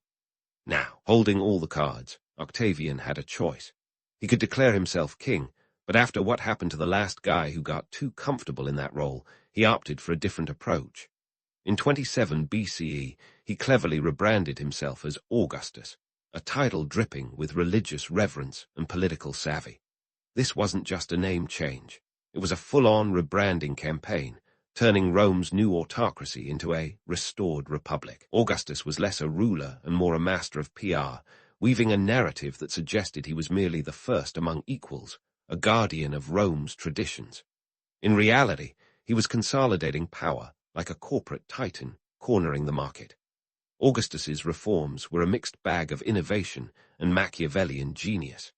Now, holding all the cards, Octavian had a choice. He could declare himself king, but after what happened to the last guy who got too comfortable in that role, he opted for a different approach. In 27 BCE, he cleverly rebranded himself as Augustus, a title dripping with religious reverence and political savvy. This wasn't just a name change. It was a full-on rebranding campaign, turning Rome's new autocracy into a restored republic. Augustus was less a ruler and more a master of PR, weaving a narrative that suggested he was merely the first among equals, a guardian of Rome's traditions. In reality, he was consolidating power like a corporate titan cornering the market. Augustus's reforms were a mixed bag of innovation and Machiavellian genius.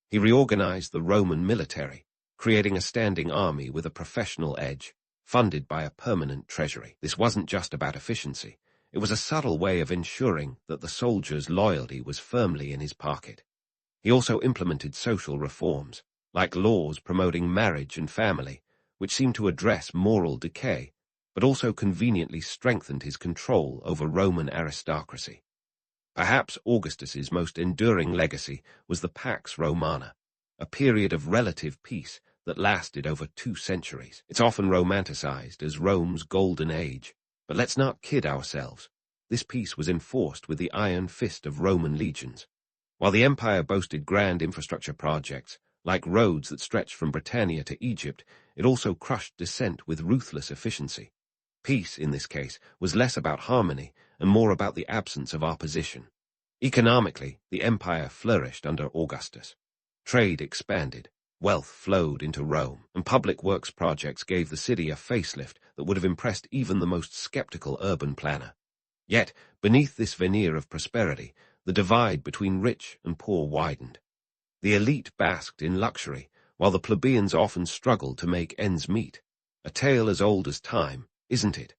He reorganized the Roman military, creating a standing army with a professional edge, funded by a permanent treasury. This wasn't just about efficiency. It was a subtle way of ensuring that the soldier's loyalty was firmly in his pocket. He also implemented social reforms, like laws promoting marriage and family, which seemed to address moral decay, but also conveniently strengthened his control over Roman aristocracy. Perhaps Augustus's most enduring legacy was the Pax Romana, a period of relative peace that lasted over 2 centuries. It's often romanticized as Rome's golden age, but let's not kid ourselves. This peace was enforced with the iron fist of Roman legions. While the empire boasted grand infrastructure projects, like roads that stretched from Britannia to Egypt, it also crushed dissent with ruthless efficiency. Peace, in this case, was less about harmony and more about the absence of opposition. Economically, the empire flourished under Augustus. Trade expanded, wealth flowed into Rome, and public works projects gave the city a facelift that would have impressed even the most skeptical urban planner. Yet, beneath this veneer of prosperity, the divide between rich and poor widened. The elite basked in luxury, while the plebeians often struggled to make ends meet. A tale as old as time, isn't it?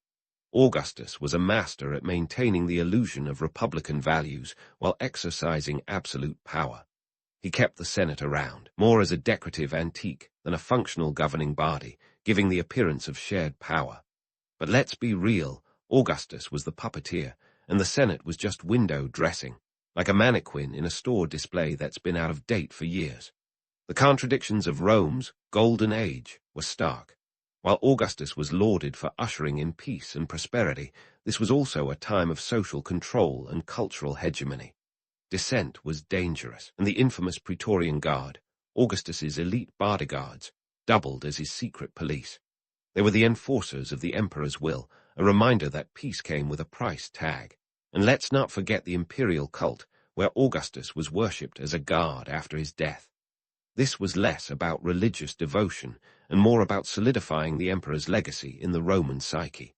Augustus was a master at maintaining the illusion of republican values while exercising absolute power. He kept the Senate around, more as a decorative antique than a functional governing body, giving the appearance of shared power. But let's be real, Augustus was the puppeteer, and the Senate was just window dressing, like a mannequin in a store display that's been out of date for years. The contradictions of Rome's golden age were stark. While Augustus was lauded for ushering in peace and prosperity, this was also a time of social control and cultural hegemony. Dissent was dangerous, and the infamous Praetorian Guard, Augustus's elite bodyguards, doubled as his secret police. They were the enforcers of the emperor's will, a reminder that peace came with a price tag. And let's not forget the imperial cult, where Augustus was worshipped as a god after his death. This was less about religious devotion and more about solidifying the emperor's legacy in the Roman psyche.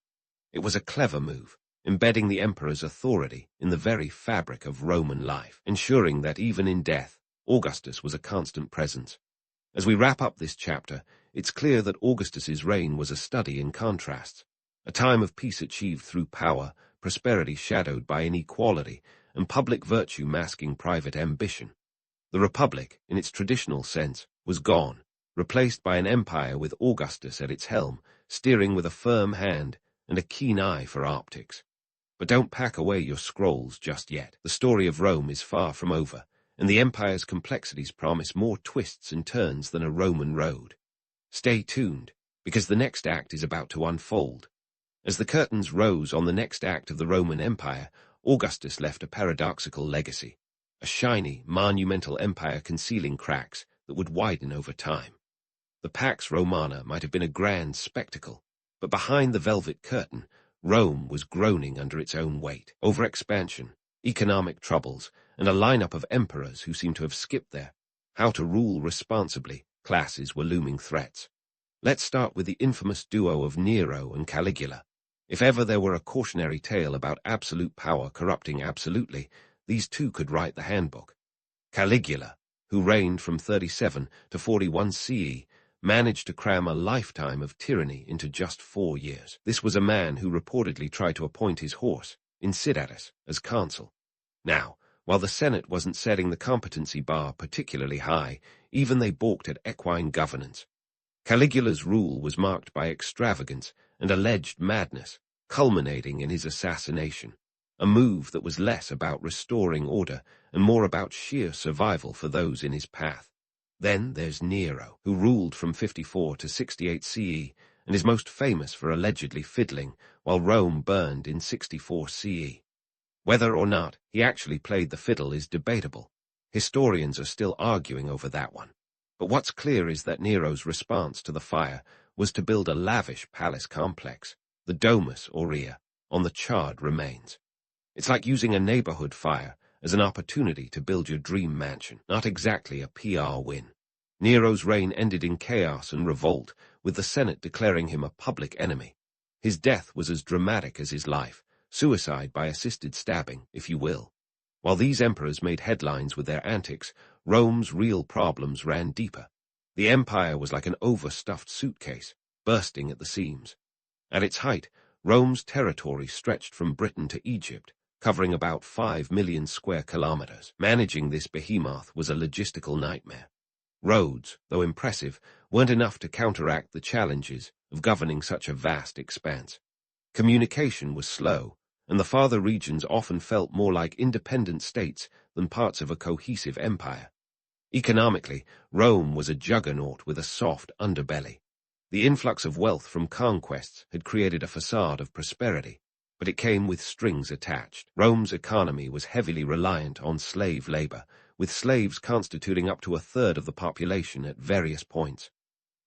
It was a clever move, embedding the emperor's authority in the very fabric of Roman life, ensuring that even in death, Augustus was a constant presence. As we wrap up this chapter, it's clear that Augustus's reign was a study in contrasts, a time of peace achieved through power, prosperity shadowed by inequality, and public virtue masking private ambition. The Republic, in its traditional sense, was gone, replaced by an empire with Augustus at its helm, steering with a firm hand and a keen eye for optics. But don't pack away your scrolls just yet. The story of Rome is far from over, and the empire's complexities promise more twists and turns than a Roman road. Stay tuned, because the next act is about to unfold. As the curtains rose on the next act of the Roman Empire, Augustus left a paradoxical legacy. a shiny, monumental empire concealing cracks that would widen over time. The Pax Romana might have been a grand spectacle, but behind the velvet curtain, Rome was groaning under its own weight. Overexpansion, economic troubles, and a lineup of emperors who seemed to have skipped their how to rule responsibly classes were looming threats. Let's start with the infamous duo of Nero and Caligula. If ever there were a cautionary tale about absolute power corrupting absolutely, these two could write the handbook. Caligula, who reigned from 37 to 41 CE, managed to cram a lifetime of tyranny into just 4 years. This was a man who reportedly tried to appoint his horse, Incitatus, as consul. Now, while the Senate wasn't setting the competency bar particularly high, even they balked at equine governance. Caligula's rule was marked by extravagance and alleged madness, culminating in his assassination, a move that was less about restoring order and more about sheer survival for those in his path. Then there's Nero, who ruled from 54 to 68 CE and is most famous for allegedly fiddling while Rome burned in 64 CE. Whether or not he actually played the fiddle is debatable. Historians are still arguing over that one. But what's clear is that Nero's response to the fire was to build a lavish palace complex, the Domus Aurea, on the charred remains. It's like using a neighborhood fire as an opportunity to build your dream mansion, not exactly a PR win. Nero's reign ended in chaos and revolt, with the Senate declaring him a public enemy. His death was as dramatic as his life, suicide by assisted stabbing, if you will. While these emperors made headlines with their antics, Rome's real problems ran deeper. The empire was like an overstuffed suitcase, bursting at the seams. At its height, Rome's territory stretched from Britain to Egypt, covering about 5 million square kilometers. Managing this behemoth was a logistical nightmare. Roads, though impressive, weren't enough to counteract the challenges of governing such a vast expanse. Communication was slow, and the farther regions often felt more like independent states than parts of a cohesive empire. Economically, Rome was a juggernaut with a soft underbelly. The influx of wealth from conquests had created a facade of prosperity, but it came with strings attached. Rome's economy was heavily reliant on slave labor, with slaves constituting up to a third of the population at various points.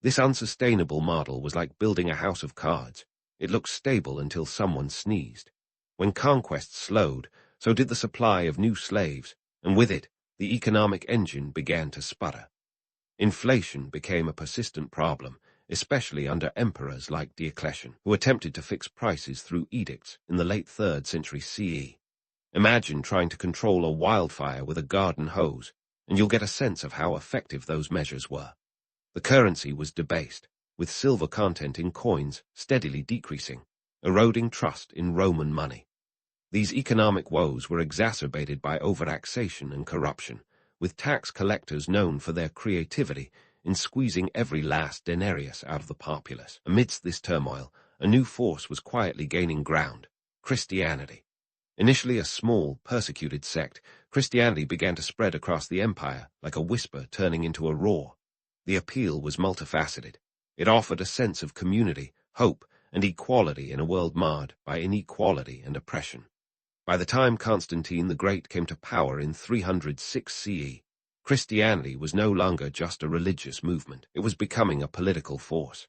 This unsustainable model was like building a house of cards. It looked stable until someone sneezed. When conquests slowed, so did the supply of new slaves, and with it, the economic engine began to sputter. Inflation became a persistent problem, especially under emperors like Diocletian, who attempted to fix prices through edicts in the late 3rd century CE. Imagine trying to control a wildfire with a garden hose, and you'll get a sense of how effective those measures were. The currency was debased, with silver content in coins steadily decreasing, eroding trust in Roman money. These economic woes were exacerbated by overtaxation and corruption, with tax collectors known for their creativity in squeezing every last denarius out of the populace. Amidst this turmoil, a new force was quietly gaining ground: Christianity. Initially a small, persecuted sect, Christianity began to spread across the empire like a whisper turning into a roar. The appeal was multifaceted. It offered a sense of community, hope, and equality in a world marred by inequality and oppression. By the time Constantine the Great came to power in 306 CE, Christianity was no longer just a religious movement. It was becoming a political force.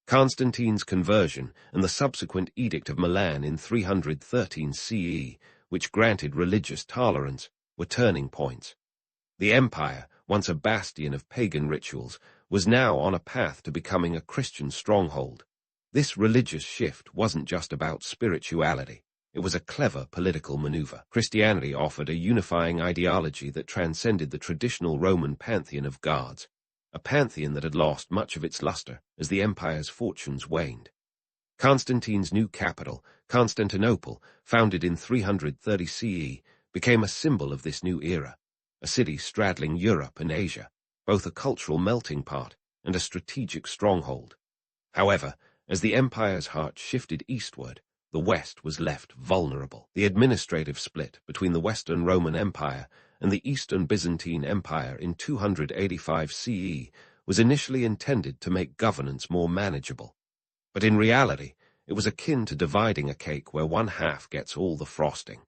Constantine's conversion and the subsequent Edict of Milan in 313 CE, which granted religious tolerance, were turning points. The empire, once a bastion of pagan rituals, was now on a path to becoming a Christian stronghold. This religious shift wasn't just about spirituality. It was a clever political maneuver. Christianity offered a unifying ideology that transcended the traditional Roman pantheon of gods, a pantheon that had lost much of its luster as the empire's fortunes waned. Constantine's new capital, Constantinople, founded in 330 CE, became a symbol of this new era, a city straddling Europe and Asia, both a cultural melting pot and a strategic stronghold. However, as the empire's heart shifted eastward, the West was left vulnerable. The administrative split between the Western Roman Empire and the Eastern Byzantine Empire in 285 CE was initially intended to make governance more manageable. But in reality, it was akin to dividing a cake where one half gets all the frosting.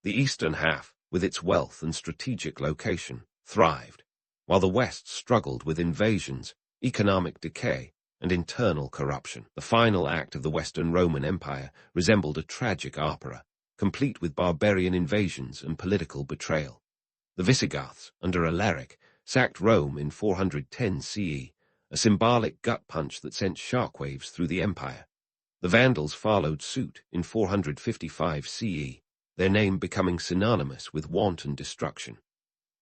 The eastern half, with its wealth and strategic location, thrived, while the West struggled with invasions, economic decay, and internal corruption. The final act of the Western Roman Empire resembled a tragic opera, complete with barbarian invasions and political betrayal. The Visigoths, under Alaric, sacked Rome in 410 CE, a symbolic gut punch that sent shockwaves through the empire. The Vandals followed suit in 455 CE, their name becoming synonymous with wanton destruction.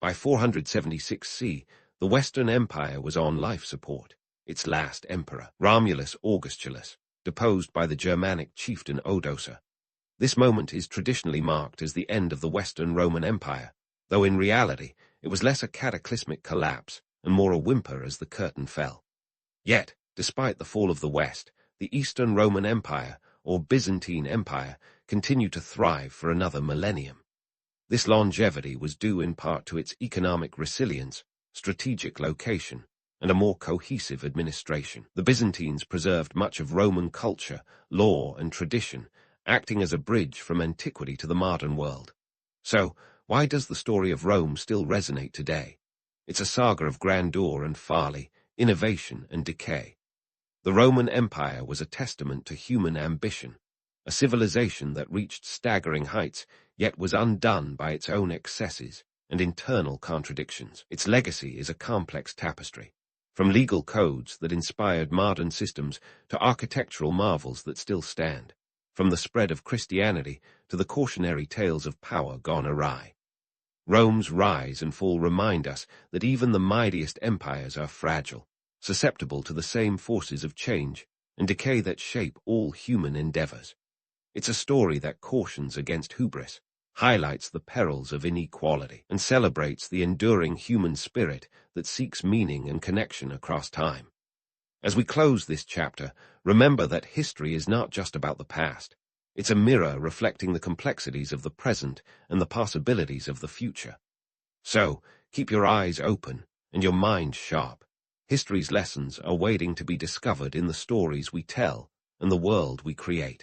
By 476 CE, the Western Empire was on life support. Its last emperor, Romulus Augustulus, deposed by the Germanic chieftain Odoacer. This moment is traditionally marked as the end of the Western Roman Empire, though in reality it was less a cataclysmic collapse and more a whimper as the curtain fell. Yet, despite the fall of the West, the Eastern Roman Empire, or Byzantine Empire, continued to thrive for another millennium. This longevity was due in part to its economic resilience, strategic location, and a more cohesive administration. The Byzantines preserved much of Roman culture, law, and tradition, acting as a bridge from antiquity to the modern world. So, why does the story of Rome still resonate today? It's a saga of grandeur and folly, innovation and decay. The Roman Empire was a testament to human ambition, a civilization that reached staggering heights, yet was undone by its own excesses and internal contradictions. Its legacy is a complex tapestry, from legal codes that inspired modern systems to architectural marvels that still stand, from the spread of Christianity to the cautionary tales of power gone awry. Rome's rise and fall remind us that even the mightiest empires are fragile, susceptible to the same forces of change and decay that shape all human endeavors. It's a story that cautions against hubris, highlights the perils of inequality, and celebrates the enduring human spirit that seeks meaning and connection across time. As we close this chapter, remember that history is not just about the past. It's a mirror reflecting the complexities of the present and the possibilities of the future. So, keep your eyes open and your mind sharp. History's lessons are waiting to be discovered in the stories we tell and the world we create.